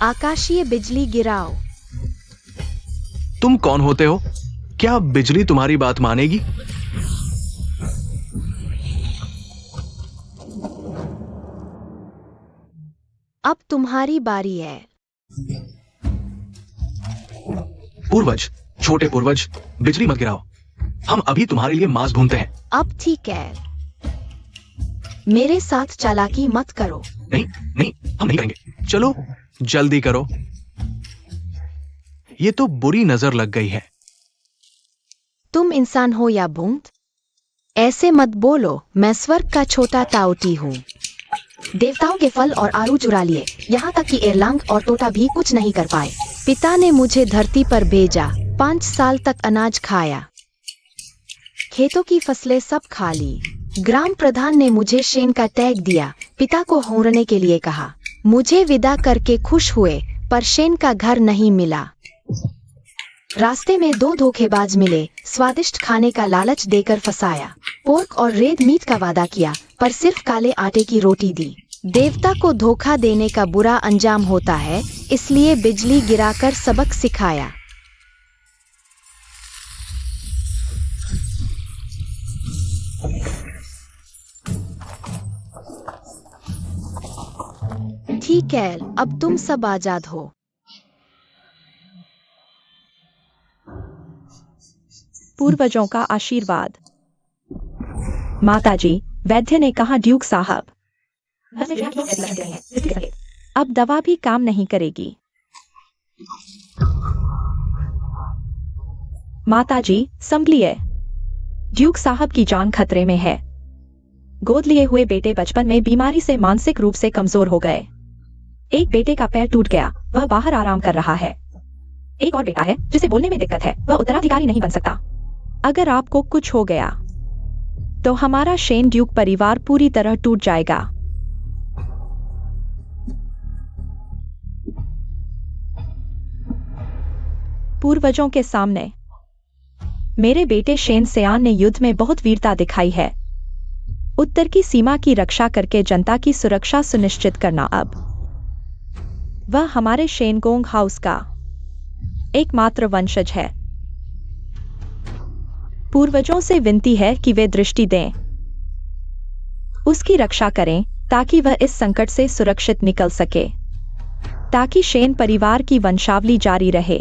आकाशीय बिजली गिराओ। तुम कौन होते हो? क्या बिजली तुम्हारी बात मानेगी? अब तुम्हारी बारी है। पूर्वज, छोटे पूर्वज, बिजली मत गिराओ। हम अभी तुम्हारे लिए मांस भूनते हैं। अब ठीक है, मेरे साथ चालाकी मत करो। नहीं नहीं, हम नहीं करेंगे। चलो जल्दी करो। ये तो बुरी नजर लग गई है। तुम इंसान हो या भूत? ऐसे मत बोलो, मैं स्वर्ग का छोटा ताऊती हूँ। देवताओं के फल और आरू चुरा लिए, यहाँ तक कि एरलांग और तोता भी कुछ नहीं कर पाए। पिता ने मुझे धरती पर भेजा, 5 साल तक अनाज खाया, खेतों की फसलें सब खा ली। ग्राम प्रधान ने मुझे शेन का टैग दिया, पिता को होरने के लिए कहा। मुझे विदा करके खुश हुए, पर शेन का घर नहीं मिला। रास्ते में 2 धोखेबाज मिले, स्वादिष्ट खाने का लालच देकर फंसाया। पोर्क और रेड मीट का वादा किया, पर सिर्फ काले आटे की रोटी दी। देवता को धोखा देने का बुरा अंजाम होता है, इसलिए बिजली गिराकर सबक सिखाया। ठीक है, अब तुम सब आजाद हो। पूर्वजों का आशीर्वाद। माताजी, वैद्य ने कहा ड्यूक साहब, अब दवा भी काम नहीं करेगी। माताजी, संभलिए, ड्यूक साहब की जान खतरे में है। गोद लिए हुए बेटे बचपन में बीमारी से मानसिक रूप से कमजोर हो गए। एक बेटे का पैर टूट गया, वह बाहर आराम कर रहा है। एक और बेटा है जिसे बोलने में दिक्कत है, वह उत्तराधिकारी नहीं बन सकता। अगर आपको कुछ हो गया तो हमारा शेन ड्यूक परिवार पूरी तरह टूट जाएगा। पूर्वजों के सामने मेरे बेटे शेन सेआन ने युद्ध में बहुत वीरता दिखाई है। उत्तर की सीमा की रक्षा करके जनता की सुरक्षा सुनिश्चित करना। अब वह हमारे शेनगोंग हाउस का एकमात्र वंशज है। पूर्वजों से विनती है कि वे दृष्टि दें, उसकी रक्षा करें ताकि वह इस संकट से सुरक्षित निकल सके, ताकि शेन परिवार की वंशावली जारी रहे।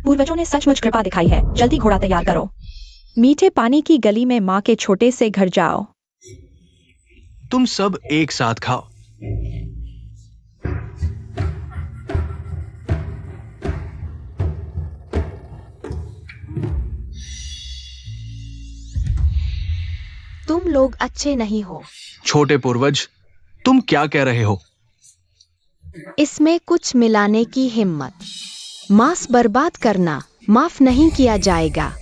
पूर्वजों ने सचमुच कृपा दिखाई है। जल्दी घोड़ा तैयार करो। मीठे पानी की गली में मां के छोटे से घर जाओ। तुम सब एक साथ खाओ। तुम लोग अच्छे नहीं हो। छोटे पूर्वज, तुम क्या कह रहे हो? इसमें कुछ मिलाने की हिम्मत। मांस बर्बाद करना माफ नहीं किया जाएगा।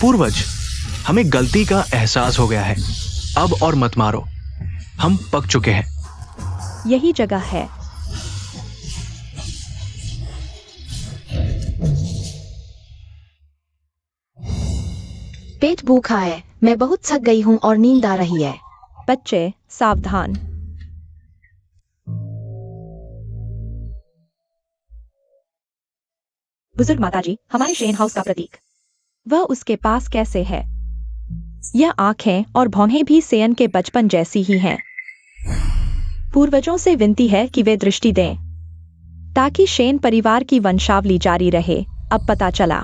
पूर्वज, हमें गलती का एहसास हो गया है। अब और मत मारो, हम पक चुके हैं। यही जगह है। पेट भूखा है, मैं बहुत थक गई हूँ और नींद आ रही है। बच्चे सावधान। बुजुर्ग माताजी, हमारे शेन हाउस का प्रतीक। वह उसके पास कैसे है? यह आंखें और भौहें भी सेयन के बचपन जैसी ही हैं। पूर्वजों से विनती है कि वे दृष्टि दें ताकि शेन परिवार की वंशावली जारी रहे। अब पता चला,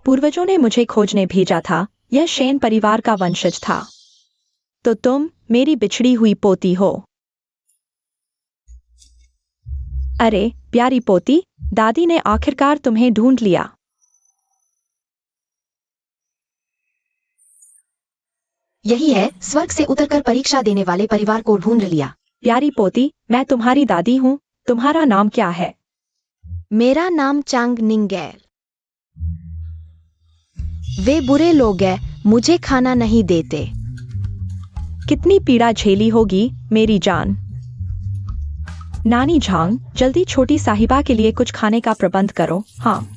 पूर्वजों ने मुझे खोजने भेजा था। यह शेन परिवार का वंशज था। तो तुम मेरी बिछड़ी हुई पोती हो। अरे प्यारी पोती, दादी ने आखिरकार तुम्हें ढूंढ लिया। यही है, स्वर्ग से उतरकर परीक्षा देने वाले परिवार को ढूंढ लिया। प्यारी पोती, मैं तुम्हारी दादी हूँ। तुम्हारा नाम क्या है? मेरा नाम चांग निंगेल। वे बुरे लोग हैं, मुझे खाना नहीं देते। कितनी पीड़ा झेली होगी मेरी जान। नानी झांग, जल्दी छोटी साहिबा के लिए कुछ खाने का प्रबंध करो। हाँ,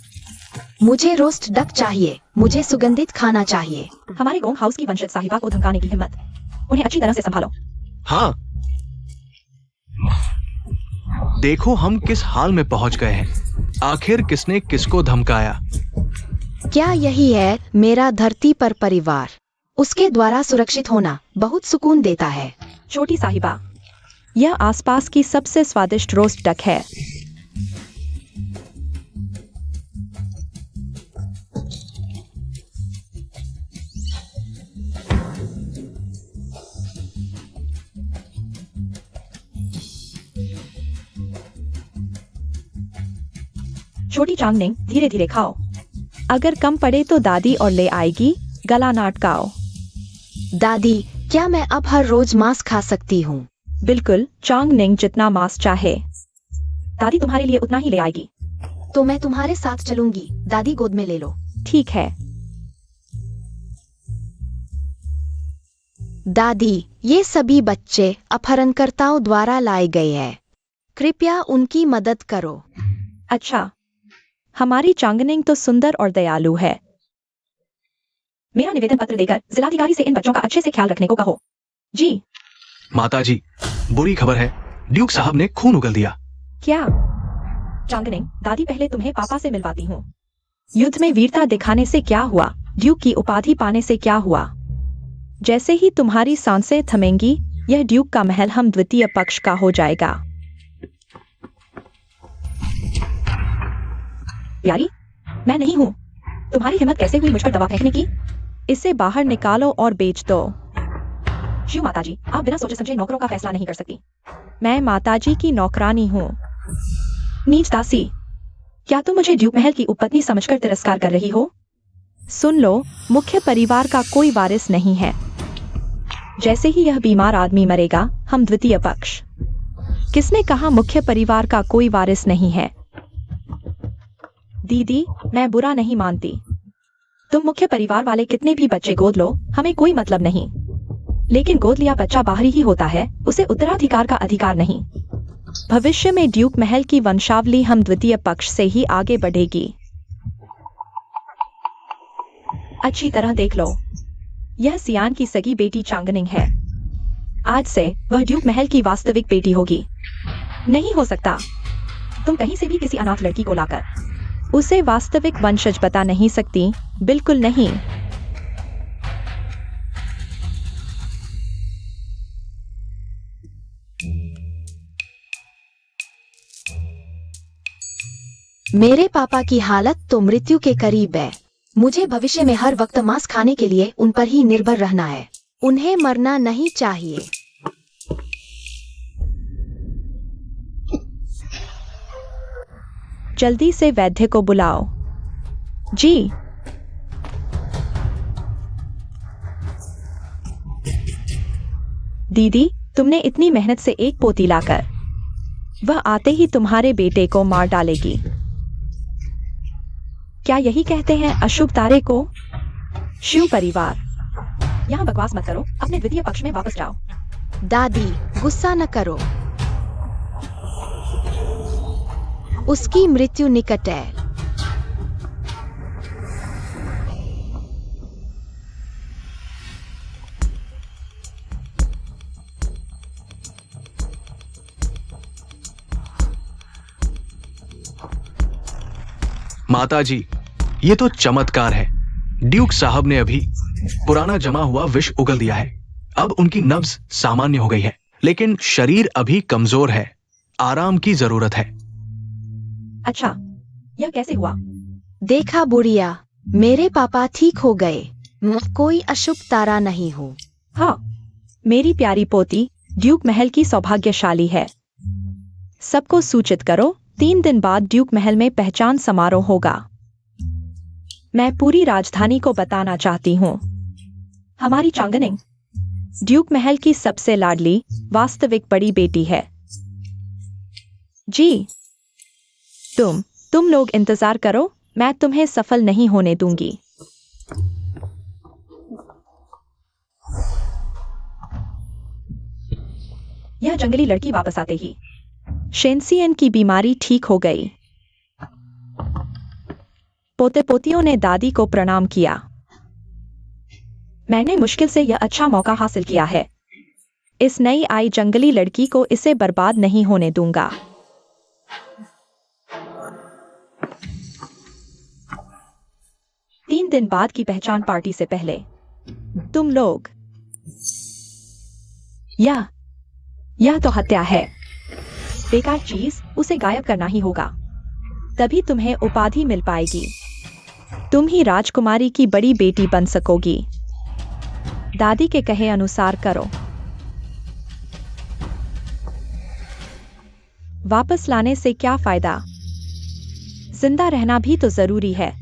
मुझे रोस्ट डक चाहिए, मुझे सुगंधित खाना चाहिए। हमारे गोंग हाउस की वंशज साहिबा को धमकाने की हिम्मत। उन्हें अच्छी तरह से संभालो। हाँ, देखो हम किस हाल में पहुंच गए हैं। आखिर किसने किसको धमकाया? क्या यही है मेरा धरती पर परिवार? उसके द्वारा सुरक्षित होना बहुत सुकून देता है। छोटी साहिबा, यह आसपास की सबसे स्वादिष्ट रोस्ट डक है। छोटी चांगनिंग, धीरे धीरे खाओ। अगर कम पड़े तो दादी और ले आएगी। गला ना अटकाओ। दादी, क्या मैं अब हर रोज मांस खा सकती हूँ? बिल्कुल, चांगनिंग, जितना मांस चाहे। दादी तुम्हारे लिए उतना ही ले आएगी। तो मैं तुम्हारे साथ चलूंगी। दादी, गोद में ले लो। ठीक है। दादी, ये सभी बच्चे अपहरणकर्ताओं द्वारा लाए गए हैं। कृपया उनकी मदद करो। अच्छा, हमारी चांगनिंग तो सुंदर और दयालु है। मेरा निवेदन पत्र देकर जिलाधिकारी से इन बच्चों का अच्छे से ख्याल रखने को कहो। जी। माताजी, बुरी खबर है, ड्यूक साहब ने खून उगल दिया। क्या? चांगनिंग, दादी पहले तुम्हें पापा से मिलवाती हूँ। युद्ध में वीरता दिखाने से क्या हुआ? ड्यूक की उपाधि पाने से क्या हुआ? जैसे ही तुम्हारी सांसें थमेंगी, यह ड्यूक का महल हम द्वितीय पक्ष का हो जाएगा। प्यारी, मैं नहीं हूँ। तुम्हारी हिम्मत कैसे हुई मुझ पर दवा फेंकने की? इसे बाहर निकालो और बेच दो। शिव माताजी, आप बिना सोचे समझे नौकरों का फैसला नहीं कर सकती। मैं माताजी की नौकरानी हूँ। नीच दासी, क्या तुम मुझे ड्यूक महल की उपपत्नी समझकर तिरस्कार कर रही हो? सुन लो, मुख्य परिवार का कोई वारिस नहीं है। जैसे ही यह बीमार आदमी मरेगा, हम द्वितीय पक्ष। किसने कहा मुख्य परिवार का कोई वारिस नहीं है? दीदी, मैं बुरा नहीं मानती। तुम मुख्य परिवार वाले कितने भी बच्चे गोद लो, हमें कोई मतलब नहीं। लेकिन गोद लिया बच्चा बाहरी ही होता है, उसे उत्तराधिकार का अधिकार नहीं। भविष्य में ड्यूक महल की वंशावली हम द्वितीय पक्ष से ही आगे बढ़ेगी। अच्छी तरह देख लो, यह सियान की सगी बेटी चांगनिंग है। आज से वह ड्यूक महल की वास्तविक बेटी होगी। नहीं हो सकता। तुम कहीं से भी किसी अनाथ लड़की को लाकर उसे वास्तविक वंशज बता नहीं सकती। बिल्कुल नहीं। मेरे पापा की हालत तो मृत्यु के करीब है। मुझे भविष्य में हर वक्त मांस खाने के लिए उन पर ही निर्भर रहना है। उन्हें मरना नहीं चाहिए। जल्दी से वैद्य को बुलाओ। जी। दीदी, तुमने इतनी मेहनत से एक पोती लाकर, वह आते ही तुम्हारे बेटे को मार डालेगी। क्या यही कहते हैं अशुभ तारे को? शिव परिवार, यहाँ बकवास मत करो, अपने द्वितीय पक्ष में वापस जाओ। दादी, गुस्सा न करो। उसकी मृत्यु निकट है। माताजी, ये तो चमत्कार है। ड्यूक साहब ने अभी पुराना जमा हुआ विष उगल दिया है। अब उनकी नब्ज सामान्य हो गई है, लेकिन शरीर अभी कमजोर है। आराम की जरूरत है। अच्छा, यह कैसे हुआ? देखा बुढ़िया, मेरे पापा ठीक हो गए। मैं कोई अशुभ तारा नहीं हूँ। हाँ, मेरी प्यारी पोती ड्यूक महल की सौभाग्यशाली है। सबको सूचित करो, 3 दिन बाद ड्यूक महल में पहचान समारोह होगा। मैं पूरी राजधानी को बताना चाहती हूँ, हमारी चांगनिंग ड्यूक महल की सबसे लाडली वास्तविक बड़ी बेटी है। जी। तुम लोग इंतजार करो, मैं तुम्हें सफल नहीं होने दूंगी। यह जंगली लड़की वापस आते ही शेंसियन की बीमारी ठीक हो गई। पोते पोतियों ने दादी को प्रणाम किया। मैंने मुश्किल से यह अच्छा मौका हासिल किया है। इस नई आई जंगली लड़की को इसे बर्बाद नहीं होने दूंगा। तीन दिन बाद की पहचान पार्टी से पहले तुम लोग यह तो हत्या है। बेकार चीज, उसे गायब करना ही होगा, तभी तुम्हें उपाधि मिल पाएगी। तुम ही राजकुमारी की बड़ी बेटी बन सकोगी। दादी के कहे अनुसार करो। वापस लाने से क्या फायदा? जिंदा रहना भी तो जरूरी है।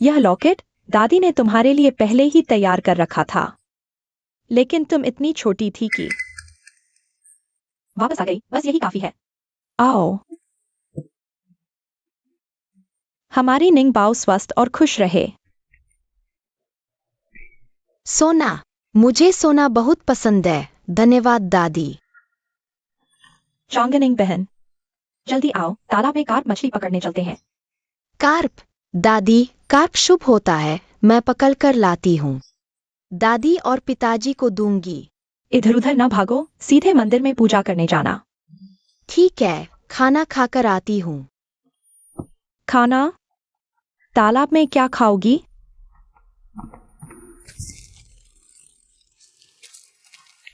यह लॉकेट दादी ने तुम्हारे लिए पहले ही तैयार कर रखा था, लेकिन तुम इतनी छोटी थी कि वापस आ गई। बस यही काफी है। आओ। हमारी निंग बाओ स्वस्थ और खुश रहे। सोना, मुझे सोना बहुत पसंद है। धन्यवाद दादी। चांगनिंग बहन, जल्दी आओ, तालाब में कार्प मछली पकड़ने चलते हैं। कार्प? दादी, कार्प शुभ होता है, मैं पकड़ कर लाती हूँ। दादी और पिताजी को दूंगी। इधर उधर न भागो, सीधे मंदिर में पूजा करने जाना। ठीक है, खाना खाकर आती हूँ। खाना? तालाब में क्या खाओगी?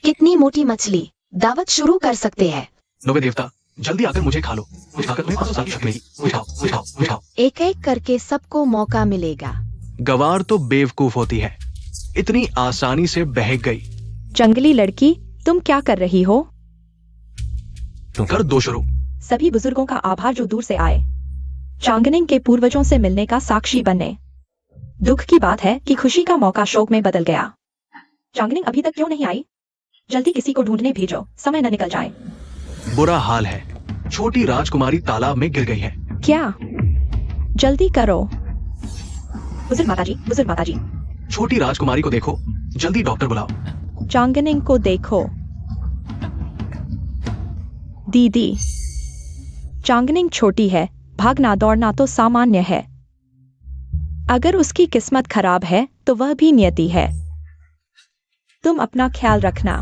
कितनी मोटी मछली। दावत शुरू कर सकते हैं। नोवे देवता, जल्दी आकर मुझे खा लो। मुझे खाकर तुम्हें 500 साल की शक्ति मिलेगी। मुझे खाओ, मुझे खाओ, मुझे खाओ। एक एक करके सबको मौका मिलेगा। गवार तो बेवकूफ होती है, इतनी आसानी से बहक गई। जंगली लड़की, तुम क्या कर रही हो? कर दो शुरू। सभी बुजुर्गों का आभार जो दूर से आए, चांगनिंग के पूर्वजों से मिलने का साक्षी बनने। दुख की बात है कि खुशी का मौका शोक में बदल गया। चांगनिंग अभी तक क्यों नहीं आई? जल्दी किसी को ढूंढने भेजो, समय न निकल जाए। बुरा हाल है, छोटी राजकुमारी तालाब में गिर गई है। क्या? जल्दी करो। बुजुर्ग माताजी, बुजुर्ग माताजी। छोटी राजकुमारी को देखो, जल्दी डॉक्टर बुलाओ। चांगनिंग को देखो। दीदी, चांगनिंग छोटी है, भागना दौड़ना तो सामान्य है। अगर उसकी किस्मत खराब है तो वह भी नियति है। तुम अपना ख्याल रखना।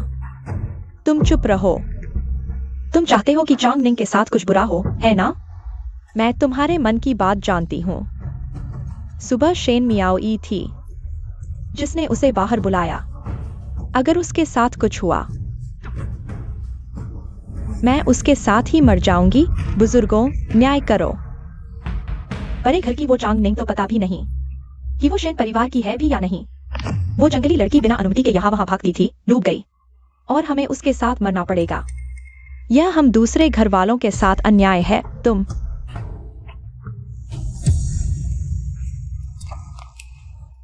तुम चुप रहो। तुम चाहते हो कि चांगनिंग के साथ कुछ बुरा हो, है ना? मैं तुम्हारे मन की बात जानती हूँ। सुबह शेन मियाओई थी जिसने उसे बाहर बुलाया। अगर उसके साथ कुछ हुआ, मैं उसके साथ ही मर जाऊंगी। बुजुर्गों, न्याय करो। बड़े घर की वो चांगनिंग तो पता भी नहीं कि वो शेन परिवार की है भी या नहीं। वो जंगली लड़की बिना अनुमति के यहाँ वहां भागती थी, डूब गई, और हमें उसके साथ मरना पड़ेगा। यह हम दूसरे घर वालों के साथ अन्याय है।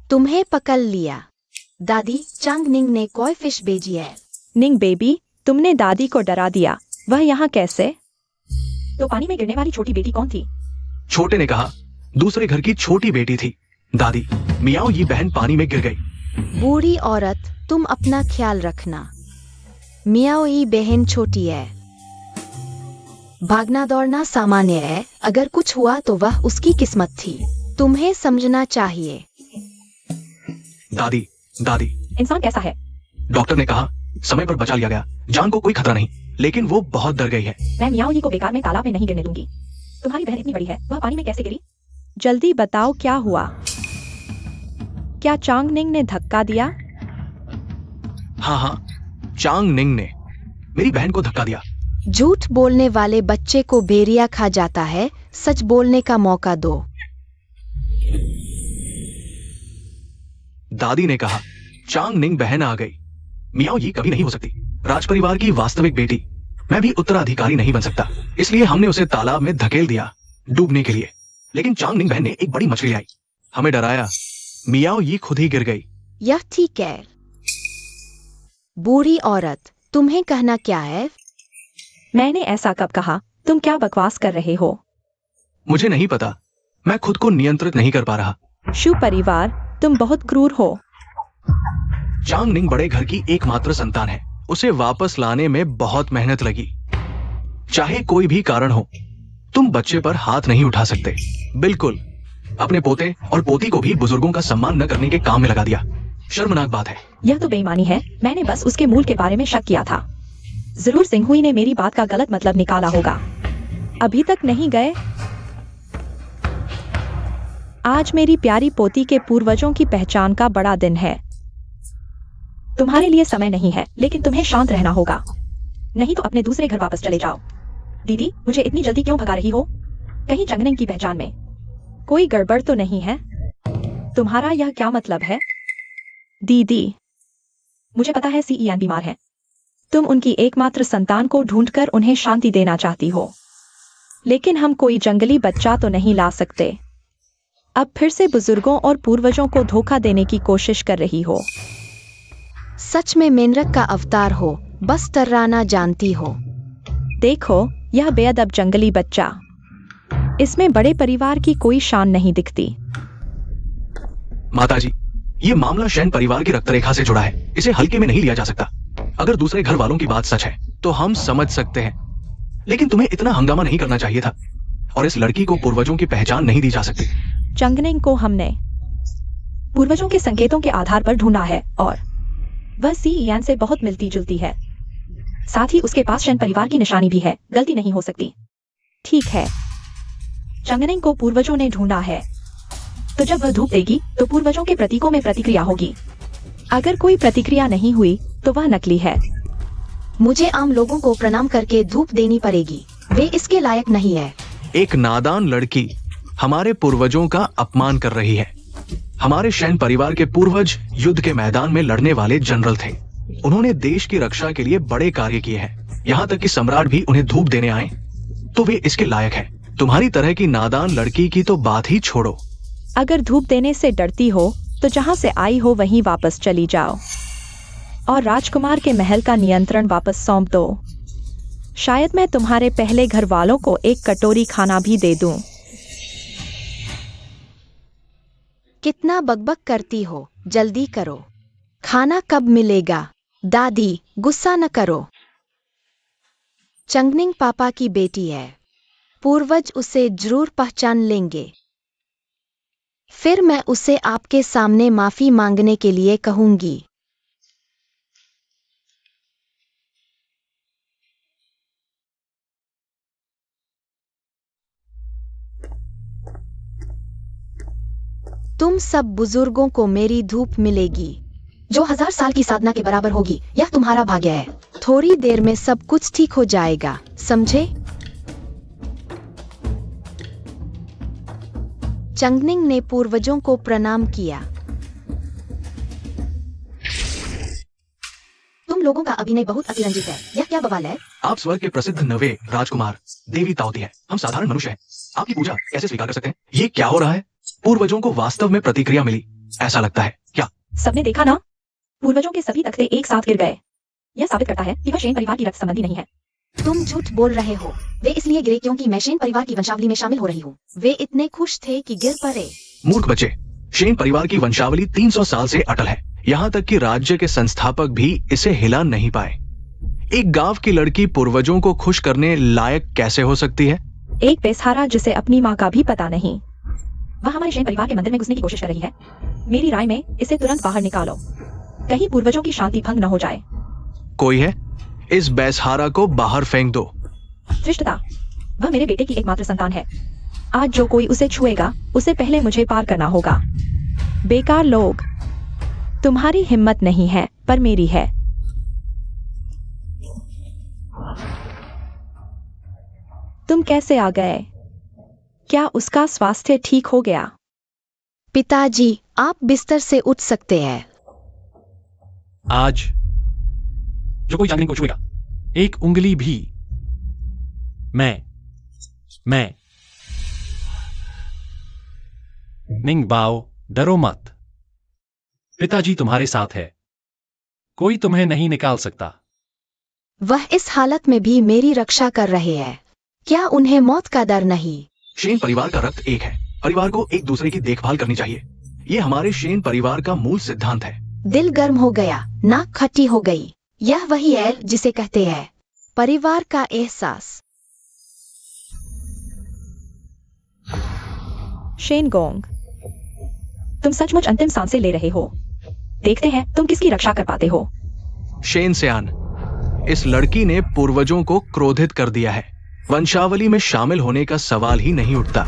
तुम्हें पकड़ लिया। दादी, चांगनिंग ने कोई फिश भेजी है। निंग बेबी, तुमने दादी को डरा दिया। वह यहाँ कैसे? तो पानी में गिरने वाली छोटी बेटी कौन थी? छोटे ने कहा, दूसरे घर की छोटी बेटी थी। दादी, मियाओ ये बहन पानी में गिर गई। बूढ़ी औरत, तुम अपना ख्याल रखना। मियाओ ये बहन छोटी है। भागना दौड़ना सामान्य है। अगर कुछ हुआ तो वह उसकी किस्मत थी। तुम्हें समझना चाहिए। दादी, दादी। इंसान कैसा है? डॉक्टर ने कहा समय पर बचा लिया गया, जान को कोई खतरा नहीं, लेकिन वो बहुत डर गई है। मैं मियाओ को बेकार में तालाब में नहीं गिरने दूंगी। तुम्हारी बहन इतनी बड़ी है, वह पानी में कैसे गिरी? जल्दी बताओ क्या हुआ? क्या चांगनिंग ने धक्का दिया? हाँ, चांगनिंग ने मेरी बहन को धक्का दिया। झूठ बोलने वाले बच्चे को भेड़िया खा जाता है। सच बोलने का मौका दो। दादी ने कहा, चांगनिंग बहन आ गई। मियाओ ये कभी नहीं हो सकती, राजपरिवार की वास्तविक बेटी। मैं भी उत्तराधिकारी नहीं बन सकता, इसलिए हमने उसे तालाब में धकेल दिया डूबने के लिए। लेकिन चांगनिंग बहन ने एक बड़ी मछली लाई, हमें डराया। मियाओ ये खुद ही गिर गई। यह ठीक है। बूढ़ी औरत, तुम्हें कहना क्या है? मैंने ऐसा कब कहा? तुम क्या बकवास कर रहे हो? मुझे नहीं पता, मैं खुद को नियंत्रित नहीं कर पा रहा। शु परिवार, तुम बहुत क्रूर हो। चांगनिंग बड़े घर की एकमात्र संतान है। उसे वापस लाने में बहुत मेहनत लगी। चाहे कोई भी कारण हो, तुम बच्चे पर हाथ नहीं उठा सकते। बिल्कुल। अपने पोते और पोती को भी बुजुर्गों का सम्मान न करने के काम में लगा दिया। शर्मनाक बात है। यह तो बेईमानी है। मैंने बस उसके मूल के बारे में शक किया था। जरूर सिंहुई ने मेरी बात का गलत मतलब निकाला होगा। अभी तक नहीं गए। आज मेरी प्यारी पोती के पूर्वजों की पहचान का बड़ा दिन है। तुम्हारे लिए समय नहीं है, लेकिन तुम्हें शांत रहना होगा, नहीं तो अपने दूसरे घर वापस चले जाओ। दीदी, मुझे इतनी जल्दी क्यों भगा रही हो? कहीं चांगनिंग की पहचान में कोई गड़बड़ तो नहीं है? तुम्हारा यह क्या मतलब है? दीदी, मुझे पता है सीईएन बीमार है। तुम उनकी एकमात्र संतान को ढूंढकर उन्हें शांति देना चाहती हो, लेकिन हम कोई जंगली बच्चा तो नहीं ला सकते। अब फिर से बुजुर्गों और पूर्वजों को धोखा देने की कोशिश कर रही हो। सच में मेनरक का अवतार हो, बस तर्राना जानती हो। देखो, यह बेअदब जंगली बच्चा। इसमें बड़े परिवार की कोई शान नहीं दिखती। माताजी, ये मामला शैन परिवार की रक्तरेखा से जुड़ा है। इसे हल्के में नहीं लिया जा सकता। अगर दूसरे घर वालों की बात सच है तो हम समझ सकते हैं, लेकिन तुम्हें इतना हंगामा नहीं करना चाहिए था। और इस लड़की को पूर्वजों की पहचान नहीं दी जा सकती। चांगनिंग को हमने पूर्वजों के संकेतों के आधार पर ढूंढा है और वह सीईएन से बहुत मिलती जुलती है। साथ ही उसके पास शैन परिवार की निशानी भी है। गलती नहीं हो सकती। ठीक है, चांगनिंग को पूर्वजों ने ढूंढा है, तो जब वह धूप देगी तो पूर्वजों के प्रतीकों में प्रतिक्रिया होगी। अगर कोई प्रतिक्रिया नहीं हुई तो वह नकली है। मुझे आम लोगों को प्रणाम करके धूप देनी पड़ेगी। वे इसके लायक नहीं है। एक नादान लड़की हमारे पूर्वजों का अपमान कर रही है। हमारे शैन परिवार के पूर्वज युद्ध के मैदान में लड़ने वाले जनरल थे। उन्होंने देश की रक्षा के लिए बड़े कार्य किए हैं। यहाँ तक कि सम्राट भी उन्हें धूप देने आए, तो वे इसके लायक है। तुम्हारी तरह की नादान लड़की की तो बात ही छोड़ो। अगर धूप देने से डरती हो तो जहां से आई हो वहीं वापस चली जाओ और राजकुमार के महल का नियंत्रण वापस सौंप दो। शायद मैं तुम्हारे पहले घर वालों को एक कटोरी खाना भी दे दूं। कितना बकबक करती हो, जल्दी करो। खाना कब मिलेगा? दादी, गुस्सा न करो। चांगनिंग पापा की बेटी है। पूर्वज उसे जरूर पहचान लेंगे। फिर मैं उसे आपके सामने माफी मांगने के लिए कहूंगी। तुम सब बुजुर्गों को मेरी धूप मिलेगी, जो 1000 साल की साधना के बराबर होगी। यह तुम्हारा भाग्य है। थोड़ी देर में सब कुछ ठीक हो जाएगा, समझे? चांगनिंग ने पूर्वजों को प्रणाम किया। तुम लोगों का अभिनय बहुत अतिरंजित है। यह क्या बवाल है? आप स्वर्ग के प्रसिद्ध नवे राजकुमार देवी ताओती हैं। हम साधारण मनुष्य हैं। आपकी पूजा कैसे स्वीकार कर सकते हैं? ये क्या हो रहा है? पूर्वजों को वास्तव में प्रतिक्रिया मिली, ऐसा लगता है क्या? सबने देखा ना, पूर्वजों के सभी तख्ते एक साथ गिर गए। यह साबित करता है कि वह शैन परिवार की रक्त संबंधी नहीं है। तुम झूठ बोल रहे हो। वे इसलिए गिरे क्योंकि मैं शैन परिवार की वंशावली में शामिल हो रही हूँ। वे इतने खुश थे कि गिर पड़े। मूर्ख बच्चे, शैन परिवार की वंशावली 300 साल से अटल है। यहाँ तक कि राज्य के संस्थापक भी इसे हिला नहीं पाए। एक गांव की लड़की पूर्वजों को खुश करने लायक कैसे हो सकती है? एक बेसहारा जिसे अपनी माँ का भी पता नहीं, वह हमारे शैन परिवार के मंदिर में घुसने की कोशिश कर रही है। मेरी राय में इसे तुरंत बाहर निकालो, कहीं पूर्वजों की शांति भंग न हो जाए। कोई है? इस बेसहारा को बाहर फेंक दो। धृष्टता, वह मेरे बेटे की एकमात्र संतान है। आज जो कोई उसे छुएगा उसे पहले मुझे पार करना होगा। बेकार लोग, तुम्हारी हिम्मत नहीं है पर मेरी है। तुम कैसे आ गए? क्या उसका स्वास्थ्य ठीक हो गया? पिताजी, आप बिस्तर से उठ सकते हैं। आज जो कोई चांगनिंग को छुएगा, एक उंगली भी, मैं निंगबाओ, डरो मत। पिताजी तुम्हारे साथ है। कोई तुम्हें नहीं निकाल सकता। वह इस हालत में भी मेरी रक्षा कर रहे हैं। क्या उन्हें मौत का डर नहीं? शैन परिवार का रक्त एक है। परिवार को एक दूसरे की देखभाल करनी चाहिए। ये हमारे शेन परिवार का मूल सिद्धांत है। दिल गर्म हो गया, नाक खट्टी हो गई। यह वही है जिसे कहते हैं परिवार का एहसास। शेन गोंग, तुम सचमुच अंतिम सांसें ले रहे हो। देखते हैं तुम किसकी रक्षा कर पाते हो। शेन सियान, इस लड़की ने पूर्वजों को क्रोधित कर दिया है। वंशावली में शामिल होने का सवाल ही नहीं उठता।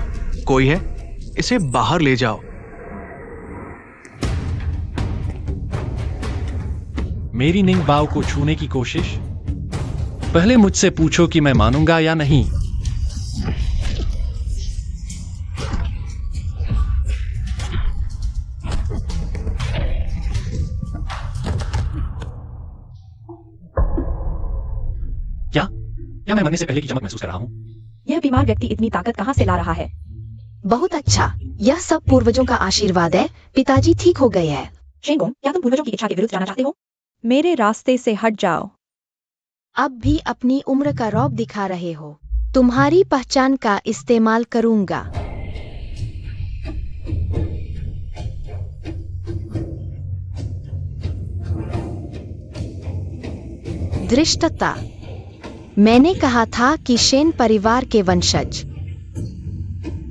कोई है, इसे बाहर ले जाओ। मेरी निंग बाव को छूने की कोशिश? पहले मुझसे पूछो कि मैं मानूंगा या नहीं। क्या मैं मरने से पहले की चमक महसूस कर रहा हूं? यह बीमार व्यक्ति इतनी ताकत कहां से ला रहा है? बहुत अच्छा, यह सब पूर्वजों का आशीर्वाद है। पिताजी ठीक हो गए हैं। शेन गोंग, क्या तुम पूर्वजों की इच्छा के विरुद्ध जाना चाहते हो? मेरे रास्ते से हट जाओ। अब भी अपनी उम्र का रौब दिखा रहे हो। तुम्हारी पहचान का इस्तेमाल करूंगा। धृष्टता, मैंने कहा था कि शेन परिवार के वंशज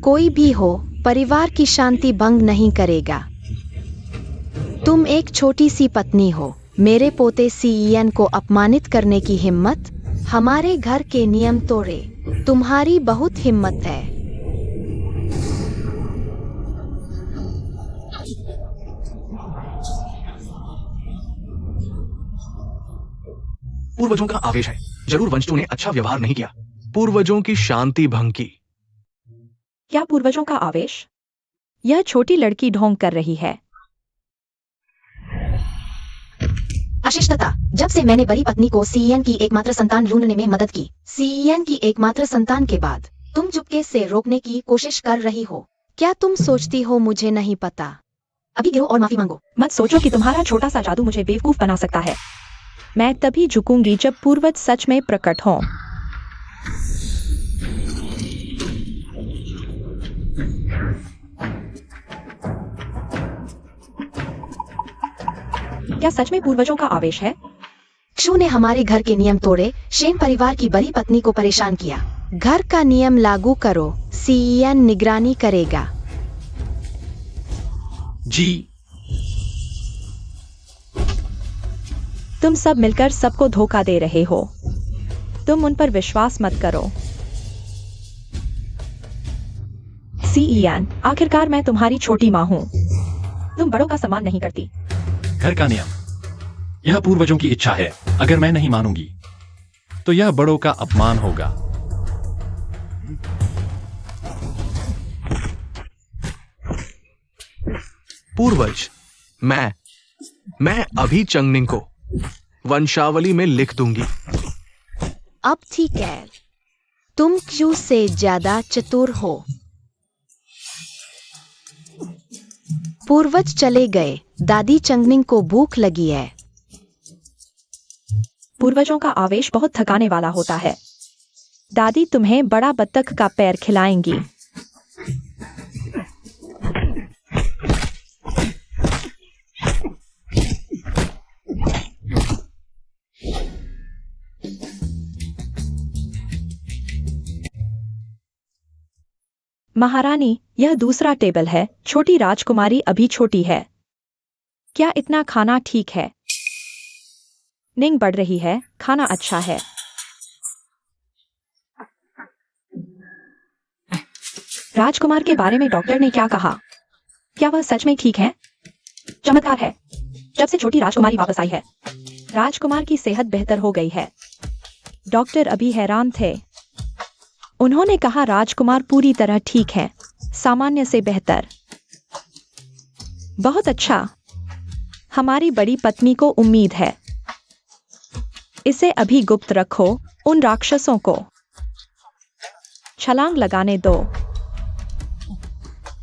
कोई भी हो परिवार की शांति भंग नहीं करेगा। तुम एक छोटी सी पत्नी हो। मेरे पोते सीईएन को अपमानित करने की हिम्मत? हमारे घर के नियम तोड़े। तुम्हारी बहुत हिम्मत है। पूर्वजों का आवेश है। जरूर वंशजों ने अच्छा व्यवहार नहीं किया। पूर्वजों की शांति भंग की। क्या पूर्वजों का आवेश? यह छोटी लड़की ढोंग कर रही है। अशिष्टता, जब से मैंने बड़ी पत्नी को सीईएन की एकमात्र संतान ढूंढने में मदद की, सीईएन की एकमात्र संतान के बाद तुम चुपके से रोकने की कोशिश कर रही हो। क्या तुम सोचती हो मुझे नहीं पता? अभी गिरो और माफी मांगो। मत सोचो कि तुम्हारा छोटा सा जादू मुझे बेवकूफ बना सकता है। मैं तभी झुकूंगी जब पूर्वज सच में प्रकट हों। क्या सच में पूर्वजों का आवेश है? क्षु ने हमारे घर के नियम तोड़े, शेन परिवार की बड़ी पत्नी को परेशान किया। घर का नियम लागू करो, सीईएन निगरानी करेगा। जी। तुम सब मिलकर सबको धोखा दे रहे हो। तुम उन पर विश्वास मत करो। सीईएन, आखिरकार मैं तुम्हारी छोटी माँ हूँ। तुम बड़ों का सम्मान नहीं करती। घर का नियम, यह पूर्वजों की इच्छा है। अगर मैं नहीं मानूंगी तो यह बड़ों का अपमान होगा। पूर्वज, मैं अभी चंगनिंग को वंशावली में लिख दूंगी। अब ठीक है, तुम क्यों से ज्यादा चतुर हो। पूर्वज चले गए। दादी चंगनिंग को भूख लगी है। पूर्वजों का आवेश बहुत थकाने वाला होता है। दादी तुम्हें बड़ा बत्तख का पैर खिलाएंगी। महारानी, यह दूसरा टेबल है। छोटी राजकुमारी अभी छोटी है। क्या इतना खाना ठीक है? निंग बढ़ रही है। खाना अच्छा है। राजकुमार के बारे में डॉक्टर ने क्या कहा? क्या वह सच में ठीक है? चमत्कार है। जब से छोटी राजकुमारी वापस आई है, राजकुमार की सेहत बेहतर हो गई है। डॉक्टर अभी हैरान थे। उन्होंने कहा राजकुमार पूरी तरह ठीक है, सामान्य से बेहतर। बहुत अच्छा। हमारी बड़ी पत्नी को उम्मीद है। इसे अभी गुप्त रखो। उन राक्षसों को छलांग लगाने दो।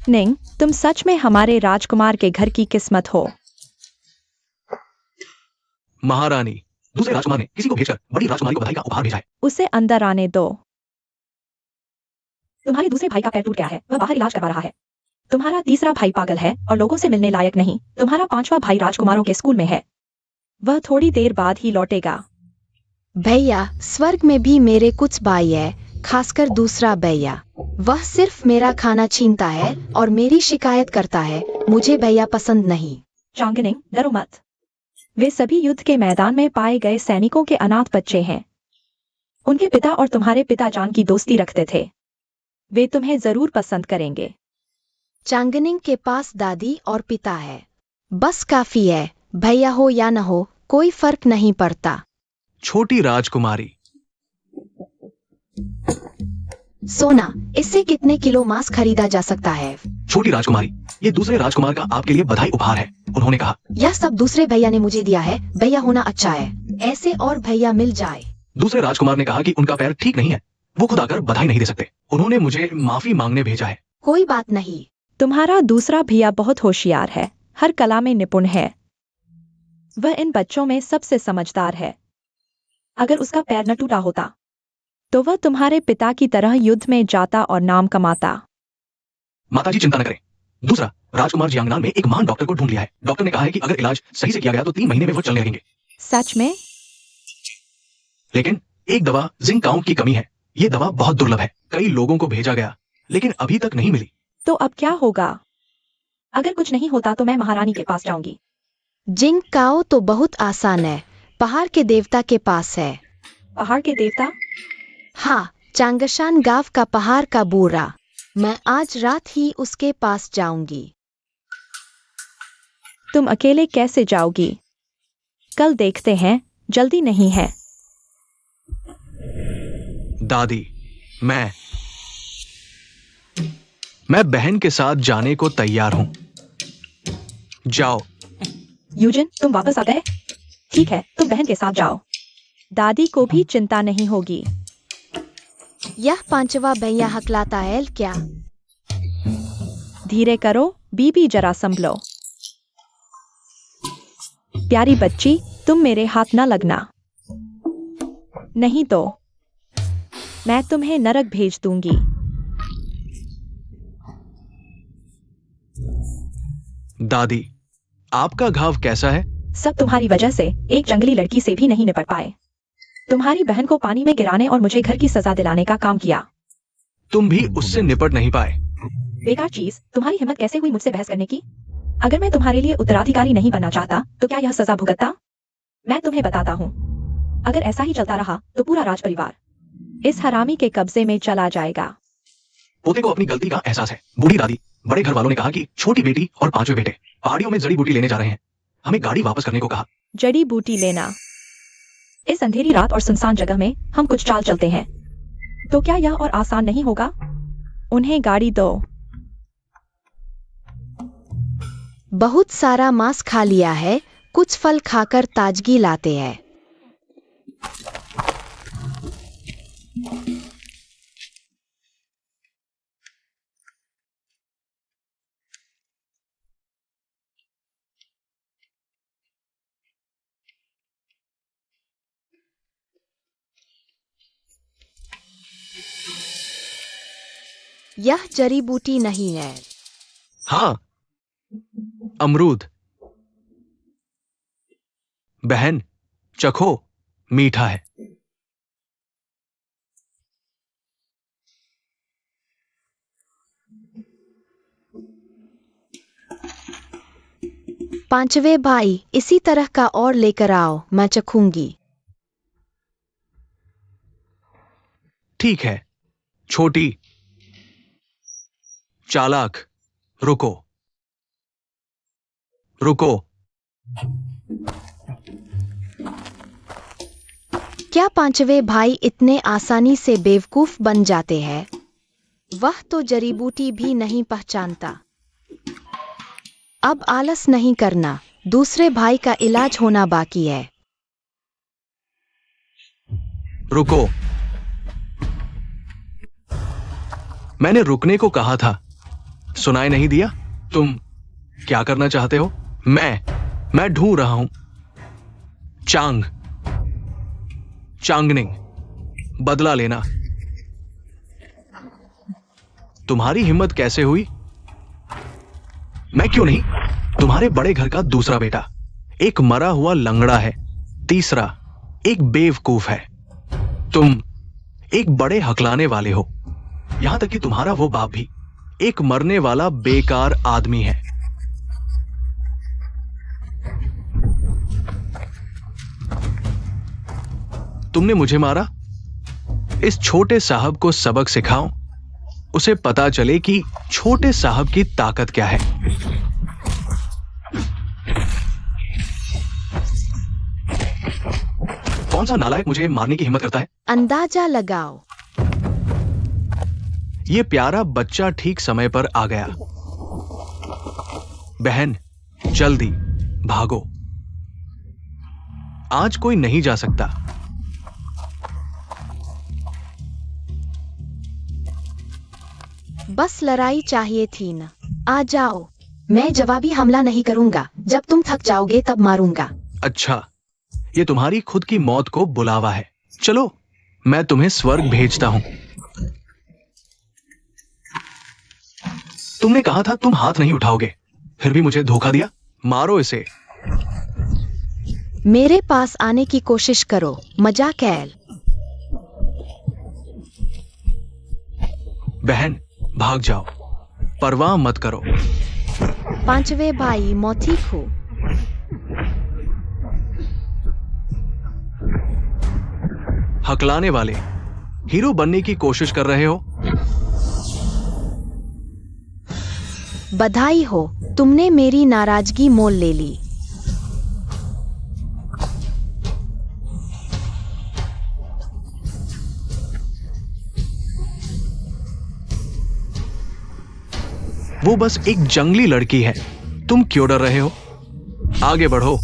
निंग, तुम सच में हमारे राजकुमार के घर की किस्मत हो। महारानी, दूसरे राजकुमार ने किसी को भेजकर बड़ी राजकुमारी को बधाई का उपहार भेजा है। उसे अंदर आने दो। तुम्हारे दूसरे भाई का पैर टूट गया है। वह बाहर इलाज करवा रहा है। तुम्हारा तीसरा भाई पागल है और लोगों से मिलने लायक नहीं। तुम्हारा पांचवा भाई राजकुमारों के स्कूल में है। वह थोड़ी देर बाद ही लौटेगा। भैया, स्वर्ग में भी मेरे कुछ भाई है, खासकर दूसरा भैया। वह सिर्फ मेरा खाना छीनता है और मेरी शिकायत करता है। मुझे भैया पसंद नहीं। चांगनिंग, डरो मत। वे सभी युद्ध के मैदान में पाए गए सैनिकों के अनाथ बच्चे हैं। उनके पिता और तुम्हारे पिता जान की दोस्ती रखते थे। वे तुम्हें जरूर पसंद करेंगे। चांगनिंग के पास दादी और पिता है। बस काफी है। भैया हो या न हो, कोई फर्क नहीं पड़ता। छोटी राजकुमारी। सोना, इससे कितने किलो मांस खरीदा जा सकता है? छोटी राजकुमारी, ये दूसरे राजकुमार का आपके लिए बधाई उपहार है। उन्होंने कहा। यह सब दूसरे भैया ने मुझे दिया है। भैया होना अच्छा है। ऐसे और भैया मिल जाए। दूसरे राजकुमार ने कहा कि उनका पैर ठीक नहीं है, वो खुद आकर बधाई नहीं दे सकते। उन्होंने मुझे माफी मांगने भेजा है। कोई बात नहीं। तुम्हारा दूसरा भैया बहुत होशियार है, हर कला में निपुण है। वह इन बच्चों में सबसे समझदार है। अगर उसका पैर न टूटा होता तो वह तुम्हारे पिता की तरह युद्ध में जाता और नाम कमाता। माताजी चिंता न करें। दूसरा राजकुमार जियांगनान में एक महान डॉक्टर को ढूंढ लिया है। डॉक्टर ने कहा है कि अगर इलाज सही से किया गया तो 3 महीने में वो चलने लगेंगे। सच में? लेकिन एक दवा जिंक काउंट की कमी है। ये दवा बहुत दुर्लभ है। कई लोगों को भेजा गया लेकिन अभी तक नहीं मिली। तो अब क्या होगा? अगर कुछ नहीं होता तो मैं महारानी के पास जाऊंगी। जिंक काओ तो बहुत आसान है। पहाड़ के देवता के पास है। पहाड़ के देवता? हाँ, चांगशान गांव का पहाड़ का बूढ़ा। मैं आज रात ही उसके पास जाऊंगी। तुम अकेले कैसे जाओगी? कल देखते हैं, जल्दी नहीं है। दादी, मैं बहन के साथ जाने को तैयार हूं। जाओ। यूजिन, तुम वापस आ गए? ठीक है, तुम बहन के साथ जाओ। दादी को भी चिंता नहीं होगी। यह पांचवा भैया हकलाता है क्या? धीरे करो, बीबी जरा संभलो। प्यारी बच्ची, तुम मेरे हाथ न लगना, नहीं तो मैं तुम्हें नरक भेज दूंगी। दादी, आपका घाव कैसा है? सब तुम्हारी वजह से। एक जंगली लड़की से भी नहीं निपट पाए। तुम्हारी बहन को पानी में गिराने और मुझे घर की सजा दिलाने का काम किया। तुम भी उससे निपट नहीं पाए। बेकार चीज, तुम्हारी हिम्मत कैसे हुई मुझसे बहस करने की? अगर मैं तुम्हारे लिए उत्तराधिकारी नहीं बनना चाहता तो क्या यह सजा भुगतता? मैं तुम्हें बताता हूँ, अगर ऐसा ही चलता रहा तो पूरा राज परिवार इस हरामी के कब्जे में चला जाएगा। पोते को अपनी गलती का एहसास है। बूढ़ी दादी, बड़े घर वालों ने कहा कि छोटी बेटी और 5वें बेटे पहाड़ियों में जड़ी बूटी लेने जा रहे हैं। हमें गाड़ी वापस करने को कहा। जड़ी बूटी लेना? इस अंधेरी रात और सुनसान जगह में हम कुछ चाल चलते हैं तो क्या यह और आसान नहीं होगा? उन्हें गाड़ी दो। बहुत सारा मांस खा लिया है, कुछ फल खाकर ताजगी लाते हैं। यह जड़ी बूटी नहीं है। हाँ, अमरूद। बहन, चखो, मीठा है। पांचवे भाई, इसी तरह का और लेकर आओ, मैं चखूंगी। ठीक है। छोटी चालाक, रुको। रुको। क्या पांचवे भाई इतने आसानी से बेवकूफ बन जाते हैं? वह तो जड़ी बूटी भी नहीं पहचानता। अब आलस नहीं करना, दूसरे भाई का इलाज होना बाकी है। रुको। मैंने रुकने को कहा था, सुनाई नहीं दिया? तुम क्या करना चाहते हो? मैं ढूंढ रहा हूं। चांगनिंग, बदला लेना। तुम्हारी हिम्मत कैसे हुई? मैं क्यों नहीं? तुम्हारे बड़े घर का दूसरा बेटा एक मरा हुआ लंगड़ा है, तीसरा एक बेवकूफ है, तुम एक बड़े हकलाने वाले हो, यहां तक कि तुम्हारा वो बाप भी एक मरने वाला बेकार आदमी है। तुमने मुझे मारा। इस छोटे साहब को सबक सिखाओ, उसे पता चले कि छोटे साहब की ताकत क्या है। कौन सा नालायक मुझे मारने की हिम्मत करता है? अंदाजा लगाओ। ये प्यारा बच्चा ठीक समय पर आ गया। बहन, जल्दी भागो, आज कोई नहीं जा सकता। बस लड़ाई चाहिए थी ना। आ जाओ। मैं जवाबी हमला नहीं करूंगा, जब तुम थक जाओगे तब मारूंगा। अच्छा, ये तुम्हारी खुद की मौत को बुलावा है। चलो, मैं तुम्हें स्वर्ग भेजता हूं। तुमने कहा था तुम हाथ नहीं उठाओगे, फिर भी मुझे धोखा दिया। मारो इसे। मेरे पास आने की कोशिश करो, मजाक है। बहन, भाग जाओ, परवाह मत करो। पांचवें भाई मौती को। हकलाने वाले, हीरो बनने की कोशिश कर रहे हो? बधाई हो, तुमने मेरी नाराजगी मोल ले ली। वो बस एक जंगली लड़की है, तुम क्यों डर रहे हो? आगे बढ़ो।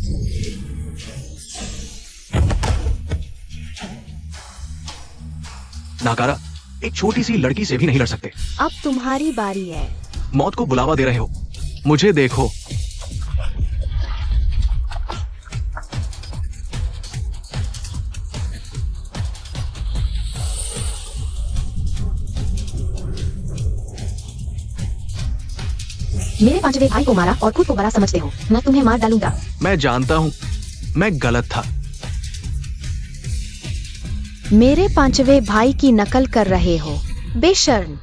नाकारा, एक छोटी सी लड़की से भी नहीं लड़ सकते। अब तुम्हारी बारी है। मौत को बुलावा दे रहे हो। मुझे देखो। मेरे पांचवें भाई को मारा और खुद को बड़ा समझते हो। मैं तुम्हें मार डालूंगा। मैं जानता हूं, मैं गलत था। मेरे पांचवें भाई की नकल कर रहे हो, बेशर्म।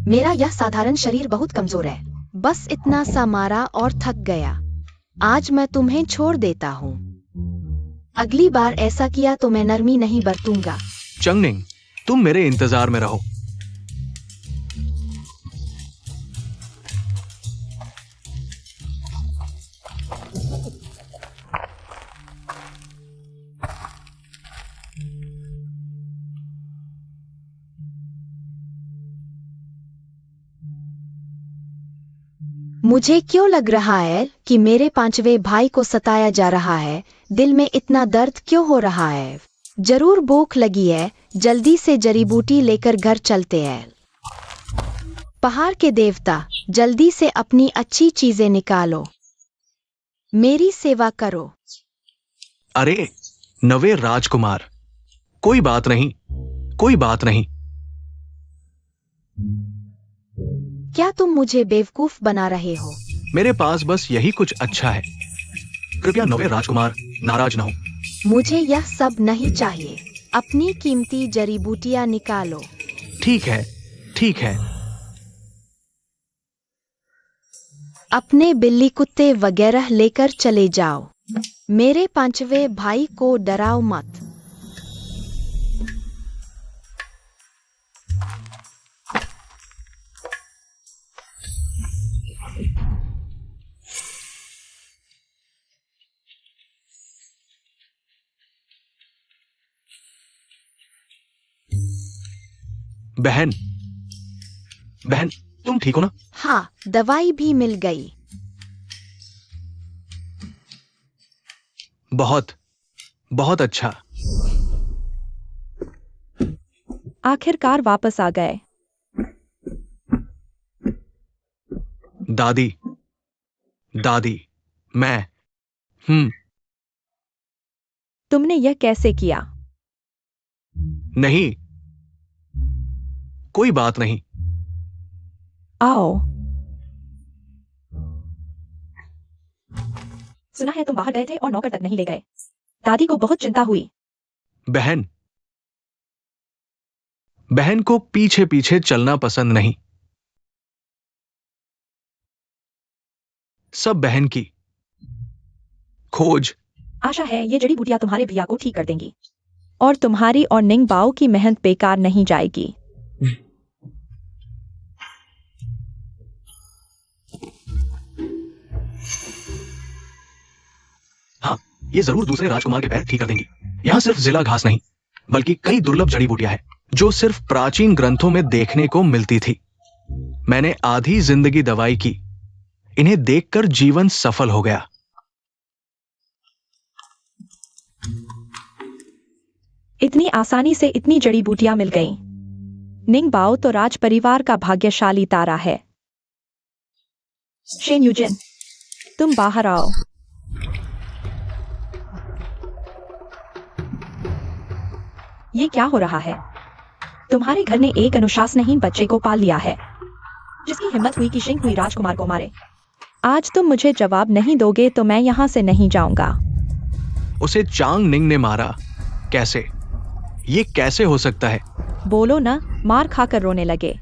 मेरा यह साधारण शरीर बहुत कमजोर है, बस इतना सा मारा और थक गया। आज मैं तुम्हें छोड़ देता हूँ। अगली बार ऐसा किया तो मैं नरमी नहीं बरतूंगा। चंगनिंग, तुम मेरे इंतजार में रहो। मुझे क्यों लग रहा है कि मेरे पांचवें भाई को सताया जा रहा है? दिल में इतना दर्द क्यों हो रहा है? जरूर भूख लगी है, जल्दी से जड़ी बूटी लेकर घर चलते हैं। पहाड़ के देवता, जल्दी से अपनी अच्छी चीजें निकालो, मेरी सेवा करो। अरे नवे राजकुमार, कोई बात नहीं, कोई बात नहीं। क्या तुम मुझे बेवकूफ बना रहे हो? मेरे पास बस यही कुछ अच्छा है। कृपया नवे राजकुमार नाराज न हो। मुझे यह सब नहीं चाहिए। अपनी कीमती जड़ी बूटियां निकालो। ठीक है, ठीक है। अपने बिल्ली कुत्ते वगैरह लेकर चले जाओ। मेरे पांचवें भाई को डराओ मत। बहन, बहन, तुम ठीक हो ना? हाँ, दवाई भी मिल गई। बहुत बहुत अच्छा। आखिरकार वापस आ गए। दादी, दादी, मैं तुमने यह कैसे किया? नहीं, कोई बात नहीं। आओ। सुना है तुम बाहर गए थे और नौकर तक नहीं ले गए। दादी को बहुत चिंता हुई। बहन बहन को पीछे पीछे चलना पसंद नहीं। सब बहन की खोज। आशा है ये जड़ी बूटियां तुम्हारे भैया को ठीक कर देंगी और तुम्हारी और निंग बाओ की मेहनत बेकार नहीं जाएगी। हाँ, ये जरूर दूसरे राजकुमार के पैर ठीक कर देंगी। यहाँ सिर्फ जिला घास नहीं बल्कि कई दुर्लभ जड़ी बूटियां हैं जो सिर्फ प्राचीन ग्रंथों में देखने को मिलती थी। मैंने आधी जिंदगी दवाई की, इन्हें देखकर जीवन सफल हो गया। इतनी आसानी से इतनी जड़ी बूटियां मिल गईं। निंग बाओ तो राज परिवार का भाग्यशाली तारा है। शेन यूजिन, तुम बाहर आओ। ये क्या हो रहा है? तुम्हारे घर ने एक अनुशासनहीन बच्चे को पाल लिया है जिसकी हिम्मत हुई कि शिंग हुई राजकुमार को मारे। आज तुम मुझे जवाब नहीं दोगे तो मैं यहां से नहीं जाऊंगा। उसे चांग निंग ने मारा। कैसे? ये कैसे हो सकता है? बोलो ना। मार खाकर रोने लगे।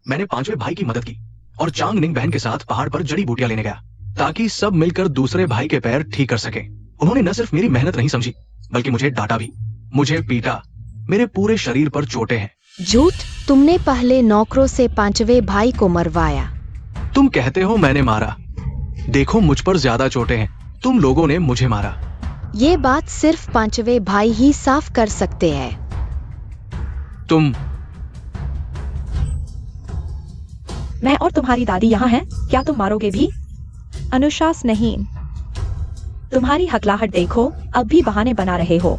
मैंने पांचवें भाई की मदद की और चांग निंग बहन के साथ पहाड़ पर जड़ी बूटियां लेने गया ताकि सब मिलकर दूसरे भाई के पैर ठीक कर सके। उन्होंने न सिर्फ मेरी मेहनत नहीं समझी बल्कि मुझे डांटा भी, मुझे पीटा। मेरे पूरे शरीर पर चोटें हैं। झूठ। तुमने पहले नौकरों से पांचवें भाई को मरवाया। तुम कहते हो मैंने मारा। देखो मुझ पर ज्यादा चोटें हैं। तुम लोगों ने मुझे मारा। ये बात सिर्फ पांचवें भाई ही साफ कर सकते हैं। तुम मैं और तुम्हारी दादी यहाँ हैं। क्या तुम मारोगे भी? अनुशास नहीं। तुम्हारी हकलाहट देखो, अब भी बहाने बना रहे हो।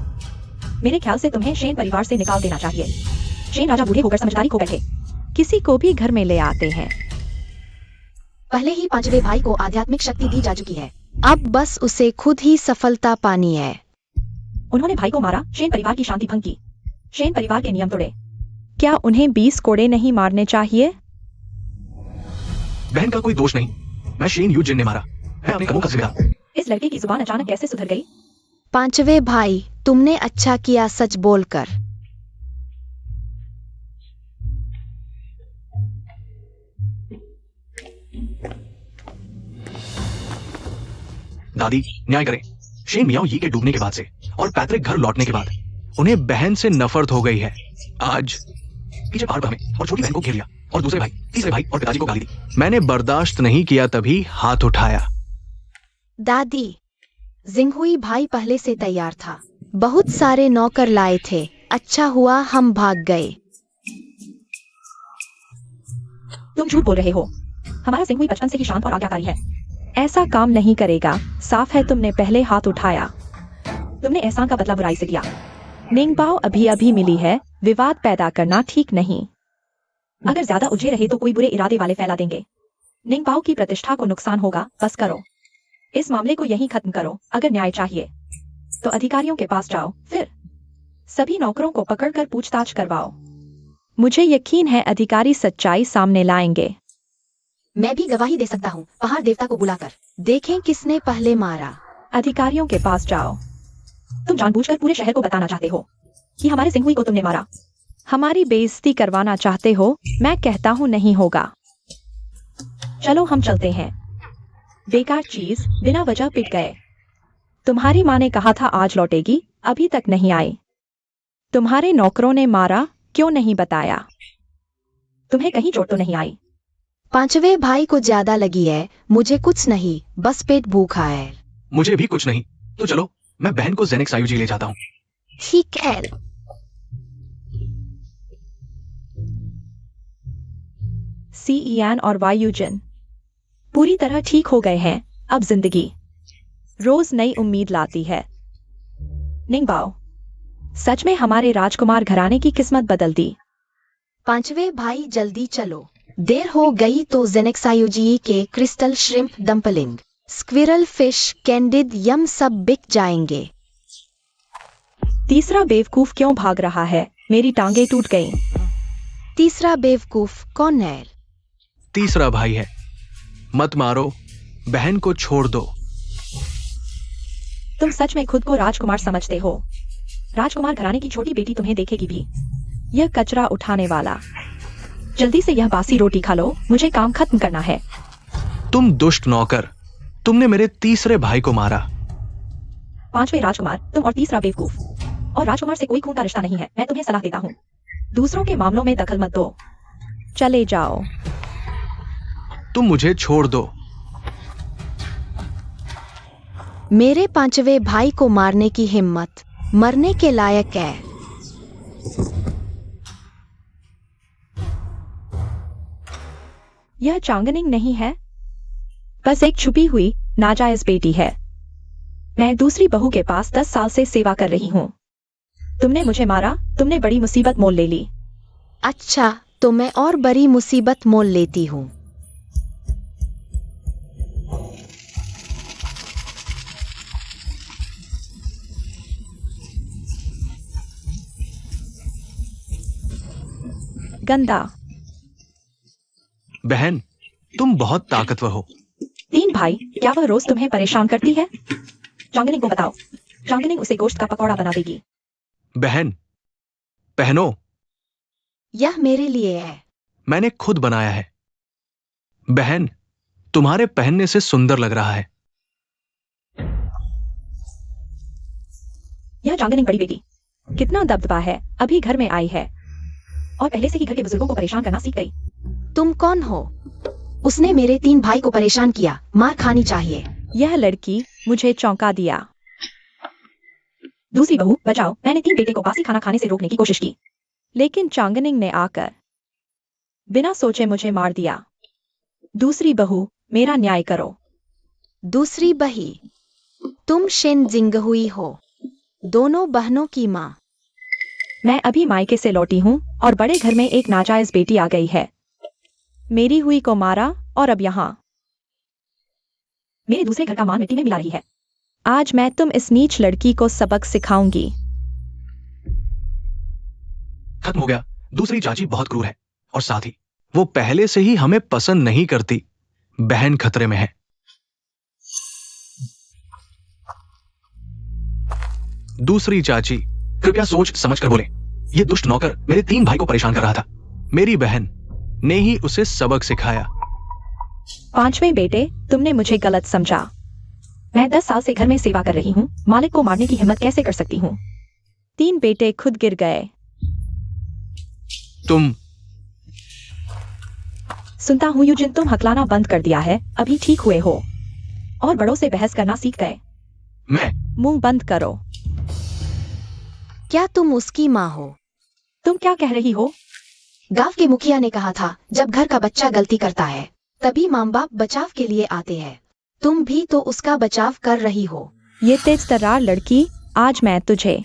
मेरे ख्याल से तुम्हें शेन परिवार से निकाल देना चाहिए। शेन राजा बूढ़े होकर समझदारी खो बैठे। किसी को भी घर में ले आते हैं। पहले ही पांचवें भाई को आध्यात्मिक शक्ति दी जा चुकी है, अब बस उसे खुद ही सफलता पानी है। उन्होंने भाई को मारा, शेन परिवार की शांति भंग की, शेन परिवार के नियम तोड़े। क्या उन्हें 20 कोड़े नहीं मारने चाहिए? बहन का कोई दोष नहीं। मैं शेन यूजिन ने मारा। मैं अपने कदमों का जिम्मेदार। इस लड़के की जुबान अचानक कैसे सुधर गई? पांचवें भाई, तुमने अच्छा किया सच बोलकर। दादी न्याय करें। शेन मियाओ यी के डूबने के बाद से और पैतृक घर लौटने के बाद उन्हें बहन से नफरत हो गई है। आज पीछे पहाड़ पर हमें और छोटी बहन को घेर लिया और दूसरे भाई, तीसरे भाई और पिताजी को गाली दी। मैंने बर्दाश्त नहीं किया तभी हाथ उठाया। दादी, जिंगहुई भाई पहले से तैयार था। बहुत सारे नौकर लाए थे। अच्छा हुआ हम भाग गए। तुम झूठ बोल रहे हो। हमारा जिंगहुई बचपन से ही शांत और आज्ञाकारी है। ऐसा काम नहीं करेगा। साफ है तुमने पहले हाथ उठाया। तुमने एहसान का बदला बुराई से लिया। निंगबाओ अभी अभी मिली है, विवाद पैदा करना ठीक नहीं। अगर ज्यादा उलझे रहे तो कोई बुरे इरादे वाले फैला देंगे। निंगबाओ की प्रतिष्ठा को नुकसान होगा। बस करो, इस मामले को यहीं खत्म करो। अगर न्याय चाहिए तो अधिकारियों के पास जाओ, फिर सभी नौकरों को पकड़कर पूछताछ करवाओ। मुझे यकीन है अधिकारी सच्चाई सामने लाएंगे। मैं भी गवाही दे सकता हूँ, पहाड़ देवता को बुलाकर। देखें किसने पहले मारा। अधिकारियों के पास जाओ। तुम जानबूझकर पूरे शहर को बताना चाहते हो कि हमारे जिंगहुई को तुमने मारा। हमारी बेइज्जती करवाना चाहते हो। मैं कहता हूँ नहीं होगा। चलो हम चलते हैं। बेकार चीज, बिना वजह पिट गए। तुम्हारी माँ ने कहा था आज लौटेगी, अभी तक नहीं आई। तुम्हारे नौकरों ने मारा, क्यों नहीं बताया? तुम्हें कहीं चोट तो नहीं आई? पांचवें भाई को ज्यादा लगी है, मुझे कुछ नहीं, बस पेट भूखा है। मुझे भी कुछ नहीं। तो चलो मैं बहन को जेनिक सायुजी ले जाता हूँ। ठीक है। सीईएन और वायुजन पूरी तरह ठीक हो गए हैं। अब जिंदगी रोज नई उम्मीद लाती है। निंगबाओ, सच में हमारे राजकुमार घराने की किस्मत बदल दी। पांचवें भाई जल्दी चलो, देर हो गई तो जेनेक्सायुजी के crystal shrimp dumpling, squirrel fish, candied yam सब बिक जाएंगे। तीसरा बेवकूफ क्यों भाग रहा है? मेरी टांगे टूट गईं। तीसरा बेवकूफ कौन है? तीसरा भाई है। मत मारो, बहन को छोड़ दो। तुम सच में खुद को राजकुमार समझते हो? राजकुमार घराने की छोटी बेटी तुम्हें देखेगी भी। यह कचरा उठाने वाला, जल्दी से यह बासी रोटी खा लो, मुझे काम खत्म करना है। तुम दुष्ट नौकर, तुमने मेरे तीसरे भाई को मारा। पांचवें राजकुमार तुम और तीसरा बेवकूफ। और राजकुमार से कोई खून का रिश्ता नहीं है। मैं तुम्हें सलाह देता हूँ, दूसरों के मामलों में दखल मत दो। चले जाओ। तुम मुझे छोड़ दो। मेरे पांचवें भाई को मारने की हिम्मत मरने के लायक है। यह चांगनिंग नहीं है, बस एक छुपी हुई नाजायज बेटी है। मैं दूसरी बहू के पास 10 साल से सेवा कर रही हूँ। तुमने मुझे मारा, तुमने बड़ी मुसीबत मोल ले ली। अच्छा, तो मैं और बड़ी मुसीबत मोल लेती हूँ। गंदा। बहन, तुम बहुत ताकतवर हो। 3 भाई, क्या वह रोज तुम्हें परेशान करती है? चांगनिंग को बताओ, चांगनिंग उसे गोश्त का पकौड़ा बना देगी। बहन, पहनो। यह मेरे लिए है। मैंने खुद बनाया है। बहन, तुम्हारे पहनने से सुंदर लग रहा है। यह चांगनिंग बड़ी बेटी कितना दबदबा है, अभी घर में आई है और पहले से ही घर के बुजुर्गों को परेशान करना सीख गई। तुम कौन हो? उसने मेरे 3 भाई को परेशान किया, मार खानी चाहिए। यह लड़की मुझे चौंका दिया। दूसरी बहू बचाओ, मैंने 3 बेटे को बासी खाना खाने से रोकने की कोशिश की, लेकिन चांगनिंग ने आकर बिना सोचे मुझे मार दिया। दूसरी बहू, मेरा न्याय करो। दूसरी बही, तुम शेन जिंगहुई हो, दोनों बहनों की माँ। मैं अभी मायके से लौटी हूँ और बड़े घर में एक नाजायज बेटी आ गई है। मेरी हुई को मारा और अब यहाँ मेरे दूसरे घर का मान मिट्टी में मिला रही है। आज मैं तुम इस नीच लड़की को सबक सिखाऊंगी। खत्म हो गया। दूसरी चाची बहुत क्रूर है और साथ ही वो पहले से ही हमें पसंद नहीं करती। बहन खतरे में है। दूसरी चाची, कृपया सोच समझ कर बोले। ये दुष्ट नौकर मेरे 3 भाई को परेशान कर रहा था। मेरी बहन ने ही उसे सबक सिखाया। पांचवें बेटे, तुमने मुझे गलत समझा। मैं 10 साल से घर में सेवा कर रही हूँ, मालिक को मारने की हिम्मत कैसे कर सकती हूँ? 3 बेटे खुद गिर गए। तुम सुनता हूँ यूजिन, तुम हकलाना बंद कर दिया है, अभी ठीक हुए हो और बड़ों से बहस करना सीख गए। मैं मुंह बंद करो। क्या तुम उसकी माँ हो? तुम क्या कह रही हो? गांव के मुखिया ने कहा था, जब घर का बच्चा गलती करता है तभी माँ बाप बचाव के लिए आते हैं। तुम भी तो उसका बचाव कर रही हो। ये तेज तर्रार लड़की, आज मैं तुझे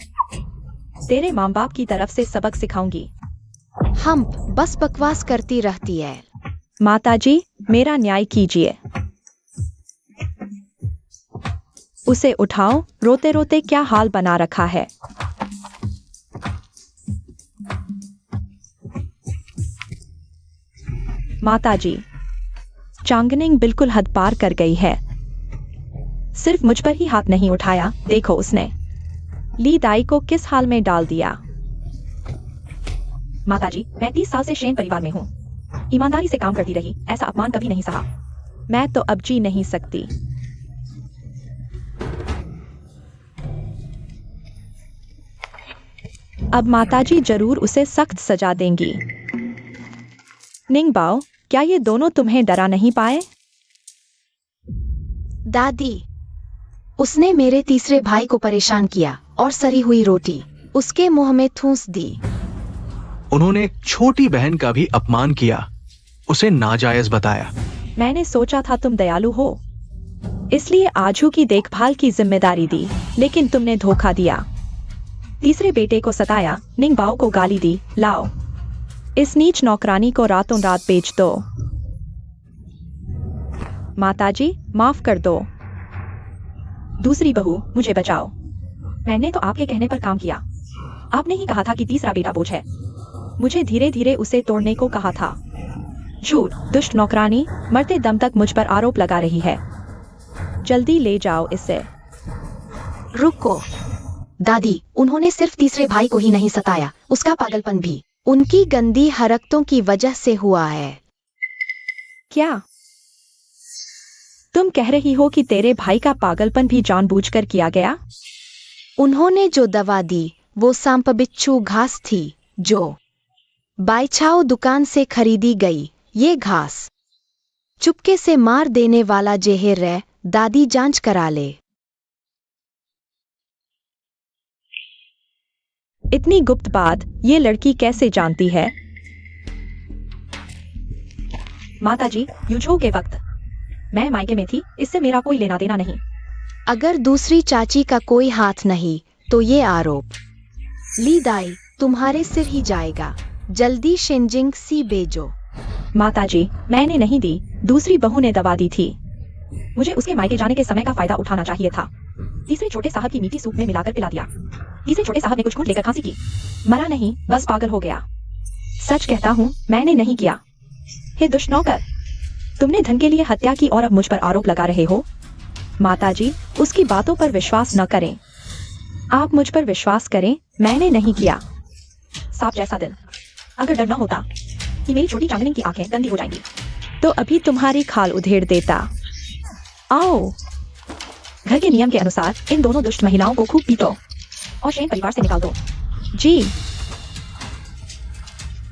तेरे माँ बाप की तरफ से सबक सिखाऊंगी। हम बस बकवास करती रहती है। माताजी, मेरा न्याय कीजिए। उसे उठाओ, रोते रोते क्या हाल बना रखा है। माताजी, चांगनिंग बिल्कुल हद पार कर गई है। सिर्फ मुझ पर ही हाथ नहीं उठाया, देखो उसने ली दाई को किस हाल में डाल दिया। माताजी, मैं 30 साल से शेन परिवार में हूँ, ईमानदारी से काम करती रही, ऐसा अपमान कभी नहीं सहा। मैं तो अब जी नहीं सकती। अब माताजी जरूर उसे सख्त सजा देंगी। निंगबाओ, क्या ये दोनों तुम्हें डरा नहीं पाए? दादी, उसने मेरे तीसरे भाई को परेशान किया और सड़ी हुई रोटी उसके मुंह में ठूंस दी। उन्होंने छोटी बहन का भी अपमान किया, उसे नाजायज बताया। मैंने सोचा था तुम दयालु हो, इसलिए आजू की देखभाल की जिम्मेदारी दी, लेकिन तुमने धोखा दिया। तीसरे बेटे को सताया, निंगबाओ को गाली दी। लाओ, इस नीच नौकरानी को रातों रात बेच दो। माताजी, माफ कर दो। दूसरी बहू, मुझे बचाओ। मैंने तो आपके कहने पर काम किया। आपने ही कहा था कि तीसरा बेटा बोझ है। मुझे धीरे धीरे उसे तोड़ने को कहा था। झूठ, दुष्ट नौकरानी, मरते दम तक मुझ पर आरोप लगा रही है। जल्दी ले जाओ इसे। रुको दादी, उन्होंने सिर्फ तीसरे भाई को ही नहीं सताया, उसका पागलपन भी उनकी गंदी हरकतों की वजह से हुआ है। क्या तुम कह रही हो कि तेरे भाई का पागलपन भी जानबूझकर किया गया? उन्होंने जो दवा दी वो सांपबिच्छू घास थी जो बाइछाओ दुकान से खरीदी गई। ये घास चुपके से मार देने वाला जहर है। दादी जांच करा ले। इतनी गुप्त बात ये लड़की कैसे जानती है? माताजी, यूझो के वक्त मैं मायके में थी, इससे मेरा कोई लेना देना नहीं। अगर दूसरी चाची का कोई हाथ नहीं तो ये आरोप ली दाई तुम्हारे सिर ही जाएगा। जल्दी शिंजिंग सी भेजो। माताजी, मैंने नहीं दी, दूसरी बहू ने दवा दी थी। मुझे उसके मायके जाने के समय का फायदा उठाना चाहिए था। तीसरे छोटे साहब की मीठी सूप में मिलाकर पिला दिया। तीसरे छोटे साहब ने कुछ घूंट लेकर खांसी की, मरा नहीं, बस पागल हो गया। सच कहता हूँ, मैंने नहीं किया। हे दुष्ट नौकर, तुमने धन के लिए हत्या की और अब मुझ पर आरोप लगा रहे हो। माताजी, उसकी बातों पर विश्वास न करें। आप मुझ पर विश्वास करें, मैंने नहीं किया। सांप जैसा दिल, अगर डर न होता कि मेरी छोटी चांदनी की आंखें गंदी हो जाएंगी तो अभी तुम्हारी खाल उधेड़ देता। आओ, घर के नियम के अनुसार इन दोनों दुष्ट महिलाओं को खूब पीटो और शेन परिवार से निकाल दो। जी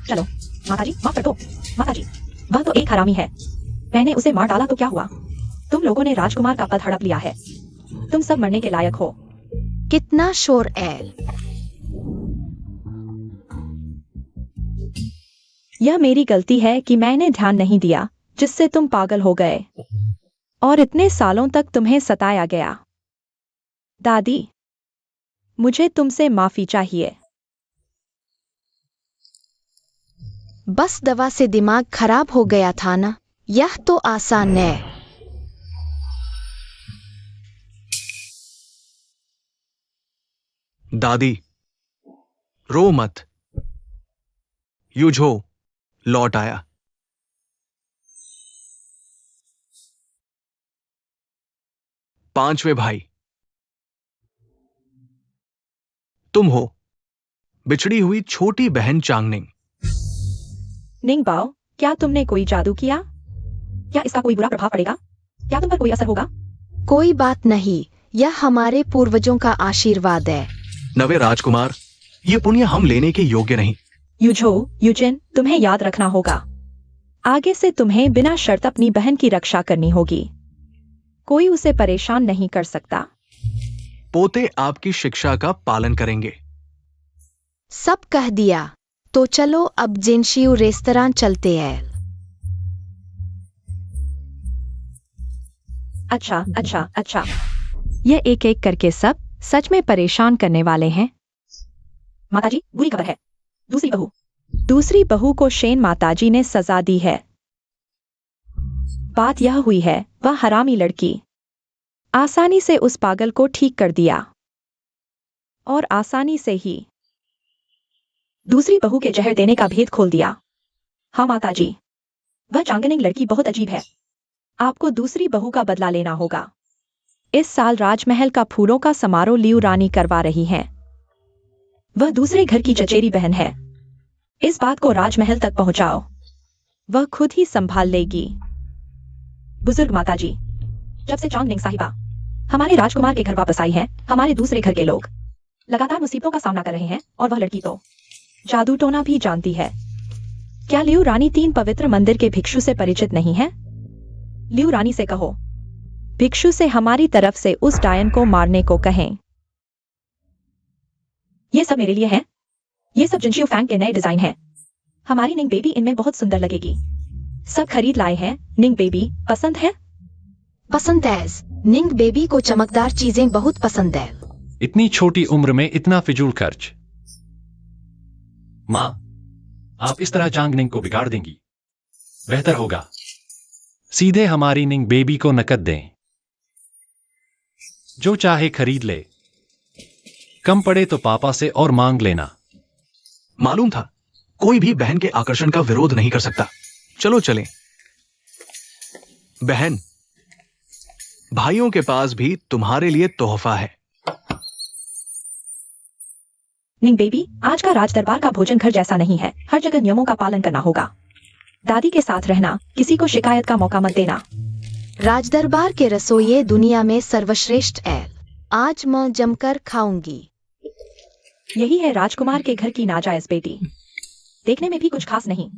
चलो माताजी, माफ कर दो। माताजी, वह तो एक हरामी है, मैंने उसे मार डाला तो क्या हुआ? तुम लोगों ने राजकुमार का पद हड़प लिया है। तुम सब मरने के लायक हो। कितना शोर है। यह मेरी गलती है कि मैंने ध्यान नहीं दिया, जिससे तुम पागल हो गए और इतने सालों तक तुम्हें सताया गया। दादी, मुझे तुमसे माफी चाहिए। बस दवा से दिमाग खराब हो गया था ना, यह तो आसान है। दादी, रो मत। यूझो लौट आया। पांचवे भाई तुम हो, बिछड़ी हुई छोटी बहन चांगनिंग। निंग बाओ, क्या तुमने कोई जादू किया? क्या इसका कोई बुरा प्रभाव पड़ेगा? क्या तुम पर कोई असर होगा? कोई बात नहीं, यह हमारे पूर्वजों का आशीर्वाद है। नवे राजकुमार, ये पुण्य हम लेने के योग्य नहीं। यूझो, यूजिन, तुम्हें याद रखना होगा, आगे से तुम्हें बिना शर्त अपनी बहन की रक्षा करनी होगी। कोई उसे परेशान नहीं कर सकता। पोते आपकी शिक्षा का पालन करेंगे। सब कह दिया, तो चलो अब जिनशियू रेस्तरां चलते हैं। अच्छा अच्छा अच्छा, ये एक एक करके सब सच में परेशान करने वाले हैं। माताजी, बुरी खबर है। दूसरी बहू को शेन माताजी ने सजा दी है। बात यह हुई है, वह हरामी लड़की आसानी से उस पागल को ठीक कर दिया और आसानी से ही दूसरी बहू के जहर देने का भेद खोल दिया। हाँ माताजी, वह चांगनिंग लड़की बहुत अजीब है। आपको दूसरी बहू का बदला लेना होगा। इस साल राजमहल का फूलों का समारोह लियू रानी करवा रही हैं। वह दूसरे घर की चचेरी बहन है। इस बात को राजमहल तक पहुंचाओ, वह खुद ही संभाल लेगी। बुजुर्ग माताजी, जब से चांगनिंग साहिबा हमारे राजकुमार के घर वापस आई हैं, हमारे दूसरे घर के लोग लगातार मुसीबतों का सामना कर रहे हैं और वह लड़की तो जादू टोना भी जानती है। क्या लियू रानी 3 पवित्र मंदिर के भिक्षु से परिचित नहीं है? लियू रानी से कहो, भिक्षु से हमारी तरफ से उस डायन को मारने को कहें। ये सब मेरे लिए है। ये सब जिनशियो फैंग के नए डिजाइन हैं। हमारी निंग बेबी इनमें बहुत सुंदर लगेगी। सब खरीद लाए हैं। निंग बेबी पसंद है? पसंद है। निंग बेबी को चमकदार चीजें बहुत पसंद है। इतनी छोटी उम्र में इतना फिजूल खर्च। माँ, आप इस तरह चांगनिंग को बिगाड़ देंगी। बेहतर होगा सीधे हमारी निंग बेबी को नकद दें। जो चाहे खरीद ले, कम पड़े तो पापा से और मांग लेना। मालूम था, कोई भी बहन के आकर्षण का विरोध नहीं कर सकता। चलो चलें। बहन, भाइयों के पास भी तुम्हारे लिए तोहफा है। निंग बेबी, आज का राज दरबार का भोजन घर जैसा नहीं है। हर जगह नियमों का पालन करना होगा। दादी के साथ रहना, किसी को शिकायत का मौका मत देना। राजदरबार के रसोइये दुनिया में सर्वश्रेष्ठ है। आज मैं जमकर खाऊंगी। यही है राजकुमार के घर की नाजायज बेटी। देखने में भी कुछ खास नहीं।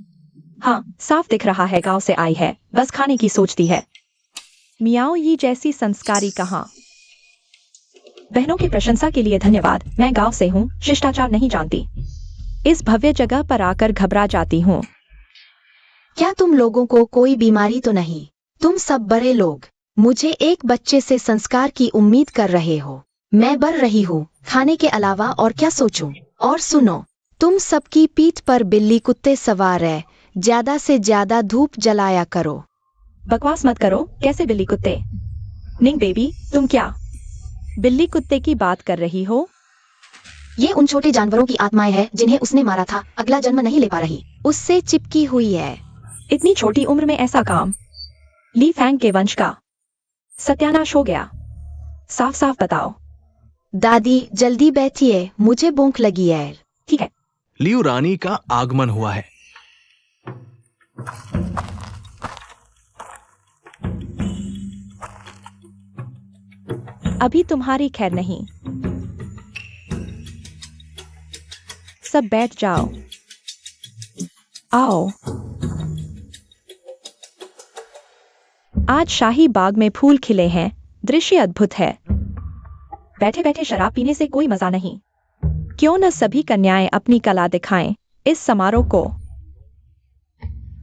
हाँ, साफ दिख रहा है गांव से आई है, बस खाने की सोचती है। मियाओ ये जैसी संस्कारी कहाँ। बहनों की प्रशंसा के लिए धन्यवाद। मैं गांव से हूँ, शिष्टाचार नहीं जानती। इस भव्य जगह पर आकर घबरा जाती हूँ। क्या तुम लोगों को कोई बीमारी तो नहीं? तुम सब बड़े लोग मुझे एक बच्चे से संस्कार की उम्मीद कर रहे हो। मैं बढ़ रही हूँ, खाने के अलावा और क्या सोचूं? और सुनो, तुम सबकी पीठ पर बिल्ली कुत्ते सवार है। ज्यादा से ज्यादा धूप जलाया करो। बकवास मत करो। कैसे बिल्ली कुत्ते? निंग बेबी, तुम क्या बिल्ली कुत्ते की बात कर रही हो? ये उन छोटे जानवरों की आत्माएं हैं जिन्हें उसने मारा था, अगला जन्म नहीं ले पा रही, उससे चिपकी हुई है। इतनी छोटी उम्र में ऐसा काम? ली फैंग के वंश का सत्यानाश हो गया। साफ साफ बताओ। दादी जल्दी बैठिए, मुझे भूख लगी है। ठीक है। लियू रानी का आगमन हुआ है। अभी तुम्हारी खैर नहीं। सब बैठ जाओ। आओ। आज शाही बाग में फूल खिले हैं, दृश्य अद्भुत है। बैठे बैठे शराब पीने से कोई मजा नहीं। क्यों न सभी कन्याएं अपनी कला दिखाएं। इस समारोह को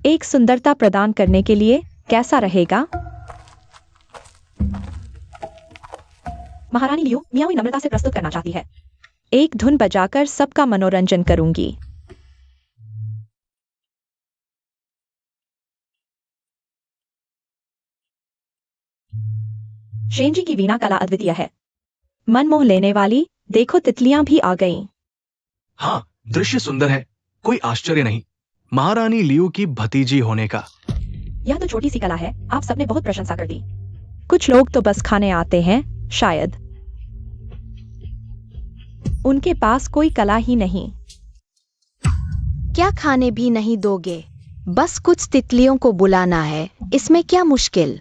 एक सुंदरता प्रदान करने के लिए कैसा रहेगा? महारानी लियू मियाओ नम्रता से प्रस्तुत करना चाहती है। एक धुन बजाकर सबका मनोरंजन करूंगी। शेनजी की वीणा कला अद्वितीय है, मन मोह लेने वाली। देखो तितलियां भी आ गईं। हाँ, दृश्य सुंदर है, कोई आश्चर्य नहीं महारानी लियू की भतीजी होने का। यह तो छोटी सी कला है, आप सबने बहुत प्रशंसा कर दी। कुछ लोग तो बस खाने आते हैं, शायद उनके पास कोई कला ही नहीं। क्या खाने भी नहीं दोगे? बस कुछ तितलियों को बुलाना है, इसमें क्या मुश्किल?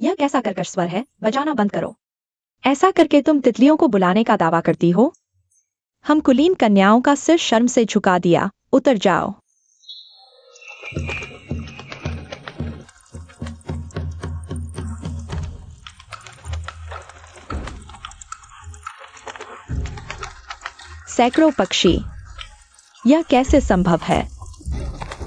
यह कैसा कर्कश स्वर है? बजाना बंद करो। ऐसा करके तुम तितलियों को बुलाने का दावा करती हो? हम कुलीन कन्याओं का सिर शर्म से झुका दिया। उतर जाओ। सैकड़ों पक्षी, यह कैसे संभव है?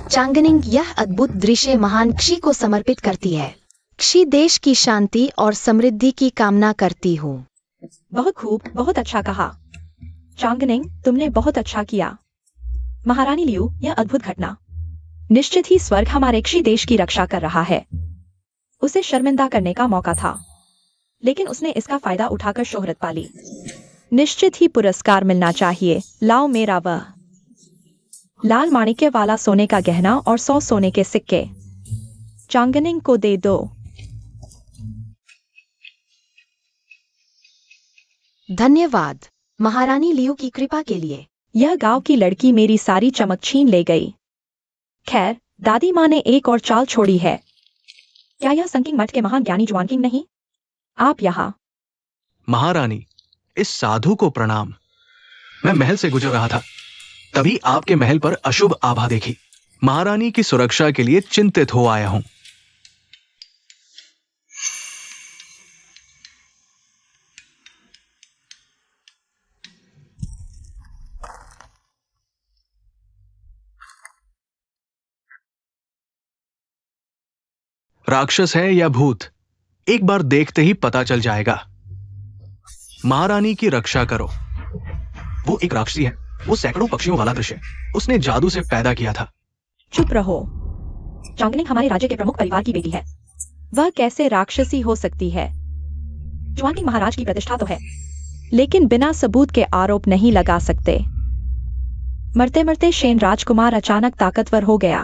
चांगनिंग, यह अद्भुत दृश्य महान क्षी को समर्पित करती है। क्षी देश की शांति और समृद्धि की कामना करती हूँ। बहुत खूब, बहुत अच्छा कहा चांगनिंग, तुमने बहुत अच्छा किया। महारानी लियू, यह अद्भुत घटना। निश्चित ही स्वर्ग हमारे क्षी देश की रक्षा कर रहा है। उसे शर्मिंदा करने का मौका था, लेकिन उसने इसका फायदा उठाकर शोहरत पाली। निश्चित ही पुरस्कार मिलना चाहिए। लाओ मेरा वह लाल माणिक्य वाला सोने का गहना और 100 सोने के सिक्के चांगनिंग को दे दो। धन्यवाद महारानी लियू की कृपा के लिए। यह गांव की लड़की मेरी सारी चमक छीन ले गई। खैर, दादी माँ ने एक और चाल छोड़ी है। क्या यह संकिंग मठ के महान ज्ञानी जुआनकिंग नहीं? आप यहाँ। महारानी, इस साधु को प्रणाम। मैं महल से गुजर रहा था, तभी आपके महल पर अशुभ आभा देखी। महारानी की सुरक्षा के लिए चिंतित हो आया हूं। राक्षस है या भूत, एक बार देखते ही पता चल जाएगा। महारानी की रक्षा करो। वो एक राक्षसी है, वो सैकड़ों पक्षियों वाला दृश्य उसने जादू से पैदा किया था। चुप रहो। चांगनिंग हमारे राज्य के प्रमुख परिवार की बेटी है। वह कैसे राक्षसी हो सकती है? जुआन किंग महाराज की प्रतिष्ठा तो है, लेकिन बिना सबूत के आरोप नहीं लगा सकते। मरते मरते शेन राजकुमार अचानक ताकतवर हो गया।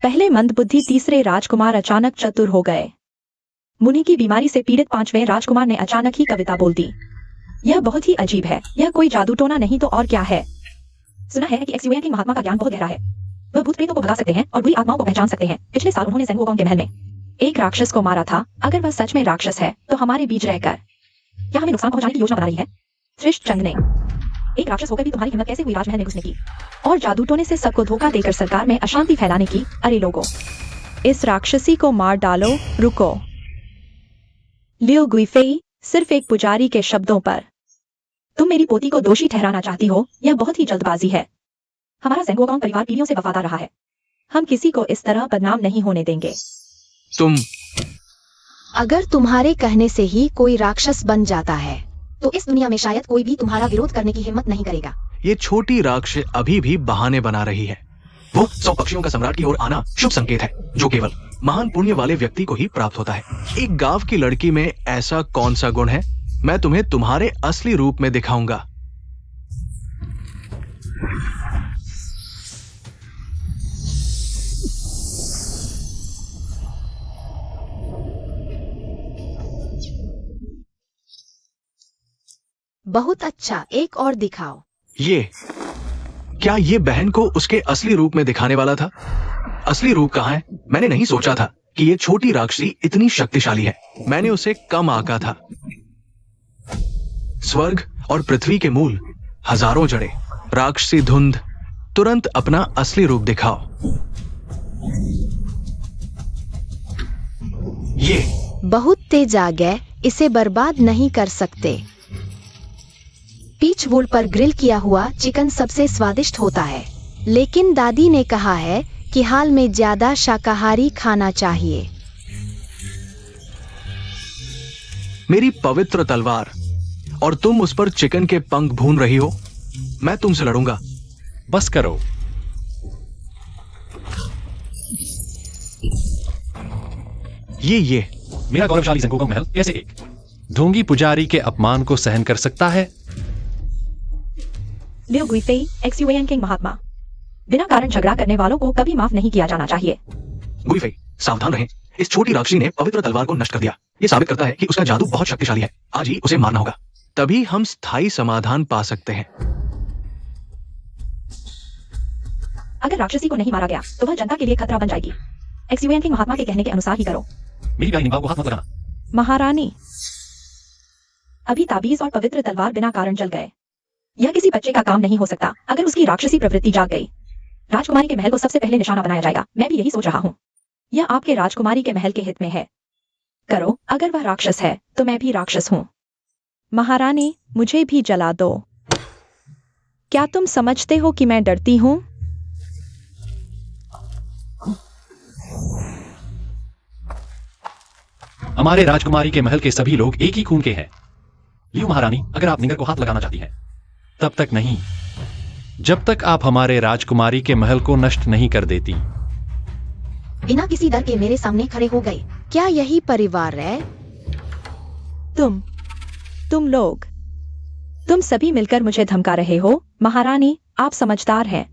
पहले मंदबुद्धि तीसरे राजकुमार अचानक चतुर हो गए। मुनि की बीमारी से पीड़ित पांचवें राजकुमार ने अचानक ही कविता बोल दी। यह बहुत ही अजीब है। यह कोई जादू टोना नहीं तो और क्या है? सुना है कि एक्सयूएन किंग महात्मा का ज्ञान बहुत गहरा है। वह भूत प्रेतों को भगा सकते हैं और बुरी आत्माओं को पहचान सकते हैं। पिछले साल उन्होंने सेंगोकोंग के महल में एक राक्षस को मारा था। अगर वह सच में राक्षस है तो हमारे बीच रहकर क्या हमें नुकसान पहुंचाने की योजना बना रही है? श्रेष्ठ चंगने, एक राक्षस होकर भी तुम्हारी हिम्मत कैसे हुई राजमहल में घुसने की और जादू टोने से सबको धोखा देकर सरकार में अशांति फैलाने की? अरे लोगों, इस राक्षसी को मार डालो। रुको। लियो गुइफेई, सिर्फ एक पुजारी के शब्दों पर तुम मेरी पोती को दोषी ठहराना चाहती हो? यह बहुत ही जल्दबाजी है। हमारा सेंगोकोंग परिवार पीढ़ियों से वफादार रहा है। हम किसी को इस तरह बदनाम नहीं होने देंगे। तुम अगर तुम्हारे कहने से ही कोई राक्षस बन जाता है तो इस दुनिया में शायद कोई भी तुम्हारा विरोध करने की हिम्मत नहीं करेगा। ये छोटी राक्षस अभी भी बहाने बना रही है। वो 100 पक्षियों का सम्राट की ओर आना शुभ संकेत है, जो केवल महान पुण्य वाले व्यक्ति को ही प्राप्त होता है। एक गांव की लड़की में ऐसा कौन सा गुण है? मैं तुम्हें तुम्हारे असली रूप में दिखाऊंगा। बहुत अच्छा, एक और दिखाओ। ये क्या ये बहन को उसके असली रूप में दिखाने वाला था? असली रूप कहाँ है? मैंने नहीं सोचा था कि ये छोटी राक्षसी इतनी शक्तिशाली है। मैंने उसे कम आंका था। स्वर्ग और पृथ्वी के मूल, हजारों जड़ें, राक्षसी धुंध, तुरंत अपना असली रूप दिखाओ। ये बहुत तेज आ गए, इसे बर्बाद नहीं कर सकते। पीच वुड पर ग्रिल किया हुआ चिकन सबसे स्वादिष्ट होता है, लेकिन दादी ने कहा है कि हाल में ज्यादा शाकाहारी खाना चाहिए। मेरी पवित्र तलवार, और तुम उस पर चिकन के पंख भून रही हो। मैं तुमसे लड़ूंगा। बस करो। ये मेरा गौरवशाली सेंगोकोंग महल कैसे एक ढोंगी पुजारी के अपमान को सहन कर सकता है? लियो गुइफेई, एक्सयूएन किंग महात्मा, बिना कारण झगड़ा करने वालों को कभी माफ नहीं किया जाना चाहिए। गुइफेई, सावधान रहें। इस छोटी राक्षसी ने पवित्र तलवार को नष्ट कर दिया। ये साबित करता है कि उसका जादू बहुत शक्तिशाली है। आज ही उसे मारना होगा, तभी हम स्थायी समाधान पा सकते हैं। अगर राक्षसी को नहीं मारा गया तो वह जनता के लिए खतरा बन जाएगी। एक्सयूएन किंग महात्मा के कहने के अनुसार ही करो। मेरी प्यारी निभाव को हाथ मत लगाना। महारानी, अभी ताबीज और पवित्र तलवार बिना कारण जल गए। यह किसी बच्चे का काम नहीं हो सकता। अगर उसकी राक्षसी प्रवृत्ति जाग गई, राजकुमारी के महल को सबसे पहले निशाना बनाया जाएगा। मैं भी यही सोच रहा हूँ। यह आपके राजकुमारी के महल के हित में है। करो, अगर वह राक्षस है तो मैं भी राक्षस हूँ। महारानी, मुझे भी जला दो। क्या तुम समझते हो कि मैं डरती हूँ? हमारे राजकुमारी के महल के सभी लोग एक ही खून के हैं। लियो महारानी, अगर आप निंगर को हाथ लगाना चाहती हैं, तब तक नहीं, जब तक आप हमारे राजकुमारी के महल को नष्ट नहीं कर देती। बिना किसी डर के मेरे सामने खड़े हो गए। क्या यही परिवार है? तुम लोग, तुम सभी मिलकर मुझे धमका रहे हो। महारानी, आप समझदार हैं।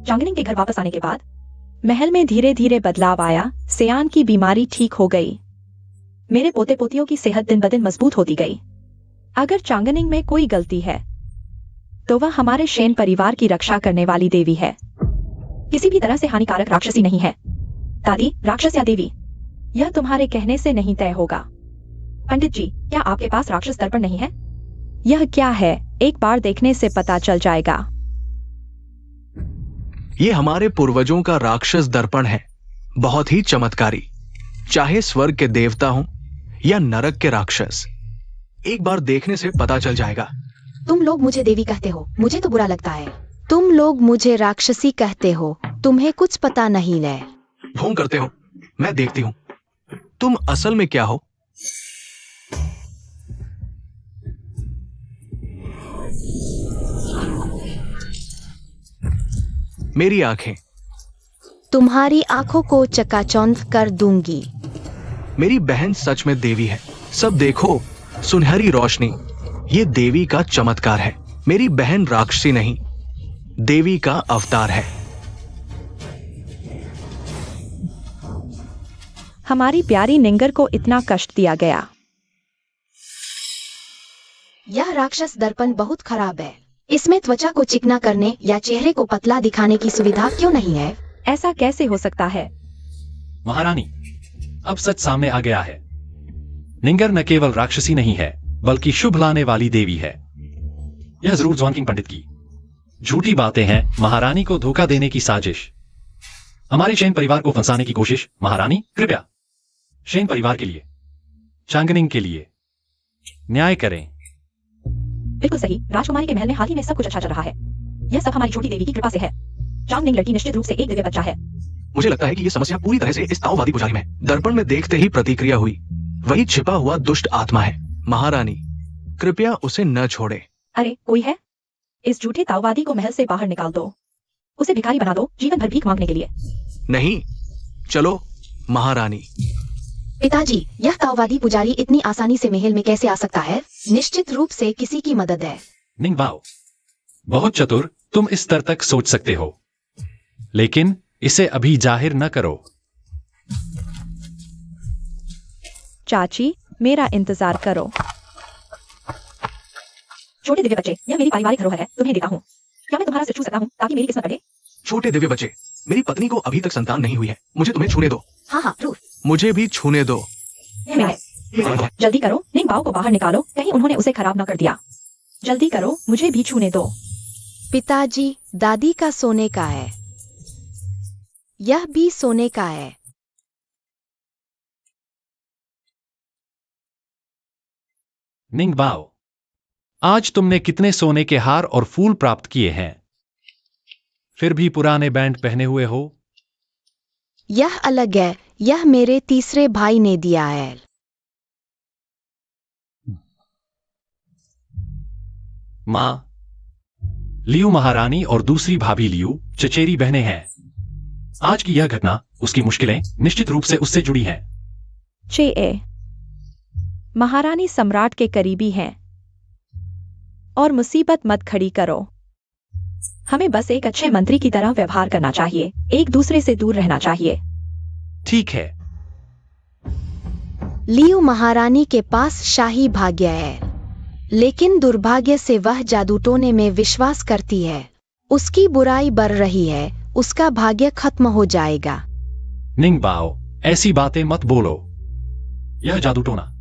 चांगनिंग के घर वापस आने के बाद महल में धीरे धीरे बदलाव आया। सियान की बीमारी ठीक हो गई। मेरे पोते पोतियों की सेहत दिन ब दिन मजबूत होती गई। अगर चांगनिंग में कोई गलती है तो वह हमारे शेन परिवार की रक्षा करने वाली देवी है। किसी भी तरह से हानिकारक राक्षसी नहीं है। दादी, राक्षस या देवी, यह तुम्हारे कहने से नहीं तय होगा। पंडित जी, क्या आपके पास राक्षस दर्पण नहीं है? यह क्या है? एक बार देखने से पता चल जाएगा। ये हमारे पूर्वजों का राक्षस दर्पण है, बहुत ही चमत्कारी। चाहे स्वर्ग के देवता हों या नरक के राक्षस, एक बार देखने से पता चल जाएगा। तुम लोग मुझे देवी कहते हो, मुझे तो बुरा लगता है। तुम लोग मुझे राक्षसी कहते हो, तुम्हें कुछ पता नहीं है। ढोंग करते हो, मैं देखती हूं तुम असल में क्या हो। मेरी आंखें तुम्हारी आंखों को चकाचौंध कर दूंगी। मेरी बहन सच में देवी है। सब देखो, सुनहरी रोशनी, ये देवी का चमत्कार है। मेरी बहन राक्षसी नहीं, देवी का अवतार है। हमारी प्यारी निंगर को इतना कष्ट दिया गया। यह राक्षस दर्पण बहुत खराब है। इसमें त्वचा को चिकना करने या चेहरे को पतला दिखाने की सुविधा क्यों नहीं है? ऐसा कैसे हो सकता है? महारानी, अब सच सामने आ गया है। निंगर न केवल राक्षसी नहीं है, बल्कि शुभ लाने वाली देवी है। यह जरूर ज्वानकिंग पंडित की झूठी बातें हैं, महारानी को धोखा देने की साजिश, हमारे शेन परिवार को फंसाने की कोशिश। महारानी, कृपया शेन परिवार के लिए, चांगनिंग के लिए न्याय करें। बिल्कुल सही। राजकुमारी के महल में हाल ही में सब कुछ अच्छा चल रहा है। यह सब हमारी छोटी देवी की कृपा से है। चांगनिंग लड़की निश्चित रूप से एक दिव्य बच्चा है। मुझे लगता है कि ये समस्या पूरी तरह से इस ताओवादी पुजारी में। दर्पण में देखते ही प्रतिक्रिया हुई। वही छिपा हुआ दुष्ट आत्मा है। महारानी, कृपया उसे न छोड़े। अरे कोई है? इस झूठे ताओवादी को महल से बाहर निकाल दो। उसे भिखारी बना दो, जीवन भर भीख मांगने के लिए। नहीं, चलो महारानी। पिताजी, यह ताओवादी पुजारी इतनी आसानी से महल में कैसे आ सकता है? निश्चित रूप से किसी की मदद है। निंगबाओ, बहुत चतुर, तुम इस स्तर तक सोच सकते हो, लेकिन इसे अभी जाहिर न करो। चाची, मेरा इंतजार करो। छोटे दिव्य बच्चे, यह मेरी पारिवारिक धरोहर है, तुम्हें देता हूँ। क्या मैं तुम्हारा सिर छू सकता हूँ ताकि मेरी किस्मत बढ़े? छोटे दिव्य बच्चे, मेरी पत्नी को अभी तक संतान नहीं हुई है। मुझे तुम्हें छूने दो। हाँ हाँ जरूर। मुझे भी छूने दो। जल्दी करो, निंगबाओ को बाहर निकालो, कहीं उन्होंने उसे खराब न कर दिया। जल्दी करो, मुझे भी छूने दो। पिताजी, दादी का सोने का है। यह भी सोने का है। निंगबाओ, आज तुमने कितने सोने के हार और फूल प्राप्त किए हैं, फिर भी पुराने बैंड पहने हुए हो? यह अलग है, यह मेरे तीसरे भाई ने दिया है। मां, लियू महारानी और दूसरी भाभी लियू चचेरी बहनें हैं। आज की यह घटना, उसकी मुश्किलें निश्चित रूप से उससे जुड़ी हैं। चे महारानी सम्राट के करीबी हैं और मुसीबत मत खड़ी करो। हमें बस एक अच्छे मंत्री की तरह व्यवहार करना चाहिए, एक दूसरे से दूर रहना चाहिए। ठीक है। लियू महारानी के पास शाही भाग्य है, लेकिन दुर्भाग्य से वह जादू टोने में विश्वास करती है। उसकी बुराई बढ़ रही है, उसका भाग्य खत्म हो जाएगा। निंगबाओ, ऐसी बातें मत बोलो। यह जादू टोना,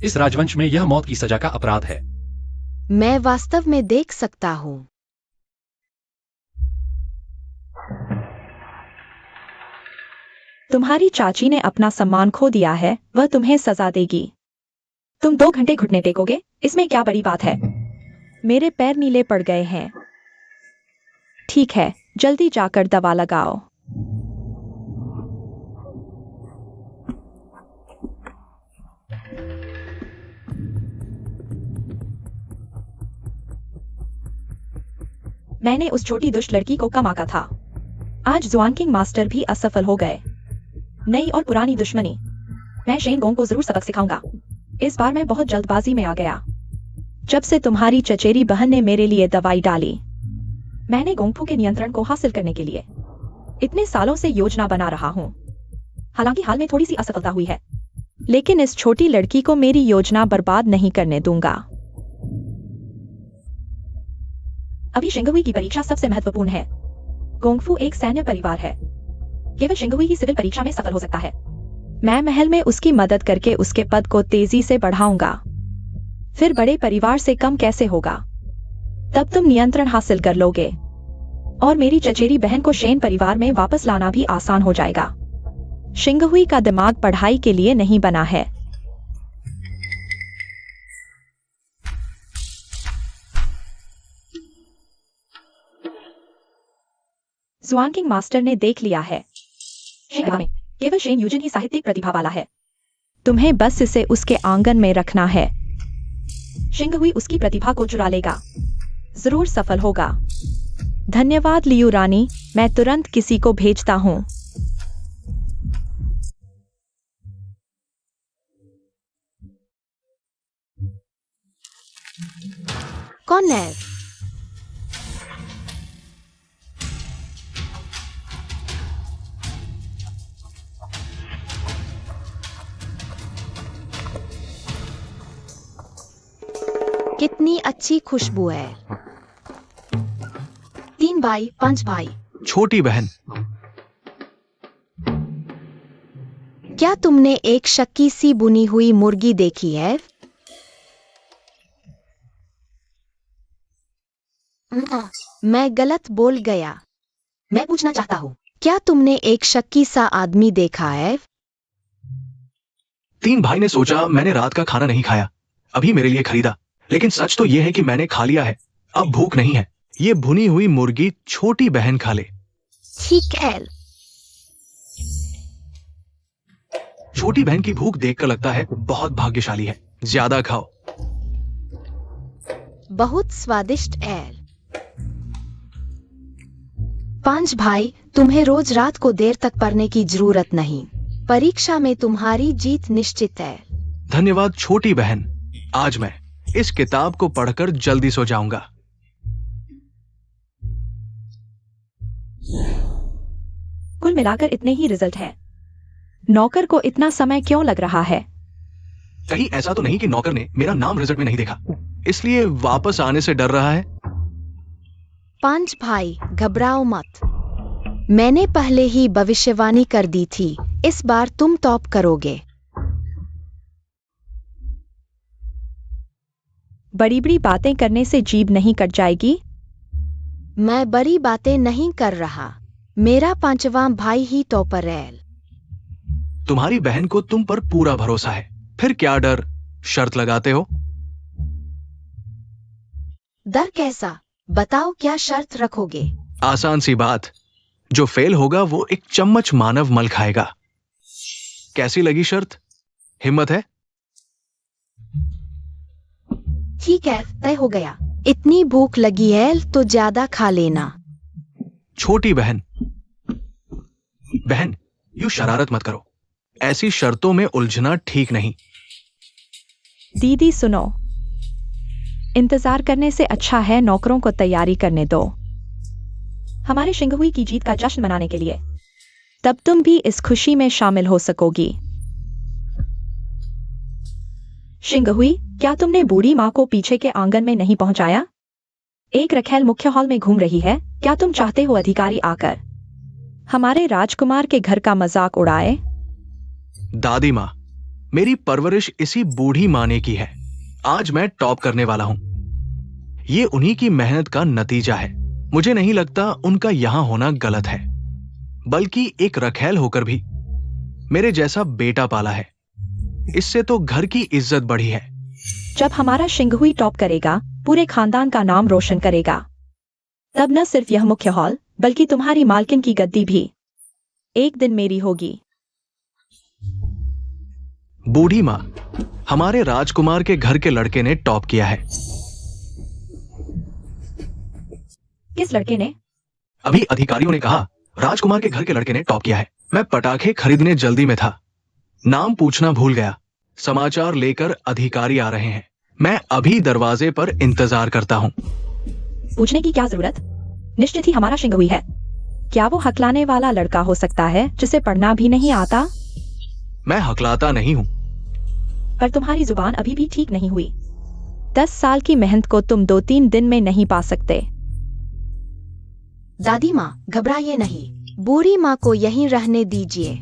इस राजवंश में यह मौत की सजा का अपराध है। मैं वास्तव में देख सकता हूँ। तुम्हारी चाची ने अपना सम्मान खो दिया है, वह तुम्हें सजा देगी। तुम 2 घंटे घुटने टेकोगे, इसमें क्या बड़ी बात है? मेरे पैर नीले पड़ गए हैं। ठीक है, जल्दी जाकर दवा लगाओ। मैंने उस छोटी दुष्ट लड़की को कम आंका था। आज ज्वानकिंग मास्टर भी असफल हो गए। नई और पुरानी दुश्मनी। मैं शेन गोंग को जरूर सबक सिखाऊंगा। इस बार मैं बहुत जल्दबाजी में आ गया। जब से तुम्हारी चचेरी बहन ने मेरे लिए दवाई डाली, मैंने गोंगफू के नियंत्रण को हासिल करने के लिए इतने सालों से योजना बना रहा हूं। हालांकि हाल में थोड़ी सी असफलता हुई है, लेकिन इस छोटी लड़की को मेरी योजना बर्बाद नहीं करने दूंगा। अभी शिंगहुई की परीक्षा सबसे महत्वपूर्ण है। गोंगफू एक सैन्य परिवार है, केवल शिंगहुई ही सिविल परीक्षा में सफल हो सकता है। मैं महल में उसकी मदद करके उसके पद को तेजी से बढ़ाऊंगा। फिर बड़े परिवार से कम कैसे होगा? तब तुम नियंत्रण हासिल कर लोगे और मेरी चचेरी बहन को शेन परिवार में वापस लाना भी आसान हो जाएगा। शिंगहुई का दिमाग पढ़ाई के लिए नहीं बना है। ज्वानकिंग मास्टर ने देख लिया है, शिंगहुई में केवल शेन यूजिन ही साहित्यिक प्रतिभा वाला है। तुम्हें बस इसे उसके आंगन में रखना है। शिंगहुई उसकी प्रतिभा को चुरा लेगा, जरूर सफल होगा। धन्यवाद लियू रानी, मैं तुरंत किसी को भेजता हूँ। कौन है? कितनी अच्छी खुशबू है। 3 भाई 5 भाई। छोटी बहन, क्या तुमने एक शक्की सी बुनी हुई मुर्गी देखी है? मैं गलत बोल गया। मैं पूछना चाहता हूँ, क्या तुमने एक शक्की सा आदमी देखा है? 3 भाई ने सोचा मैंने रात का खाना नहीं खाया, अभी मेरे लिए खरीदा, लेकिन सच तो यह है कि मैंने खा लिया है, अब भूख नहीं है। ये भुनी हुई मुर्गी छोटी बहन खा ले। ठीक है। छोटी बहन की भूख देखकर लगता है बहुत भाग्यशाली है। ज्यादा खाओ। बहुत स्वादिष्ट है। 5 भाई, तुम्हें रोज रात को देर तक पढ़ने की जरूरत नहीं। परीक्षा में तुम्हारी जीत निश्चित है। धन्यवाद छोटी बहन, आज मैं इस किताब को पढ़कर जल्दी सो जाऊंगा। कुल मिलाकर इतने ही रिजल्ट हैं। नौकर को इतना समय क्यों लग रहा है? कहीं ऐसा तो नहीं कि नौकर ने मेरा नाम रिजल्ट में नहीं देखा, इसलिए वापस आने से डर रहा है। 5 भाई, घबराओ मत। मैंने पहले ही भविष्यवाणी कर दी थी, इस बार तुम टॉप करोगे। बड़ी बड़ी बातें करने से जीभ नहीं कट जाएगी? मैं बड़ी बातें नहीं कर रहा, मेरा 5वां भाई ही टॉपर है। तुम्हारी बहन को तुम पर पूरा भरोसा है, फिर क्या डर? शर्त लगाते हो? डर कैसा? बताओ क्या शर्त रखोगे? आसान सी बात, जो फेल होगा वो एक चम्मच मानव मल खाएगा। कैसी लगी शर्त? हिम्मत है? ठीक है, तय हो गया। इतनी भूख लगी है तो ज्यादा खा लेना। छोटी बहन, बहन यूं शरारत मत करो, ऐसी शर्तों में उलझना ठीक नहीं। दीदी सुनो, इंतजार करने से अच्छा है नौकरों को तैयारी करने दो, हमारे शिंगहुई की जीत का जश्न मनाने के लिए। तब तुम भी इस खुशी में शामिल हो सकोगी। शिंगहुई, क्या तुमने बूढ़ी माँ को पीछे के आंगन में नहीं पहुंचाया? एक रखेल मुख्य हॉल में घूम रही है, क्या तुम चाहते हो अधिकारी आकर हमारे राजकुमार के घर का मजाक उड़ाए? दादी माँ, मेरी परवरिश इसी बूढ़ी माँ ने की है। आज मैं टॉप करने वाला हूं। ये उन्हीं की मेहनत का नतीजा है। मुझे नहीं लगता उनका यहां होना गलत है, बल्कि एक रखेल होकर भी मेरे जैसा बेटा पाला है, इससे तो घर की इज्जत बढ़ी है। जब हमारा शिंगहुई टॉप करेगा, पूरे खानदान का नाम रोशन करेगा। तब न सिर्फ यह मुख्य हॉल, बल्कि तुम्हारी मालकिन की गद्दी भी एक दिन मेरी होगी। बूढ़ी माँ, हमारे राजकुमार के घर के लड़के ने टॉप किया है। किस लड़के ने? अभी अधिकारियों ने कहा राजकुमार के घर के लड़के ने टॉप किया है। मैं पटाखे खरीदने जल्दी में था, नाम पूछना भूल गया। समाचार लेकर अधिकारी आ रहे हैं, मैं अभी दरवाजे पर इंतजार करता हूँ। पूछने की क्या जरूरत? निश्चित ही हमारा शिंगहुई है। क्या वो हकलाने वाला लड़का हो सकता है जिसे पढ़ना भी नहीं आता? मैं हकलाता नहीं हूँ। पर तुम्हारी जुबान अभी भी ठीक नहीं हुई। 10 साल की मेहनत को तुम 2-3 दिन में नहीं पा सकते। दादी माँ, घबराइए नहीं, बूढ़ी माँ को यहीं रहने दीजिए,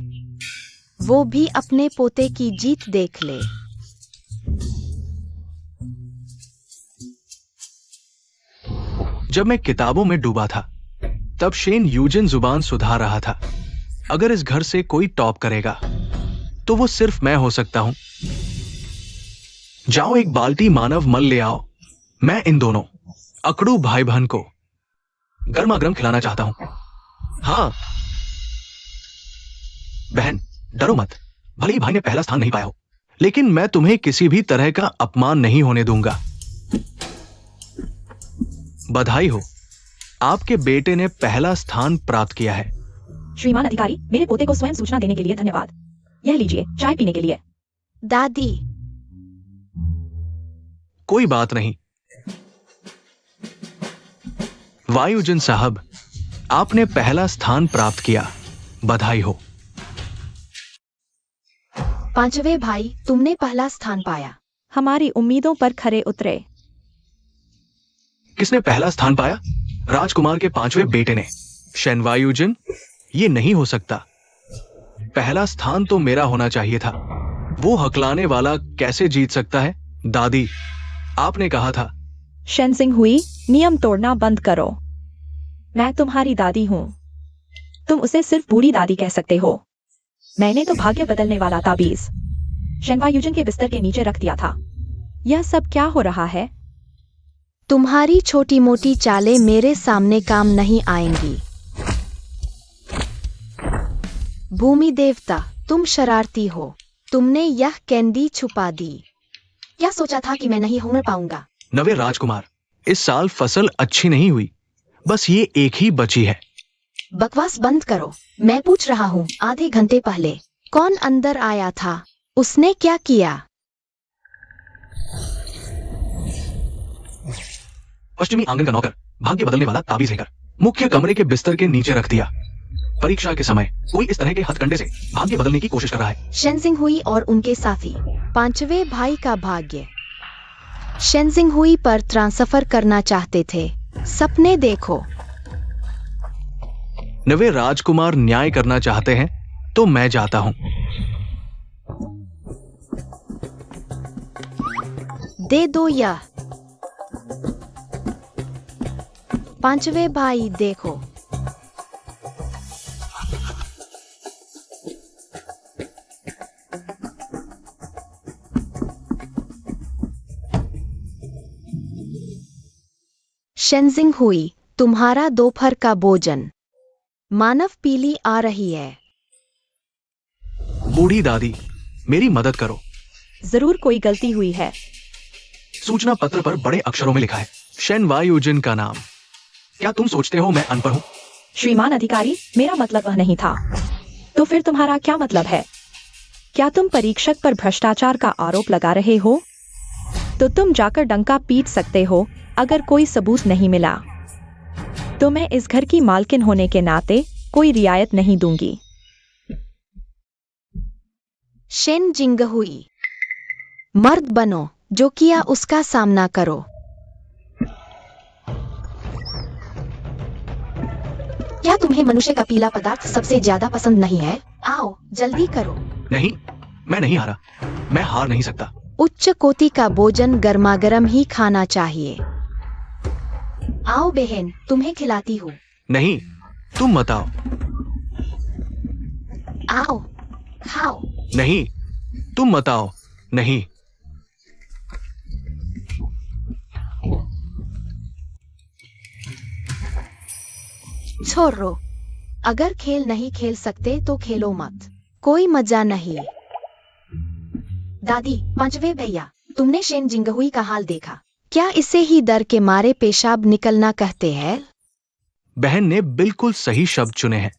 वो भी अपने पोते की जीत देख ले। जब मैं किताबों में डूबा था, तब शेन यूजिन जुबान सुधार रहा था। अगर इस घर से कोई टॉप करेगा, तो वो सिर्फ मैं हो सकता हूं। जाओ एक बाल्टी मानव मल ले आओ। मैं इन दोनों अकड़ू भाई बहन को गर्मा गर्म खिलाना चाहता हूं। हाँ बहन, डरो मत। भले ही भाई ने पहला स्थान नहीं पाया हो, लेकिन मैं तुम्हें किसी भी तरह का अपमान नहीं होने दूंगा। बधाई हो, आपके बेटे ने पहला स्थान प्राप्त किया है। श्रीमान अधिकारी, मेरे पोते को स्वयं सूचना देने के लिए धन्यवाद। यह लीजिए चाय पीने के लिए। दादी, कोई बात नहीं। वायुजन साहब, आपने पहला स्थान प्राप्त किया, बधाई हो। पांचवे भाई, तुमने पहला स्थान पाया। हमारी उम्मीदों पर खरे उतरे। किसने पहला स्थान पाया? राजकुमार के पांचवे बेटे ने। शेनवायुजन, ये नहीं हो सकता। पहला स्थान तो मेरा होना चाहिए था। वो हकलाने वाला कैसे जीत सकता है? दादी, आपने कहा था। शेनजिंग हुई, नियम तोड़ना बंद करो। मैं तुम्हारी दादी हूँ। तुम उसे सिर्फ बूढ़ी दादी कह सकते हो। मैंने तो भाग्य बदलने वाला ताबीज शेनवायुजन के बिस्तर के नीचे रख दिया था। यह सब क्या हो रहा है? तुम्हारी छोटी मोटी चालें मेरे सामने काम नहीं आएंगी। भूमि देवता, तुम शरारती हो। तुमने यह कैंडी छुपा दी। क्या सोचा था कि मैं नहीं हुनर पाऊंगा? नवे राजकुमार, इस साल फसल अच्छी नहीं हुई, बस ये एक ही बची है। बकवास बंद करो। मैं पूछ रहा हूँ, आधे घंटे पहले कौन अंदर आया था? उसने क्या किया? पश्चिमी आंगन का नौकर भाग्य बदलने वाला ताबीज लेकर मुख्य कमरे के बिस्तर के नीचे रख दिया। परीक्षा के समय कोई इस तरह के हथकंडे से भाग्य बदलने की कोशिश कर रहा है। शेनजिंग हुई और उनके साथी पांचवे भाई का भाग्य शेनजिंग हुई पर ट्रांसफर करना चाहते थे। सपने देखो। नवे राजकुमार न्याय करना चाहते हैं तो मैं जाता हूं। दे दो यह। पांचवे भाई देखो। शेनजिंग हुई, तुम्हारा दोपहर का भोजन। मानव पीली आ रही है। बूढ़ी दादी, मेरी मदद करो। जरूर कोई गलती हुई है। सूचना पत्र पर बड़े अक्षरों में लिखा है शेनवायुजन का नाम। क्या तुम सोचते हो मैं अनपढ़ हूं? श्रीमान अधिकारी, मेरा मतलब वह नहीं था। तो फिर तुम्हारा क्या मतलब है? क्या तुम परीक्षक पर भ्रष्टाचार का आरोप लगा रहे हो? तो तुम जाकर डंका पीट सकते हो अगर कोई सबूत नहीं मिला। तो मैं इस घर की मालकिन होने के नाते कोई रियायत नहीं दूंगी। शेनजिंग हुई, मर्द बनो, जो किया उसका सामना करो। क्या तुम्हें मनुष्य का पीला पदार्थ सबसे ज्यादा पसंद नहीं है? आओ, जल्दी करो। नहीं, मैं नहीं हारा। मैं हार नहीं सकता। उच्च कोटि का भोजन गर्मागर्म ही खाना चाहिए। आओ बहन, तुम्हें खिलाती हूँ। नहीं, तुम मत आओ। आओ, खाओ। नहीं, तुम मत आओ। नहीं। छोड़ो। अगर खेल नहीं खेल सकते तो खेलो मत। कोई मजा नहीं। दादी, पांचवे भैया, तुमने शेनजिंग हुई का हाल देखा? क्या इसे ही डर के मारे पेशाब निकलना कहते हैं? बहन ने बिल्कुल सही शब्द चुने हैं।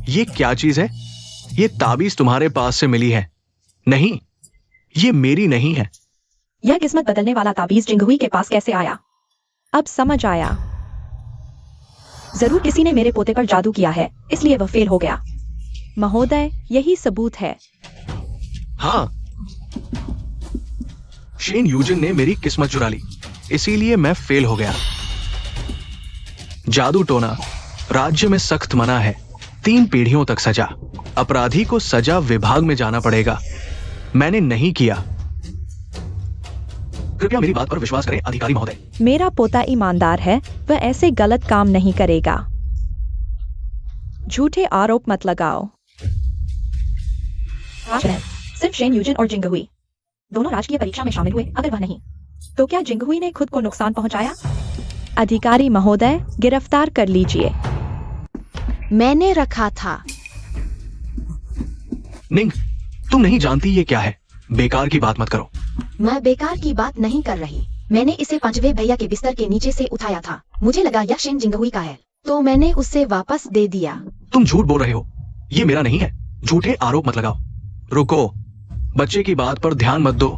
ये क्या चीज है? ये ताबीज तुम्हारे पास से मिली है? नहीं, ये मेरी नहीं है। यह किस्मत बदलने वाला ताबीज जिंगहुई के पास कैसे आया? अब समझ आया। जरूर किसी ने मेरे पोते पर जादू किया है, इसलिए वह फेल हो गया। महोदय, यही सबूत है। हाँ, शेन यूजिन ने मेरी किस्मत चुरा ली, इसीलिए मैं फेल हो गया। जादू टोना राज्य में सख्त मना है। 3 पीढ़ियों तक सजा। अपराधी को सजा विभाग में जाना पड़ेगा। मैंने नहीं किया। कृपया मेरी बात पर विश्वास करें अधिकारी महोदय। मेरा पोता ईमानदार है, वह ऐसे गलत काम नहीं करेगा। झूठे आरोप मत लगाओ। सिर्फ शेन यूजिन और जिंगहुई दोनों राजकीय परीक्षा में शामिल हुए। अगर वह नहीं, तो क्या जिंगहुई ने खुद को नुकसान पहुंचाया? अधिकारी महोदय, गिरफ्तार कर लीजिए। मैंने रखा था। निंग, तुम नहीं जानती ये क्या है। बेकार की बात मत करो। मैं बेकार की बात नहीं कर रही। मैंने इसे पांचवे भैया के बिस्तर के नीचे से उठाया था। मुझे लगा यह शेन जिंगहुई का है, तो मैंने उसे वापस दे दिया। तुम झूठ बोल रहे हो। ये मेरा नहीं है। झूठे आरोप मत लगाओ। रुको, बच्चे की बात पर ध्यान मत दो।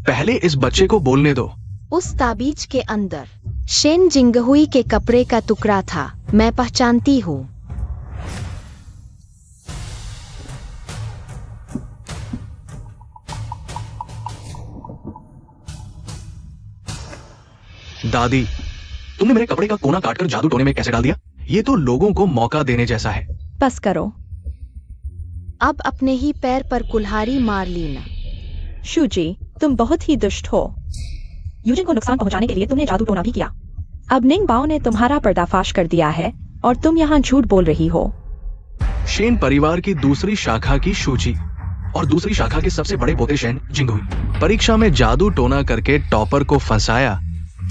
पहले इस बच्चे को बोलने दो। उस ताबीज के अंदर शेन जिंगहुई के कपड़े का टुकड़ा था, मैं पहचानती हूँ। दादी, तुमने मेरे कपड़े का कोना काटकर जादू टोने में कैसे डाल दिया? ये तो लोगों को मौका देने जैसा है। बस करो। अब अपने ही पैर पर कुल्हाड़ी मार ली ना। शूजी, तुम बहुत ही दुष्ट हो। यूजिन को नुकसान पहुंचाने के लिए तुमने जादू टोना भी किया। अब निंग बाओ ने तुम्हारा पर्दाफाश कर दिया है और तुम यहाँ झूठ बोल रही हो। शेन परिवार की दूसरी शाखा की शूची और दूसरी शाखा के सबसे बड़े पोते शेन जिंगहुई परीक्षा में जादू टोना करके टॉपर को फंसाया।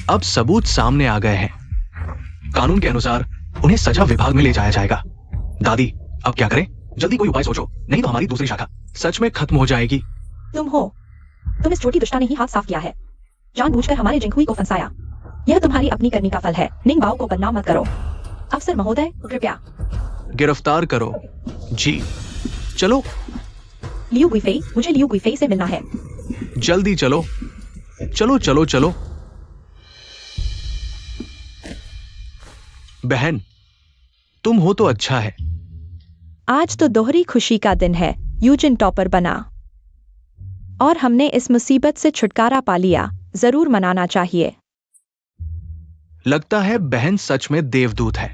अब सबूत सामने आ गए हैं। कानून के अनुसार उन्हें सजा विभाग में ले जाया जाएगा। दादी, अब क्या करें? जल्दी कोई उपाय सोचो, नहीं तो हमारी दूसरी शाखा सच में खत्म हो जाएगी। तुम इस छोटी दुष्टा ने ही हाथ साफ किया है। जानबूझकर हमारे जिंगहुई को फंसाया। यह तुम्हारी अपनी करनी का फल है। निंग बाओ को बदनाम मत करो। अफसर महोदय, कृपया गिरफ्तार करो। जी, चलो। लियू गुइफेई, मुझे लियू गुइफेई से मिलना है। जल्दी चलो। चलो चलो चलो। बहन, तुम हो तो अच्छा है। आज तो दोहरी खुशी का दिन है। यूजिन टॉपर बना और हमने इस मुसीबत से छुटकारा पा लिया। जरूर मनाना चाहिए। लगता है बहन सच में देवदूत है।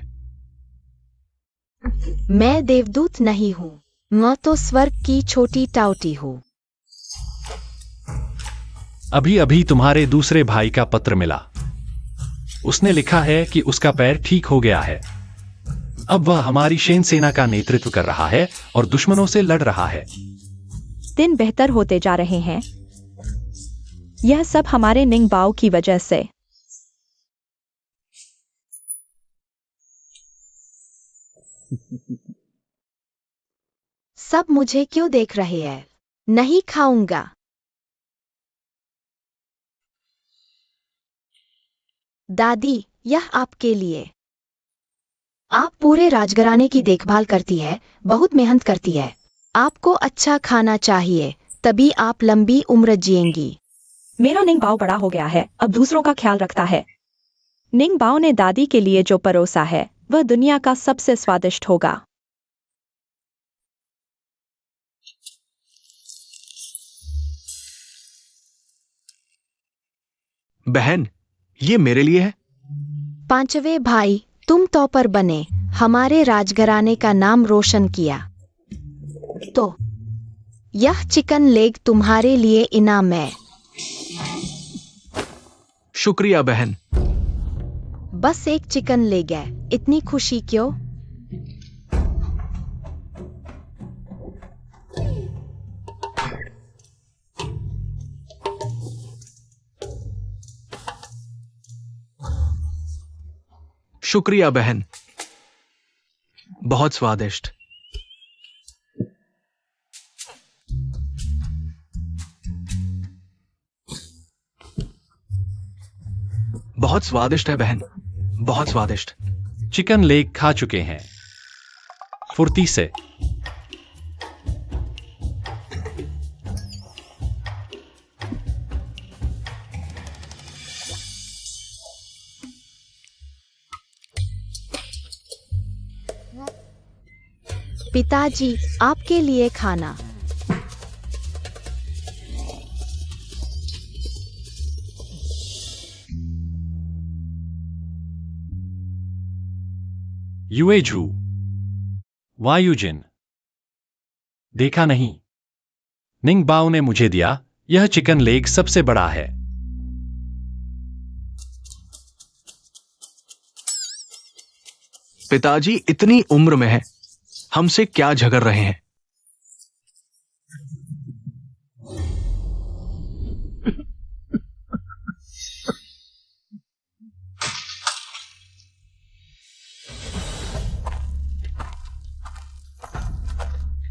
मैं देवदूत नहीं हूँ, मैं तो स्वर्ग की छोटी टाउटी हूँ। अभी अभी तुम्हारे दूसरे भाई का पत्र मिला। उसने लिखा है कि उसका पैर ठीक हो गया है। अब वह हमारी शेन सेना का नेतृत्व कर रहा है और दुश्मनों से लड़ रहा है। दिन बेहतर होते जा रहे हैं। यह सब हमारे निंग बाओ की वजह से। सब मुझे क्यों देख रहे हैं? नहीं खाऊंगा। दादी, यह आपके लिए। आप पूरे राजघराने की देखभाल करती है, बहुत मेहनत करती है। आपको अच्छा खाना चाहिए, तभी आप लंबी उम्र जिएंगी। मेरा निंग बाओ बड़ा हो गया है, अब दूसरों का ख्याल रखता है। निंग बाओ ने दादी के लिए जो परोसा है वह दुनिया का सबसे स्वादिष्ट होगा। बहन, ये मेरे लिए है। पांचवें भाई, तुम टॉपर बने, हमारे राजघराने का नाम रोशन किया। तो यह चिकन लेग तुम्हारे लिए इनाम है। शुक्रिया बहन। बस एक चिकन लेग है, इतनी खुशी क्यों? शुक्रिया बहन, बहुत स्वादिष्ट। बहुत स्वादिष्ट है बहन, बहुत स्वादिष्ट। चिकन लेग खा चुके हैं फुर्ती से। पिताजी, आपके लिए खाना। युएझू, वायुजिन। देखा नहीं, निंग बाओ ने मुझे दिया। यह चिकन लेग सबसे बड़ा है। पिताजी इतनी उम्र में है, हमसे क्या झगड़ रहे हैं?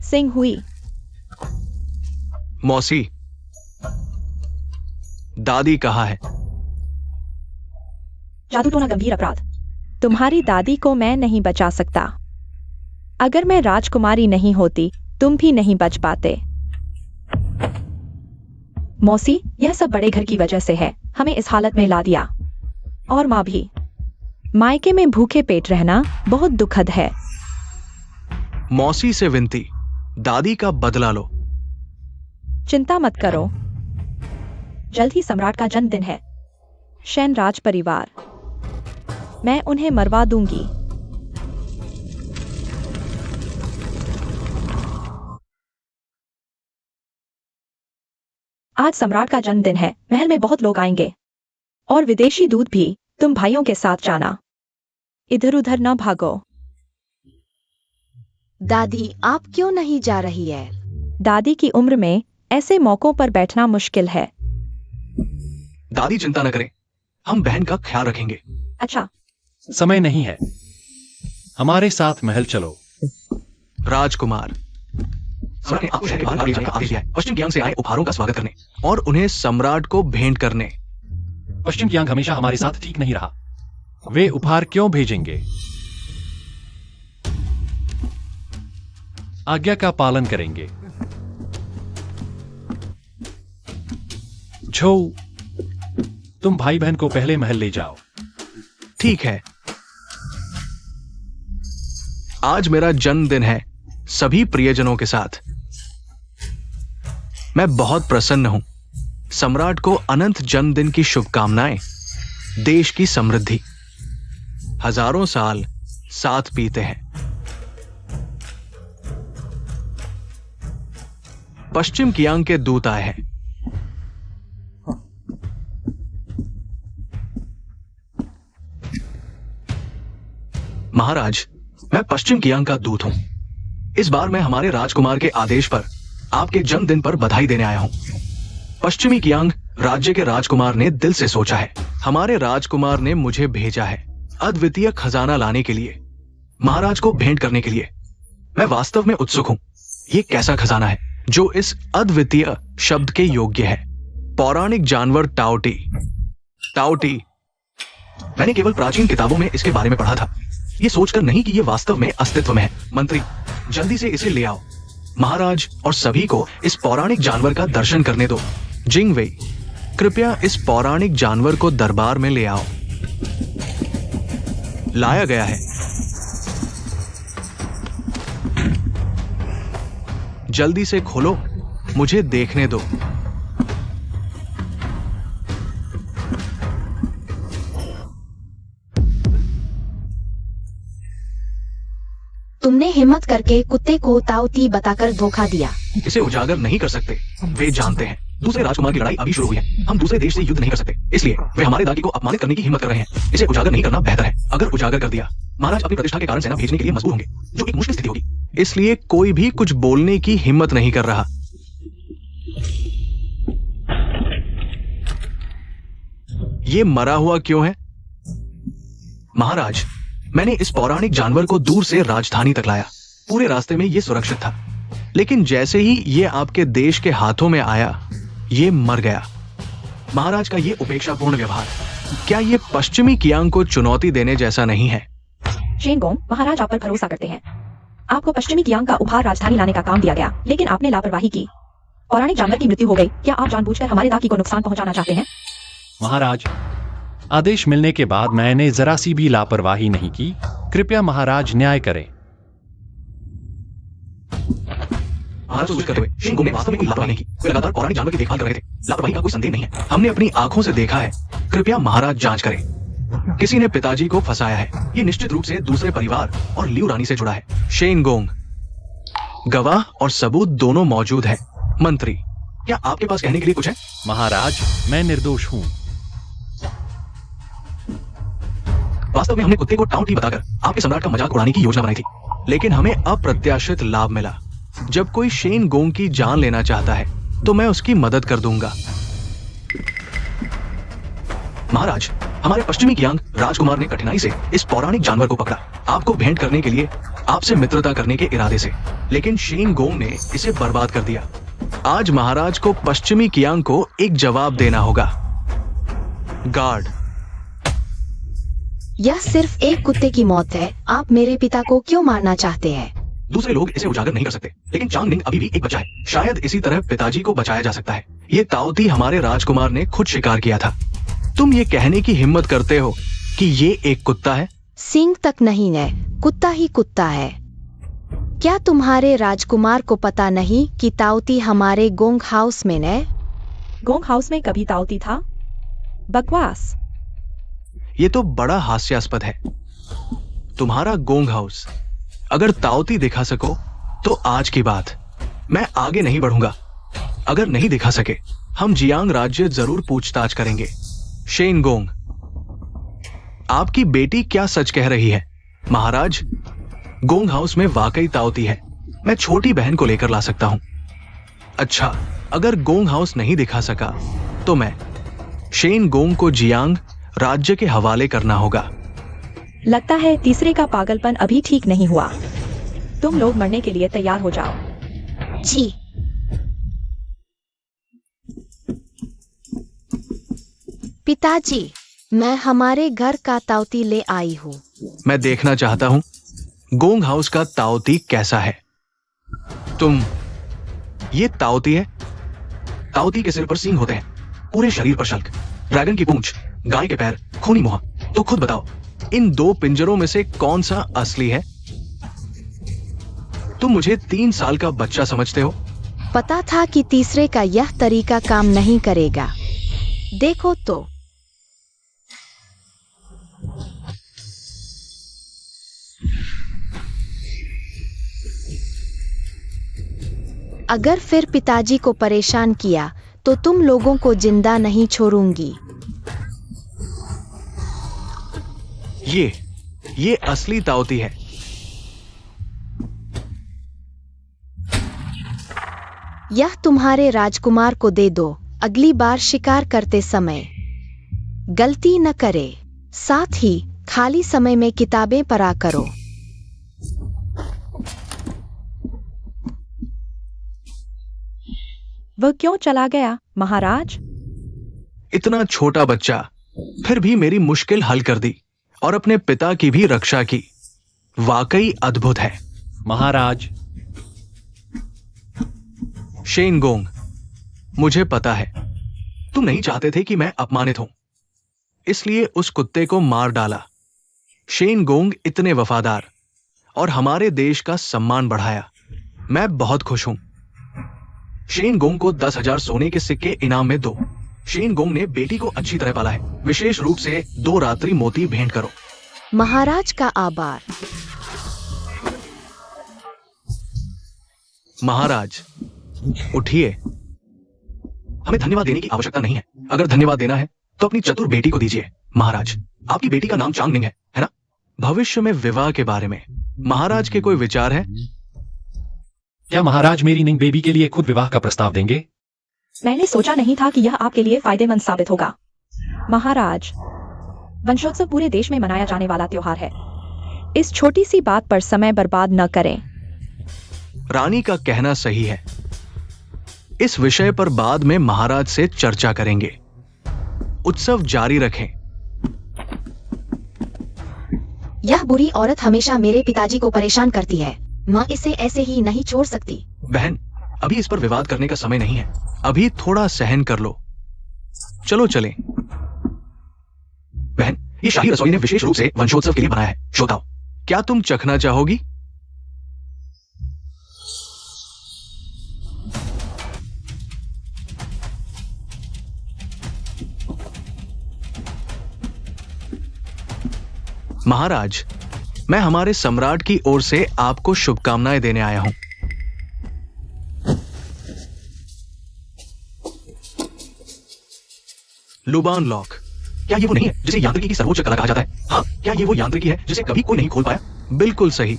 सिंह हुई। मौसी, दादी कहाँ है? जादू टोना गंभीर अपराध। तुम्हारी दादी को मैं नहीं बचा सकता। अगर मैं राजकुमारी नहीं होती, तुम भी नहीं बच पाते। मौसी, यह सब बड़े घर की वजह से है, हमें इस हालत में ला दिया। और माँ भी। मायके में भूखे पेट रहना बहुत दुखद है। मौसी से विनती, दादी का बदला लो। चिंता मत करो, जल्द ही सम्राट का जन्मदिन है। शैन राज परिवार, मैं उन्हें मरवा दूंगी। आज सम्राट का जन्मदिन है, महल में बहुत लोग आएंगे और विदेशी दूत भी। तुम भाइयों के साथ जाना, इधर उधर न भागो। दादी, आप क्यों नहीं जा रही है? दादी की उम्र में ऐसे मौकों पर बैठना मुश्किल है। दादी चिंता न करें, हम बहन का ख्याल रखेंगे। अच्छा, समय नहीं है, हमारे साथ महल चलो। राजकुमार, सम्राट ने आपको शहर के बाहर आगे जाने का आदेश दिया है, पश्चिम कियांग से आए उपहारों का स्वागत करने और उन्हें सम्राट को भेंट करने। पश्चिम कियांग हमेशा हमारे साथ ठीक नहीं रहा, वे उपहार क्यों भेजेंगे? आज्ञा का पालन करेंगे। झो, तुम भाई बहन को पहले महल ले जाओ। ठीक है। आज मेरा जन्मदिन है सभी प्रियजनों के साथ। मैं बहुत प्रसन्न हूं। सम्राट को अनंत जन्मदिन की शुभकामनाएं। देश की समृद्धि। हजारों साल साथ पीते हैं। पश्चिम कियांग के दूत आए हैं। महाराज, मैं पश्चिम कियांग का दूत हूं। इस बार मैं हमारे राजकुमार के आदेश पर आपके जन्मदिन पर बधाई देने आया हूं। पश्चिमी कियांग राज्य के राजकुमार ने दिल से सोचा है। हमारे राजकुमार ने मुझे भेजा है अद्वितीय खजाना लाने के लिए, महाराज को भेंट करने के लिए। मैं वास्तव में उत्सुक हूं। ये कैसा खजाना है जो इस अद्वितीय शब्द के योग्य है? पौराणिक जानवर टाओटी। टाओटी, मैंने केवल प्राचीन किताबों में इसके बारे में पढ़ा था, ये सोचकर नहीं कि ये वास्तव में अस्तित्व में है। मंत्री, जल्दी से इसे ले आओ। महाराज और सभी को इस पौराणिक जानवर का दर्शन करने दो। जिंगवेई, कृपया इस पौराणिक जानवर को दरबार में ले आओ। लाया गया है। जल्दी से खोलो, मुझे देखने दो। तुमने हिम्मत करके कुत्ते को ताओती बताकर धोखा दिया। इसे उजागर नहीं कर सकते। वे जानते हैं दूसरे राजकुमार की लड़ाई अभी शुरू हुई है। हम दूसरे देश से युद्ध नहीं कर सकते, इसलिए वे हमारे दादी को अपमानित करने की हिम्मत कर रहे हैं। इसे उजागर नहीं करना बेहतर है। अगर उजागर कर दिया, महाराज अपनी प्रतिष्ठा के कारण सेना भेजने के लिए मजबूर होंगे, जो एक मुश्किल स्थिति होगी। इसलिए कोई भी कुछ बोलने की हिम्मत नहीं कर रहा। ये मरा हुआ क्यों है? महाराज, मैंने इस पौराणिक जानवर को दूर से राजधानी तक लाया। पूरे रास्ते में ये सुरक्षित था, लेकिन जैसे ही ये आपके देश के हाथों में आया, ये मर गया। महाराज का ये उपेक्षापूर्ण व्यवहार, क्या ये पश्चिमी कियांग को चुनौती देने जैसा नहीं है? शेनगोंग, महाराज आप पर भरोसा करते हैं। आपको पश्चिमी कियांग का उपहार राजधानी लाने का काम दिया गया, लेकिन आपने लापरवाही की। पौराणिक जानवर की मृत्यु हो गई। क्या आप जानबूझकर हमारे दादी को नुकसान पहुंचाना चाहते हैं? महाराज, आदेश मिलने के बाद मैंने जरा सी भी लापरवाही नहीं की। कृपया महाराज न्याय करें। महाराज को करते हुए शेनगोंग ने वास्तव में कोई लापरवाही नहीं की। वे लगातार पौराणिक जानवर की देखभाल कर रहे थे। लापरवाही का कोई संदेह नहीं है। हमने अपनी आंखों से देखा है। कृपया महाराज जांच करें। किसी ने पिताजी को फंसाया है। ये निश्चित रूप से दूसरे परिवार और लियू रानी से जुड़ा है। शेनगोंग, गवाह और सबूत दोनों मौजूद है। मंत्री, क्या आपके पास कहने के लिए कुछ है? महाराज, मैं निर्दोष हूं। वास्तव में हमने कुत्ते को टाउटी बताकर आपके सम्राट का मजाक उड़ाने की योजना बनाई थी, लेकिन हमें अप्रत्याशित लाभ मिला। जब कोई शेनगोंग की जान लेना चाहता है तो मैं उसकी मदद कर दूंगा। महाराज, हमारे पश्चिमी कियांग राजकुमार ने कठिनाई से इस पौराणिक जानवर को पकड़ा, आपको भेंट करने के लिए, आपसे मित्रता करने के इरादे से, लेकिन शेनगोंग ने इसे बर्बाद कर दिया। आज महाराज को पश्चिमी कियांग को एक जवाब देना होगा। गार्ड, यह सिर्फ एक कुत्ते की मौत है। आप मेरे पिता को क्यों मारना चाहते हैं? दूसरे लोग इसे उजागर नहीं कर सकते, लेकिन चांगनिंग अभी भी एक बच्चा है। शायद इसी तरह पिताजी को बचाया जा सकता है। ये ताओती हमारे राजकुमार ने खुद शिकार किया था। तुम ये कहने की हिम्मत करते हो कि ये एक कुत्ता है? सींग तक नहीं है, कुत्ता ही कुत्ता है। क्या तुम्हारे राजकुमार को पता नहीं कि ताओती हमारे गोंग हाउस में है? गोंग हाउस में कभी ताओती था? बकवास। ये तो बड़ा हास्यास्पद है। तुम्हारा गोंग हाउस अगर ताओती दिखा सको तो आज की बात। मैं आगे नहीं बढ़ूंगा। अगर नहीं दिखा सके हम जियांग राज्य जरूर पूछताछ करेंगे। शेन गोंग, आपकी बेटी क्या सच कह रही है? महाराज, गोंग हाउस में वाकई ताओती है। मैं छोटी बहन को लेकर ला सकता हूं। अच्छा, अगर गोंग हाउस नहीं दिखा सका तो मैं शेन गोंग को जियांग राज्य के हवाले करना होगा। लगता है तीसरे का पागलपन अभी ठीक नहीं हुआ। तुम लोग मरने के लिए तैयार हो जाओ। जी। पिताजी, मैं हमारे घर का ताओती ले आई हूँ। मैं देखना चाहता हूं गोंग हाउस का ताओती कैसा है। ये ताओती है? ताओती के सिर पर सींग होते हैं, पूरे शरीर पर शल्क, ड्रैगन की पूंछ, गाय के पैर, खूनी मुंह। तो खुद बताओ, इन दो पिंजरों में से कौन सा असली है? तुम मुझे 3 साल का बच्चा समझते हो? पता था कि तीसरे का यह तरीका काम नहीं करेगा। देखो तो। अगर फिर पिताजी को परेशान किया तो तुम लोगों को जिंदा नहीं छोड़ूंगी। ये असली ताओती है। यह तुम्हारे राजकुमार को दे दो। अगली बार शिकार करते समय गलती न करे। साथ ही खाली समय में किताबें पढ़ा करो। वह क्यों चला गया, महाराज? इतना छोटा बच्चा, फिर भी मेरी मुश्किल हल कर दी और अपने पिता की भी रक्षा की। वाकई अद्भुत है। महाराज, शेन गोंग, मुझे पता है तुम नहीं चाहते थे कि मैं अपमानित हूं, इसलिए उस कुत्ते को मार डाला। शेन गोंग इतने वफादार और हमारे देश का सम्मान बढ़ाया। मैं बहुत खुश हूं। शेन गोंग को 10,000 सोने के सिक्के इनाम में दो। शेन गोंग ने बेटी को अच्छी तरह पाला है। विशेष रूप से 2 रात्रि मोती भेंट करो। महाराज का आभार। महाराज, उठिए। हमें धन्यवाद देने की आवश्यकता नहीं है। अगर धन्यवाद देना है तो अपनी चतुर बेटी को दीजिए। महाराज, आपकी बेटी का नाम चांगनिंग है ना? भविष्य में विवाह के बारे में महाराज के कोई विचार है? क्या महाराज मेरी निंग बेबी के लिए खुद विवाह का प्रस्ताव देंगे? मैंने सोचा नहीं था कि यह आपके लिए फायदेमंद साबित होगा। महाराज, वंशोत्सव पूरे देश में मनाया जाने वाला त्योहार है। इस छोटी सी बात पर समय बर्बाद न करें। रानी का कहना सही है। इस विषय पर बाद में महाराज से चर्चा करेंगे। उत्सव जारी रखें। यह बुरी औरत हमेशा मेरे पिताजी को परेशान करती है। माँ इसे ऐसे ही नहीं छोड़ सकती। बहन, अभी इस पर विवाद करने का समय नहीं है। अभी थोड़ा सहन कर लो। चलो चलें। बहन, ये शाही रसोई ने विशेष रूप से वंशोत्सव के लिए बनाया है। श्रोताओ, क्या तुम चखना चाहोगी? महाराज, मैं हमारे सम्राट की ओर से आपको शुभकामनाएं देने आया हूं। लुबान लॉक, क्या ये वो नहीं है जिसे यांत्रिकी की सर्वोच्च कला कहा जाता है? हाँ, क्या ये वो यांत्रिकी है जिसे कभी कोई नहीं खोल पाया? बिल्कुल सही।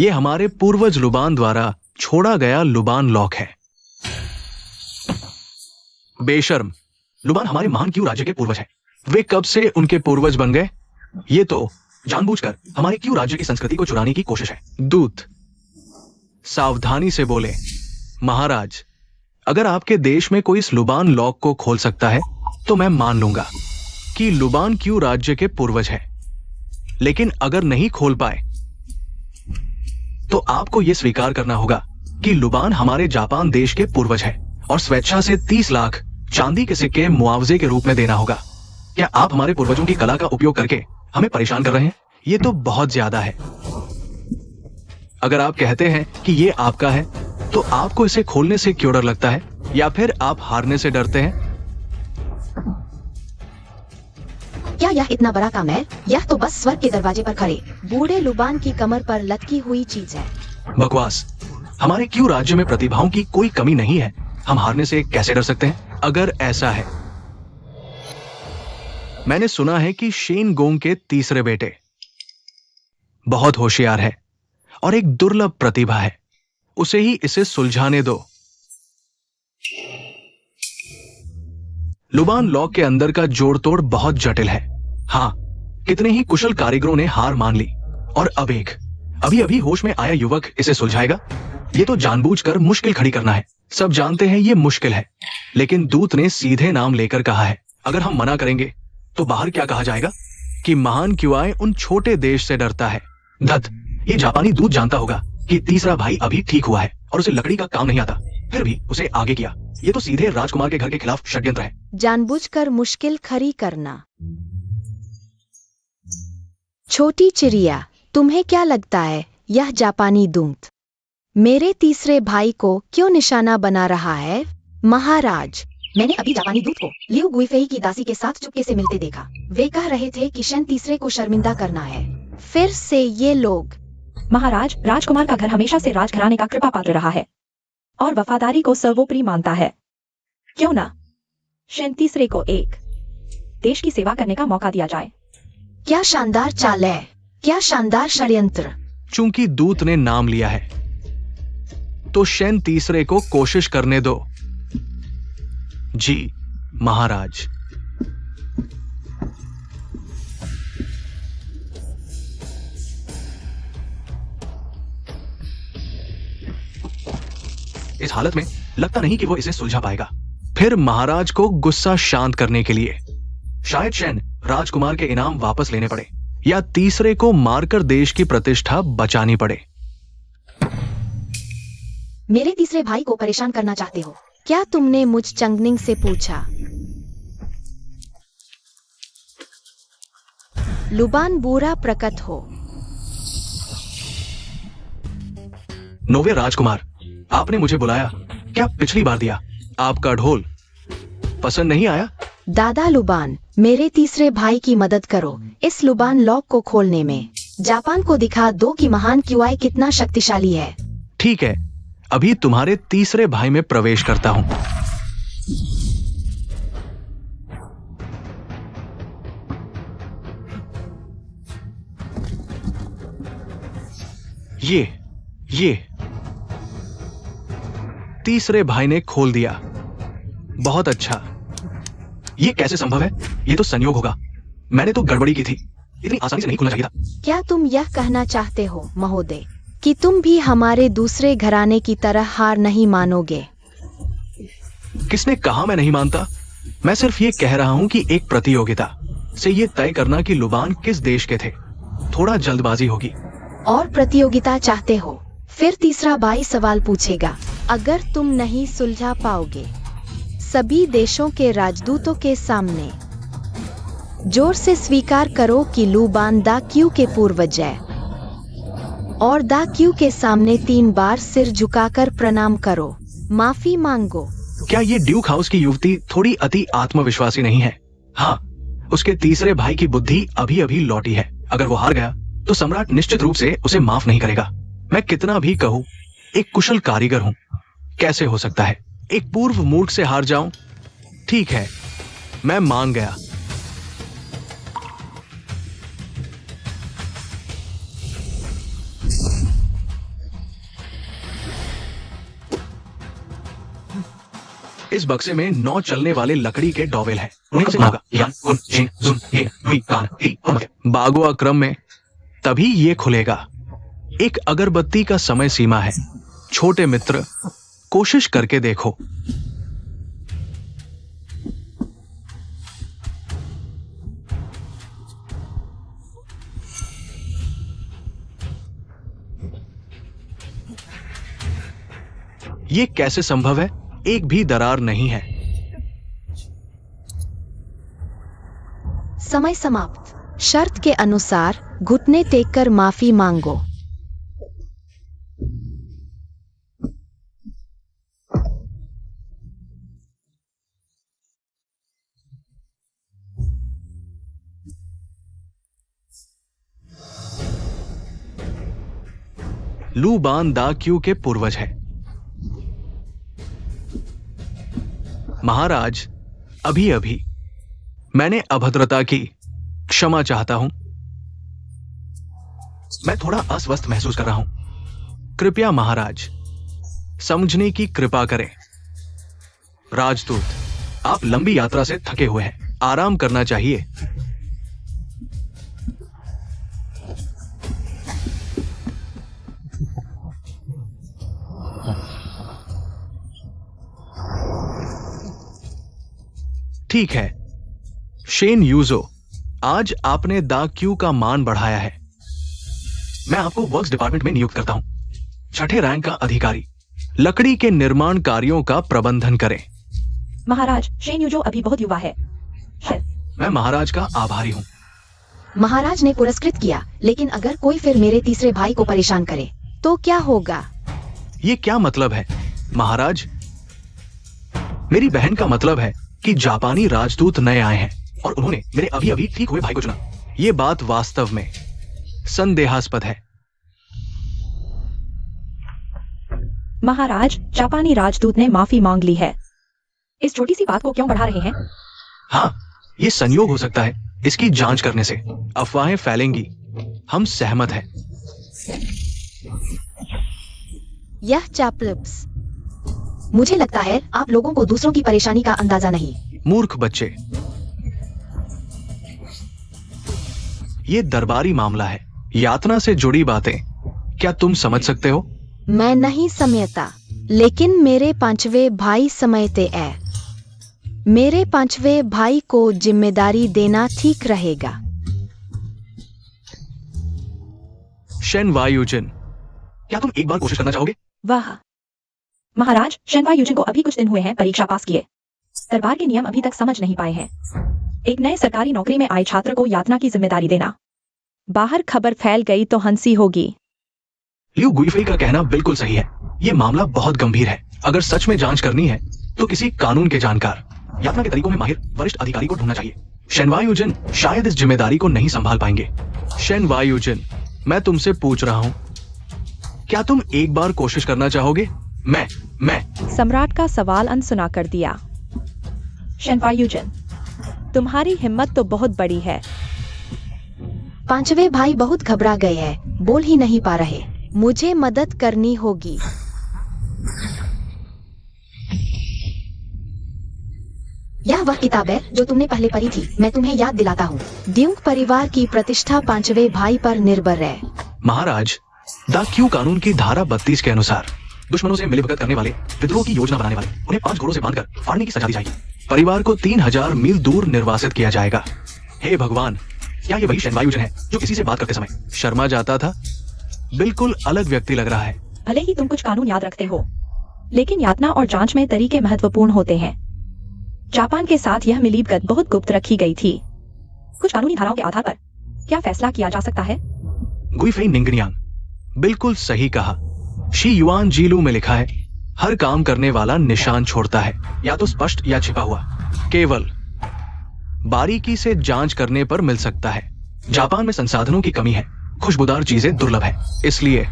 ये हमारे पूर्वज लुबान द्वारा छोड़ा गया लुबान लॉक है। बेशर्म, लुबान हमारे महान क्यू राज्य के पूर्वज हैं। वे कब से उनके पूर्वज बन गए? ये तो जानबूझकर हमारे क्यू राज्य की संस्कृति को चुराने की कोशिश है। दूत, सावधानी से बोले। महाराज, अगर आपके देश में कोई इस लुबान लॉक को खोल सकता है तो मैं मान लूंगा कि लुबान क्यू राज्य के पूर्वज है। लेकिन अगर नहीं खोल पाए तो आपको यह स्वीकार करना होगा कि लुबान हमारे जापान देश के पूर्वज है और स्वेच्छा से 30 लाख चांदी के सिक्के मुआवजे के रूप में देना होगा। क्या आप हमारे पूर्वजों की कला का उपयोग करके हमें परेशान कर रहे हैं? ये तो बहुत ज्यादा है। अगर आप कहते हैं कि ये आपका है, तो आपको इसे खोलने से क्यों डर लगता है? या फिर आप हारने से डरते हैं? क्या यह इतना बड़ा काम है? यह तो बस स्वर्ग के दरवाजे पर खड़े बूढ़े लुबान की कमर पर लटकी हुई चीज है। बकवास। हमारे क्यों राज्य में प्रतिभाओं की कोई कमी नहीं है? हम हारने से कैसे डर सकते हैं? अगर ऐसा है, मैंने सुना है कि शेन गोंग के तीसरे बेटे बहुत होशियार है और एक दुर्लभ प्रतिभा है। उसे ही इसे सुलझाने दो। लुबान लॉक के अंदर का जोड़ तोड़ बहुत जटिल है। हाँ, कितने ही कुशल कारीगरों ने हार मान ली और अब एक अभी अभी होश में आया युवक इसे सुलझाएगा? ये तो जानबूझकर मुश्किल खड़ी करना है। सब जानते हैं ये मुश्किल है, लेकिन दूत ने सीधे नाम लेकर कहा है। अगर हम मना करेंगे तो बाहर क्या कहा जाएगा? कि महान क्यूआई उन छोटे देश से डरता है। धत, ये जापानी दूत जानता होगा कि तीसरा भाई अभी ठीक हुआ है और उसे लकड़ी का काम नहीं आता, फिर भी उसे आगे किया। ये तो सीधे राजकुमार के घर के खिलाफ षड्यंत्र है। जानबूझकर मुश्किल खड़ी करना। छोटी चिड़िया, तुम्हें क्या लगता है यह जापानी दूत मेरे तीसरे भाई को क्यों निशाना बना रहा है? महाराज, मैंने अभी जापानी दूत को लियू गुइफेई की दासी के साथ चुपके से मिलते देखा। वे कह रहे थे कि शेन तीसरे को शर्मिंदा करना है। फिर से ये लोग। महाराज, राजकुमार का घर हमेशा से राजघराने का कृपा पात्र रहा है और वफादारी को सर्वोपरि मानता है। क्यों ना शेन तीसरे को एक देश की सेवा करने का मौका दिया जाए। क्या शानदार चाल है, क्या शानदार षड्यंत्र। चूंकि दूत ने नाम लिया है, तो शेन तीसरे को कोशिश करने दो। जी महाराज। इस हालत में लगता नहीं कि वो इसे सुलझा पाएगा। फिर महाराज को गुस्सा शांत करने के लिए शायद शेन राजकुमार के इनाम वापस लेने पड़े या तीसरे को मारकर देश की प्रतिष्ठा बचानी पड़े। मेरे तीसरे भाई को परेशान करना चाहते हो? क्या तुमने मुझ चंगनिंग से पूछा? लुबान बुरा प्रकट हो। नोवे राजकुमार, आपने मुझे बुलाया। क्या पिछली बार दिया? आपका ढोल पसंद नहीं आया? दादा लुबान, मेरे तीसरे भाई की मदद करो इस लुबान लॉक को खोलने में। जापान को दिखा दो कि महान क्यूआई कितना शक्तिशाली है। ठीक है, अभी तुम्हारे तीसरे भाई में प्रवेश करता हूं। ये तीसरे भाई ने खोल दिया। बहुत अच्छा। ये कैसे संभव है? ये तो संयोग होगा। मैंने तो गड़बड़ी की थी। इतनी आसानी से नहीं खुलना चाहिए था। क्या तुम यह कहना चाहते हो महोदय कि तुम भी हमारे दूसरे घराने की तरह हार नहीं मानोगे? किसने कहा मैं नहीं मानता? मैं सिर्फ ये कह रहा हूं कि एक प्रतियोगिता से ये तय करना कि लुबान किस देश के थे, थोड़ा जल्दबाजी होगी। और प्रतियोगिता चाहते हो? फिर तीसरा भाई सवाल पूछेगा। अगर तुम नहीं सुलझा पाओगे सभी देशों के राजदूतों के सामने, जोर से स्वीकार करो कि लुबान दा क्यू के पूर्वज है और दा क्यू के सामने 3 बार सिर झुकाकर प्रणाम करो, माफी मांगो। क्या ये ड्यूक हाउस की युवती थोड़ी अति आत्मविश्वासी नहीं है? हाँ, उसके तीसरे भाई की बुद्धि अभी अभी लौटी है। अगर वो हार गया तो सम्राट निश्चित रूप से उसे माफ नहीं करेगा। मैं कितना भी कहूं, एक कुशल कारीगर हूं। कैसे हो सकता है एक पूर्व मूर्ख से हार जाऊं? ठीक है, मैं मान गया। इस बक्से में 9 चलने वाले लकड़ी के डॉवेल हैं। उन्हें से होगा यान गुन जिन जुन हे वी कान ही हम बागुआ क्रम में तभी ये खुलेगा। एक अगरबत्ती का समय सीमा है। छोटे मित्र, कोशिश करके देखो। ये कैसे संभव है? एक भी दरार नहीं है। समय समाप्त। शर्त के अनुसार घुटने टेक कर माफी मांगो। लू बान दा क्यू के पूर्वज है। महाराज, अभी अभी मैंने अभद्रता की, क्षमा चाहता हूं। मैं थोड़ा अस्वस्थ महसूस कर रहा हूं। कृपया महाराज, समझने की कृपा करें। राजदूत, आप लंबी यात्रा से थके हुए हैं, आराम करना चाहिए। ठीक है शेन यूजो, आज आपने दा क्यू का मान बढ़ाया है। मैं आपको वर्क्स डिपार्टमेंट में नियुक्त करता हूं। 6ठे रैंक का अधिकारी, लकड़ी के निर्माण कार्यों का प्रबंधन करें। महाराज, शेन यूजो अभी बहुत युवा है। मैं महाराज का आभारी हूं। महाराज ने पुरस्कृत किया, लेकिन अगर कोई फिर मेरे तीसरे भाई को परेशान करे तो क्या होगा? ये क्या मतलब है महाराज? मेरी बहन का मतलब है कि जापानी राजदूत नए आए हैं और उन्होंने मेरे अभी अभी ठीक हुए भाई को चुना। ये बात वास्तव में संदेहास्पद है। महाराज, जापानी राजदूत ने माफी मांग ली है। इस छोटी सी बात को क्यों बढ़ा रहे हैं? हाँ, ये संयोग हो सकता है। इसकी जांच करने से अफवाहें फैलेंगी। हम सहमत हैं। यह चापलूस। मुझे लगता है आप लोगों को दूसरों की परेशानी का अंदाजा नहीं। मूर्ख बच्चे, ये दरबारी मामला है, यातना से जुड़ी बातें क्या तुम समझ सकते हो? मैं नहीं समझता, लेकिन मेरे पांचवें भाई समझते हैं। मेरे पांचवें भाई को जिम्मेदारी देना ठीक रहेगा। शेन वायुजिन, क्या तुम एक बार कोशिश करना चाहोगे? वाह महाराज, शेनवा यूजिन को अभी कुछ दिन हुए हैं परीक्षा पास किए। दरबार के नियम अभी तक समझ नहीं पाए हैं। एक नए सरकारी नौकरी में आए छात्र को यातना की जिम्मेदारी देना। बाहर खबर फैल गई तो हंसी होगी। लियू गुइफेई का कहना बिल्कुल सही है। ये मामला बहुत गंभीर है। अगर सच में जांच करनी है तो किसी कानून के जानकार, यातना के तरीकों में माहिर वरिष्ठ अधिकारी को ढूंढना चाहिए। शेनवा यूजिन शायद इस जिम्मेदारी को नहीं संभाल पाएंगे। शेनवा यूजिन, मैं तुमसे पूछ रहा हूं, क्या तुम एक बार कोशिश करना चाहोगे? मैं सम्राट का सवाल अनसुना कर दिया। शेनवा यूजिन, तुम्हारी हिम्मत तो बहुत बड़ी है। पांचवें भाई बहुत घबरा गए हैं, बोल ही नहीं पा रहे। मुझे मदद करनी होगी। यह वह किताब है जो तुमने पहले पढ़ी थी। मैं तुम्हें याद दिलाता हूँ। ड्यूक परिवार की प्रतिष्ठा पांचवें भाई पर निर्भर है। महाराज, दा क्यू कानून की धारा 32 के अनुसार दुश्मनों से मिलीभगत करने वाले, विद्रोह की योजना बनाने वाले, उन्हें 5 घोड़ों से बांधकर फाड़ने की सजा दी जाएगी। परिवार को 3000 मील दूर निर्वासित किया जाएगा। हे भगवान, क्या ये वही शेनवा यूजिन है जो किसी से बात करते समय शर्मा जाता था? बिल्कुल अलग व्यक्ति लग रहा है। भले ही तुम कुछ कानून याद रखते हो, लेकिन यातना और जांच में तरीके महत्वपूर्ण होते हैं। जापान के साथ यह मिलीभगत बहुत गुप्त रखी गई थी। कुछ कानूनी धाराओं के आधार पर क्या फैसला किया जा सकता है? गुइफेई निंगनियांग, बिल्कुल सही कहा। शी युआन जीलू में लिखा है, हर काम करने वाला निशान छोड़ता है, या तो स्पष्ट या छिपा हुआ, केवल बारीकी से जांच करने पर मिल सकता है। जापान में संसाधनों की कमी है, खुशबूदार चीजें दुर्लभ है, इसलिए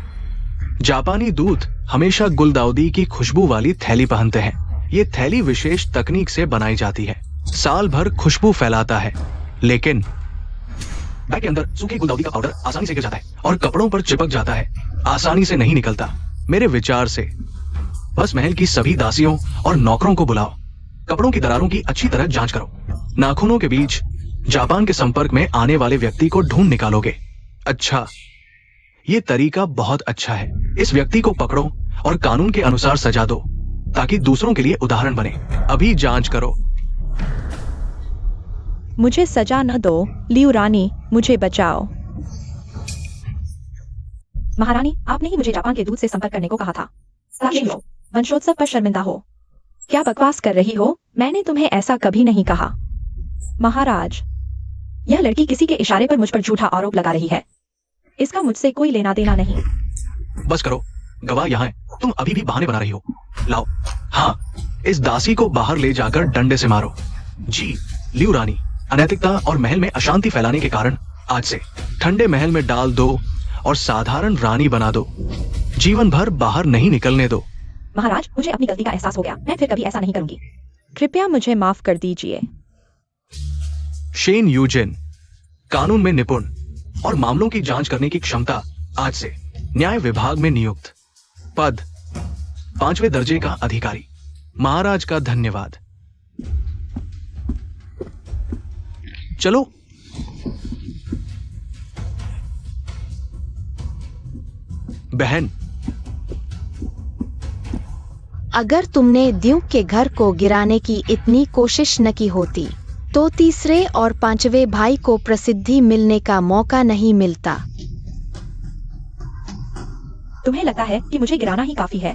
जापानी दूत हमेशा गुलदाउदी की खुशबू वाली थैली पहनते हैं। ये थैली विशेष तकनीक से बनाई जाती है, साल भर खुशबू फैलाता है, लेकिन बैग के अंदर सूखे गुलदाउदी का पाउडर आसानी से गिर जाता है और कपड़ों पर चिपक जाता है, आसानी से नहीं निकलता। मेरे विचार से बस महल की सभी दासियों और नौकरों को बुलाओ, कपड़ों की दरारों की अच्छी तरह जांच करो, नाखूनों के बीच जापान के संपर्क में आने वाले व्यक्ति को ढूंढ निकालोगे। अच्छा, ये तरीका बहुत अच्छा है। इस व्यक्ति को पकड़ो और कानून के अनुसार सजा दो ताकि दूसरों के लिए उदाहरण बने। अभी जांच करो। मुझे सजा न दो, लियू रानी, मुझे बचाओ। महारानी, आपने ही मुझे जापान के दूत से संपर्क करने को कहा था। साक्षी लो, वंशोत्सव पर शर्मिंदा हो। क्या बकवास कर रही हो? मैंने तुम्हें ऐसा कभी नहीं कहा। महाराज, यह लड़की किसी के इशारे पर मुझ पर झूठा आरोप लगा रही है। इसका मुझसे कोई लेना देना नहीं। बस करो, गवाह यहाँ है। तुम अभी भी बहाने बना रही हो। लाओ, हाँ, इस दासी को बाहर ले जाकर डंडे से मारो। जी, लियू रानी, अनैतिकता और महल में अशांति फैलाने के कारण आज से ठंडे महल में डाल दो और साधारण रानी बना दो। जीवन भर बाहर नहीं निकलने दो। महाराज, मुझे अपनी गलती का एहसास हो गया। मैं फिर कभी ऐसा नहीं करूंगी। कृपया मुझे माफ कर दीजिए। शेन यूजिन, कानून में निपुण और मामलों की जांच करने की क्षमता, आज से न्याय विभाग में नियुक्त। पद 5वें दर्जे का अधिकारी। महाराज का धन्यवाद। चलो। बहन, अगर तुमने ड्यूक के घर को गिराने की इतनी कोशिश न की होती तो तीसरे और 5वें भाई को प्रसिद्धि मिलने का मौका नहीं मिलता। तुम्हें लगता है कि मुझे गिराना ही काफी है?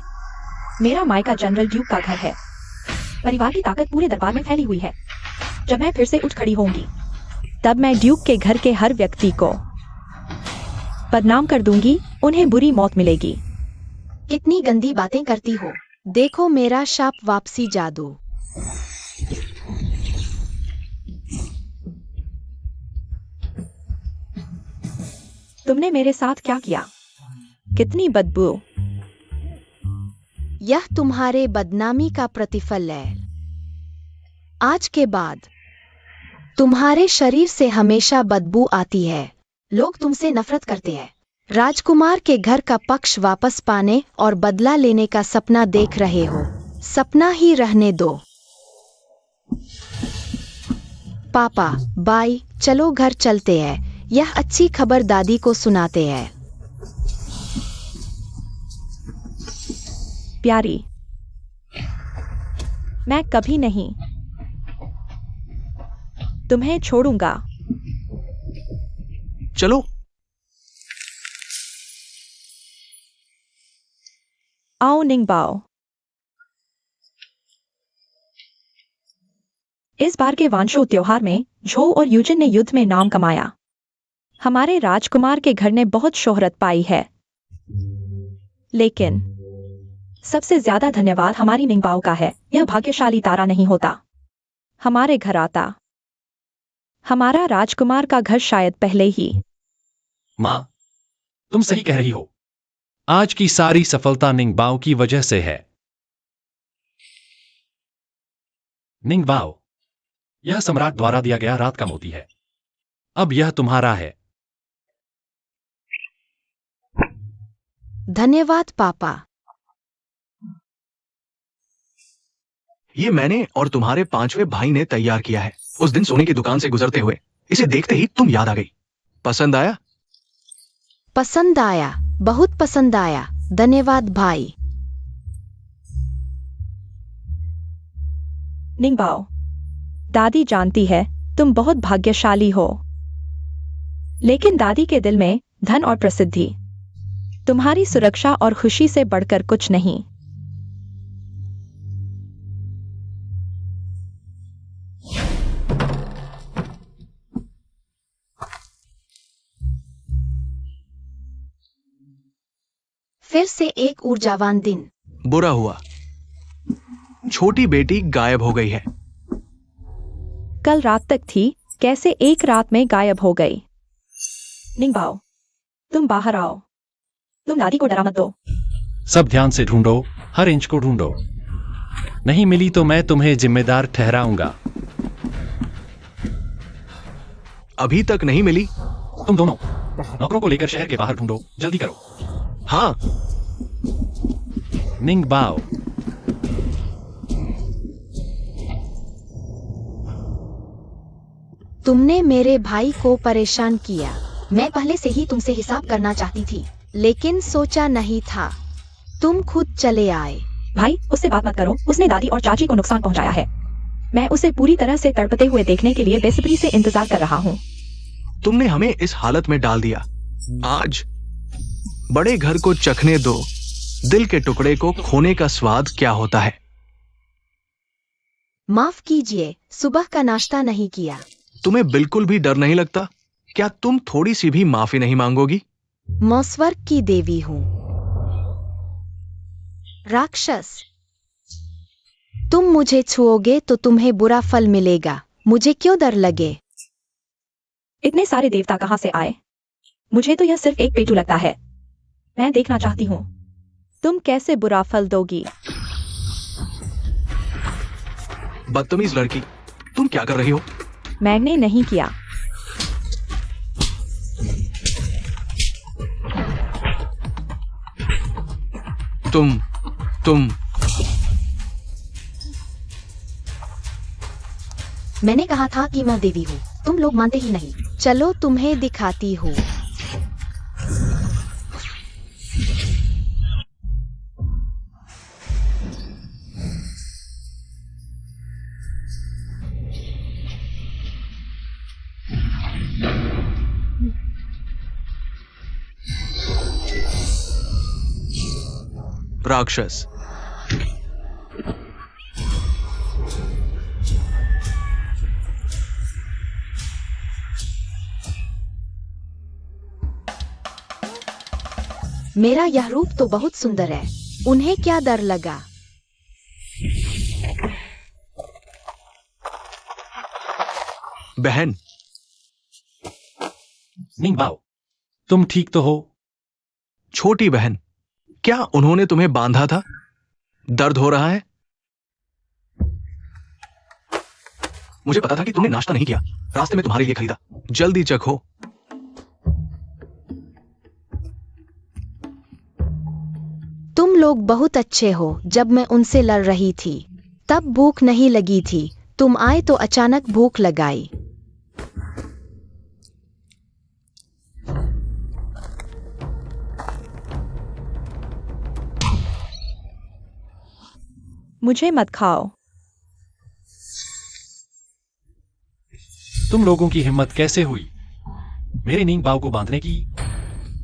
मेरा मायका जनरल ड्यूक का घर है। परिवार की ताकत पूरे दरबार में फैली हुई है। जब मैं फिर से उठ खड़ी होंगी, तब मैं ड्यूक के घर के हर व्यक्ति को बदनाम कर दूंगी। उन्हें बुरी मौत मिलेगी। कितनी गंदी बातें करती हो। देखो मेरा शाप वापसी जादू। तुमने मेरे साथ क्या किया? कितनी बदबू। यह तुम्हारे बदनामी का प्रतिफल है। आज के बाद तुम्हारे शरीर से हमेशा बदबू आती है। लोग तुमसे नफरत करते हैं। राजकुमार के घर का पक्ष वापस पाने और बदला लेने का सपना देख रहे हो। सपना ही रहने दो। पापा, बाई, चलो घर चलते हैं। यह अच्छी खबर दादी को सुनाते हैं। प्यारी, मैं कभी नहीं तुम्हें छोड़ूंगा। चलो। आओ निंगबाओ। इस बार के वांशो त्योहार में झो और यूजिन ने युद्ध में नाम कमाया। हमारे राजकुमार के घर ने बहुत शोहरत पाई है। लेकिन सबसे ज्यादा धन्यवाद हमारी निंगबाओ का है। यह भाग्यशाली तारा नहीं होता, हमारे घर आता। हमारा राजकुमार का घर शायद पहले ही। माँ, तुम सही कह रही हो। आज की सारी सफलता निंगबाओ की वजह से है। निंगबाओ, यह सम्राट द्वारा दिया गया रात का मोती है। अब यह तुम्हारा है। धन्यवाद पापा। ये मैंने और तुम्हारे 5वें भाई ने तैयार किया है। उस दिन सोने की दुकान से गुजरते हुए इसे देखते ही तुम याद आ गई। पसंद आया? पसंद आया, बहुत पसंद आया। धन्यवाद भाई। निंगबाओ, दादी जानती है तुम बहुत भाग्यशाली हो। लेकिन दादी के दिल में धन और प्रसिद्धि, तुम्हारी सुरक्षा और खुशी से बढ़कर कुछ नहीं। फिर से एक ऊर्जावान दिन। बुरा हुआ, छोटी बेटी गायब हो गई है। कल रात तक थी, कैसे एक रात में गायब हो गई? निंगबाओ, तुम बाहर आओ। तुम दादी को डरा मत दो। सब ध्यान से ढूंढो, हर इंच को ढूंढो। नहीं मिली तो मैं तुम्हें जिम्मेदार ठहराऊंगा। अभी तक नहीं मिली। तुम दोनों नौकरों को लेकर शहर के बाहर ढूंढो, जल्दी करो। हाँ। निंगबाओ, तुमने मेरे भाई को परेशान किया। मैं पहले से ही तुमसे हिसाब करना चाहती थी, लेकिन सोचा नहीं था तुम खुद चले आए। भाई, उससे बात मत करो। उसने दादी और चाची को नुकसान पहुंचाया है। मैं उसे पूरी तरह से तड़पते हुए देखने के लिए बेसब्री से इंतजार कर रहा हूँ। तुमने हमें इस हालत में डाल दिया। आज बड़े घर को चखने दो, दिल के टुकड़े को खोने का स्वाद क्या होता है। माफ कीजिए, सुबह का नाश्ता नहीं किया। तुम्हें बिल्कुल भी डर नहीं लगता? क्या तुम थोड़ी सी भी माफी नहीं मांगोगी? मैं स्वर्ग की देवी हूँ। राक्षस, तुम मुझे छुओगे तो तुम्हें बुरा फल मिलेगा। मुझे क्यों डर लगे? इतने सारे देवता कहाँ से आए? मुझे तो यह सिर्फ एक पेटू लगता है। मैं देखना चाहती हूँ तुम कैसे बुरा फल दोगी। बदतमीज लड़की, तुम क्या कर रही हो? मैंने नहीं किया। तुम मैंने कहा था कि मैं देवी हूँ, तुम लोग मानते ही नहीं। चलो तुम्हें दिखाती हूँ। राक्षस, मेरा यह रूप तो बहुत सुंदर है। उन्हें क्या डर लगा? बहन, निंगबाओ, तुम ठीक तो हो? छोटी बहन, क्या उन्होंने तुम्हें बांधा था? दर्द हो रहा है? मुझे पता था कि तुमने नाश्ता नहीं किया, रास्ते में तुम्हारे लिए खरीदा। जल्दी चखो। तुम लोग बहुत अच्छे हो। जब मैं उनसे लड़ रही थी तब भूख नहीं लगी थी। तुम आए तो अचानक भूख लगाई। मुझे मत खाओ। तुम लोगों की हिम्मत कैसे हुई मेरे निंगबाओ को बांधने की?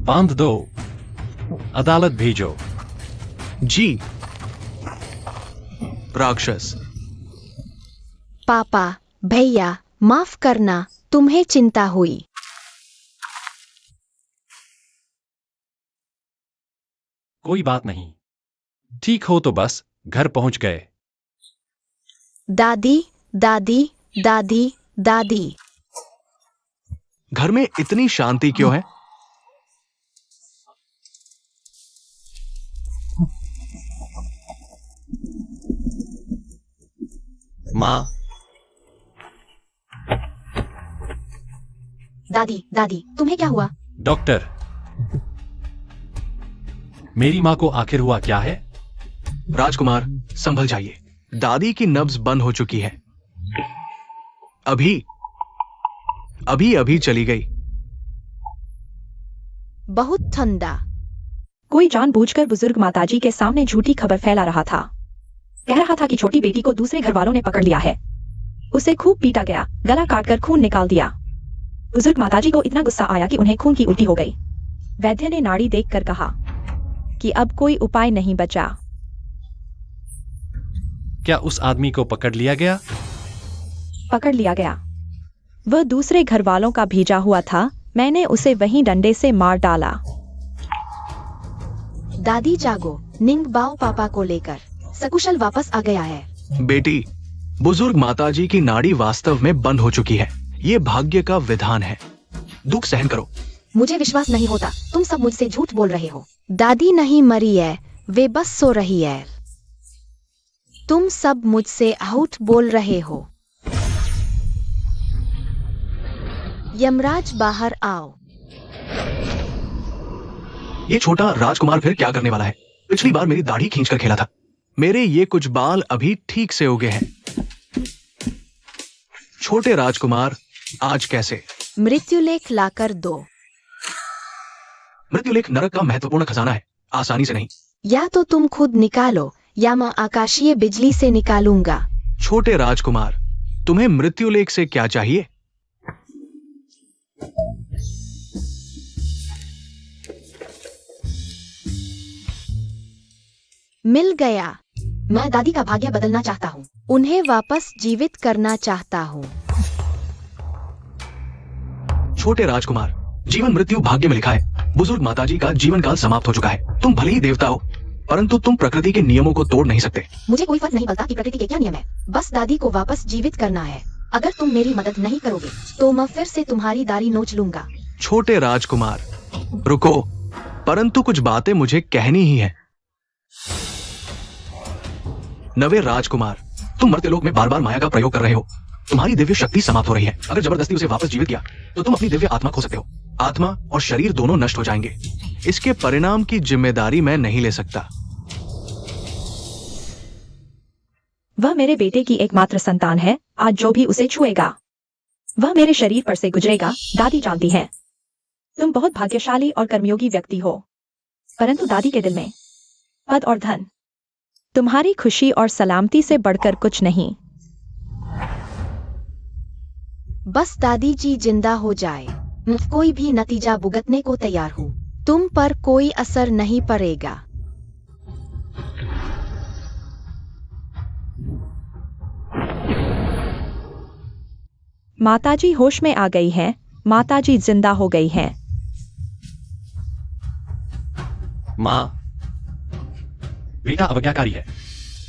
बांध दो, अदालत भेजो। जी। राक्षस, पापा, भैया, माफ करना, तुम्हें चिंता हुई। कोई बात नहीं, ठीक हो तो बस घर पहुंच गए। दादी, दादी, दादी, दादी। घर में इतनी शांति क्यों है? मां, दादी, दादी, तुम्हें क्या हुआ? डॉक्टर, मेरी मां को आखिर हुआ क्या है? राजकुमार, संभल जाइए। दादी की नब्ज बंद हो चुकी है। अभी अभी चली गई। बहुत ठंडा। कोई जानबूझकर बुजुर्ग माताजी के सामने झूठी खबर फैला रहा था। कह रहा था कि छोटी बेटी को दूसरे घर वालों ने पकड़ लिया है। उसे खूब पीटा गया, गला काटकर खून निकाल दिया। बुजुर्ग माताजी को इतना गुस्सा आया कि उन्हें खून की उल्टी हो गई। वैद्य ने नाड़ी देखकर कहा कि अब कोई उपाय नहीं बचा। क्या उस आदमी को पकड़ लिया गया? पकड़ लिया गया। वह दूसरे घर वालों का भेजा हुआ था। मैंने उसे वहीं डंडे से मार डाला। दादी जागो, निंगबाओ पापा को लेकर सकुशल वापस आ गया है। बेटी, बुजुर्ग माताजी की नाड़ी वास्तव में बंद हो चुकी है। ये भाग्य का विधान है। दुख सहन करो। मुझे विश्वास नहीं होता, तुम सब मुझसे झूठ बोल रहे हो। दादी नहीं मरी है, वे बस सो रही है। तुम सब मुझसे झूठ बोल रहे हो। यमराज, बाहर आओ। ये छोटा राजकुमार फिर क्या करने वाला है? पिछली बार मेरी दाढ़ी खींचकर खेला था। मेरे ये कुछ बाल अभी ठीक से उगे हैं। छोटे राजकुमार, आज कैसे? मृत्युलेख लाकर दो। मृत्युलेख नरक का महत्वपूर्ण खजाना है, आसानी से नहीं। या तो तुम खुद निकालो या मैं आकाशीय बिजली से निकालूंगा। छोटे राजकुमार, तुम्हें मृत्युलेख से क्या चाहिए? मिल गया। मैं दादी का भाग्य बदलना चाहता हूँ। उन्हें वापस जीवित करना चाहता हूँ। छोटे राजकुमार, जीवन मृत्यु भाग्य में लिखा है। बुजुर्ग माताजी का जीवन काल समाप्त हो चुका है। तुम भले ही देवता हो, परंतु तुम प्रकृति के नियमों को तोड़ नहीं सकते। मुझे कोई फर्क नहीं पड़ता कि प्रकृति के क्या नियम है, बस दादी को वापस जीवित करना है। अगर तुम मेरी मदद नहीं करोगे तो मैं फिर से तुम्हारी दाढ़ी नोच लूंगा। छोटे राजकुमार, रुको, परंतु कुछ बातें मुझे कहनी ही है। नवे राजकुमार, तुम मर्त्य लोक में बार बार माया का प्रयोग कर रहे हो। तुम्हारी दिव्य शक्ति समाप्त हो रही है। अगर जबरदस्ती उसे वापस जीवित किया तो तुम अपनी दिव्य आत्मा खो सकते हो। आत्मा और शरीर दोनों नष्ट हो जाएंगे। इसके परिणाम की जिम्मेदारी मैं नहीं ले सकता। वह मेरे बेटे की एकमात्र संतान है। आज जो भी उसे छुएगा वह मेरे शरीर पर से गुजरेगा। दादी जानती है तुम बहुत भाग्यशाली और कर्मयोगी व्यक्ति हो, परंतु दादी के दिल में पद और धन तुम्हारी खुशी और सलामती से बढ़कर कुछ नहीं। बस दादी जी जिंदा हो जाए, मैं कोई भी नतीजा भुगतने को तैयार हूँ। तुम पर कोई असर नहीं पड़ेगा। माताजी होश में आ गई हैं। माताजी जिंदा हो गई हैं। माँ, बेटा अवज्ञाकारी है।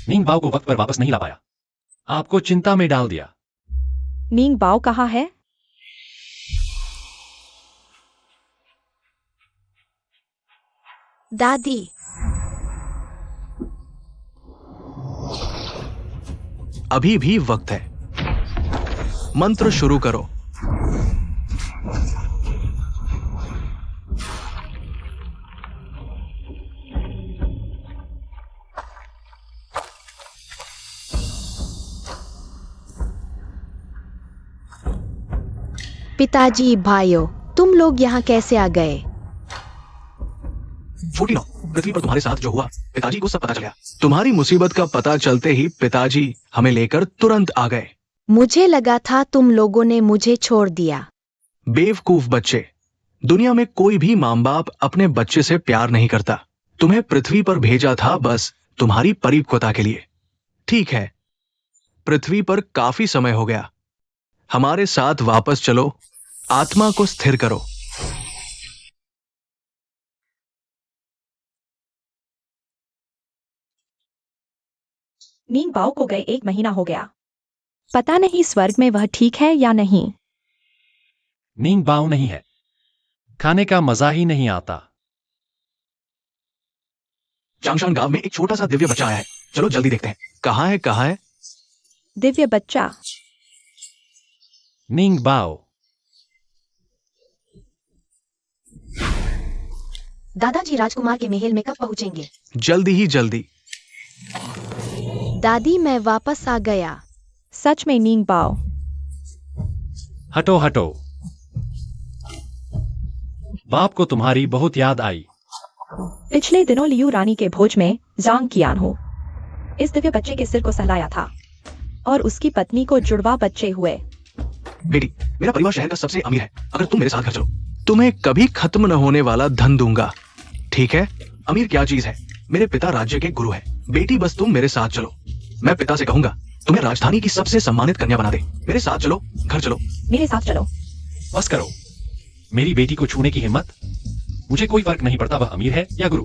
नींग बाव को वक्त पर वापस नहीं ला पाया, आपको चिंता में डाल दिया। नींग बाव कहाँ है? दादी, अभी भी वक्त है। मंत्र शुरू करो। पिताजी, भाइयों, तुम लोग यहाँ कैसे आ गए? छोटी नौ, पृथ्वी पर तुम्हारे साथ जो हुआ पिताजी को सब पता चल गया। तुम्हारी मुसीबत का पता चलते ही पिताजी हमें लेकर तुरंत आ गए। मुझे लगा था तुम लोगों ने मुझे छोड़ दिया। बेवकूफ बच्चे, दुनिया में कोई भी माँ बाप अपने बच्चे से प्यार नहीं करता। तुम्हें पृथ्वी पर भेजा था बस तुम्हारी परिपक्वता के लिए। ठीक है, पृथ्वी पर काफी समय हो गया। हमारे साथ वापस चलो, आत्मा को स्थिर करो। नींग बाव को गए 1 महीना हो गया। पता नहीं स्वर्ग में वह ठीक है या नहीं। नींग बाव नहीं है, खाने का मजा ही नहीं आता। चांगशान गांव में एक छोटा सा दिव्य बच्चा आया है। चलो जल्दी देखते हैं। कहाँ है, कहाँ है? दिव्य बच्चा? नींग बाव। दादाजी राजकुमार के महल में कब पहुंचेंगे? जल्दी ही जल्दी। दादी, मैं वापस आ गया। सच में नींग बाव? हटो हटो, बाप को तुम्हारी बहुत याद आई। पिछले दिनों लियू रानी के भोज में जांग कियान हो इस दिव्य बच्चे के सिर को सहलाया था और उसकी पत्नी को जुड़वा बच्चे हुए। बेटी, मेरा परिवार शहर का सबसे अमीर है। अगर तुम मेरे साथ घर चलो, तुम्हें कभी खत्म न होने वाला धन दूंगा। ठीक है? अमीर क्या चीज है? मेरे पिता राज्य के गुरु है। बेटी, बस तुम मेरे साथ चलो। मैं पिता से कहूंगा तुम्हें राजधानी की सबसे सम्मानित कन्या बना दे। मेरे साथ चलो, घर चलो। मेरे साथ चलो। बस करो, मेरी बेटी को छूने की हिम्मत? मुझे कोई फर्क नहीं पड़ता वह अमीर है या गुरु।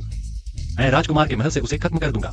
मैं राजकुमार के महल से उसे खत्म कर दूंगा।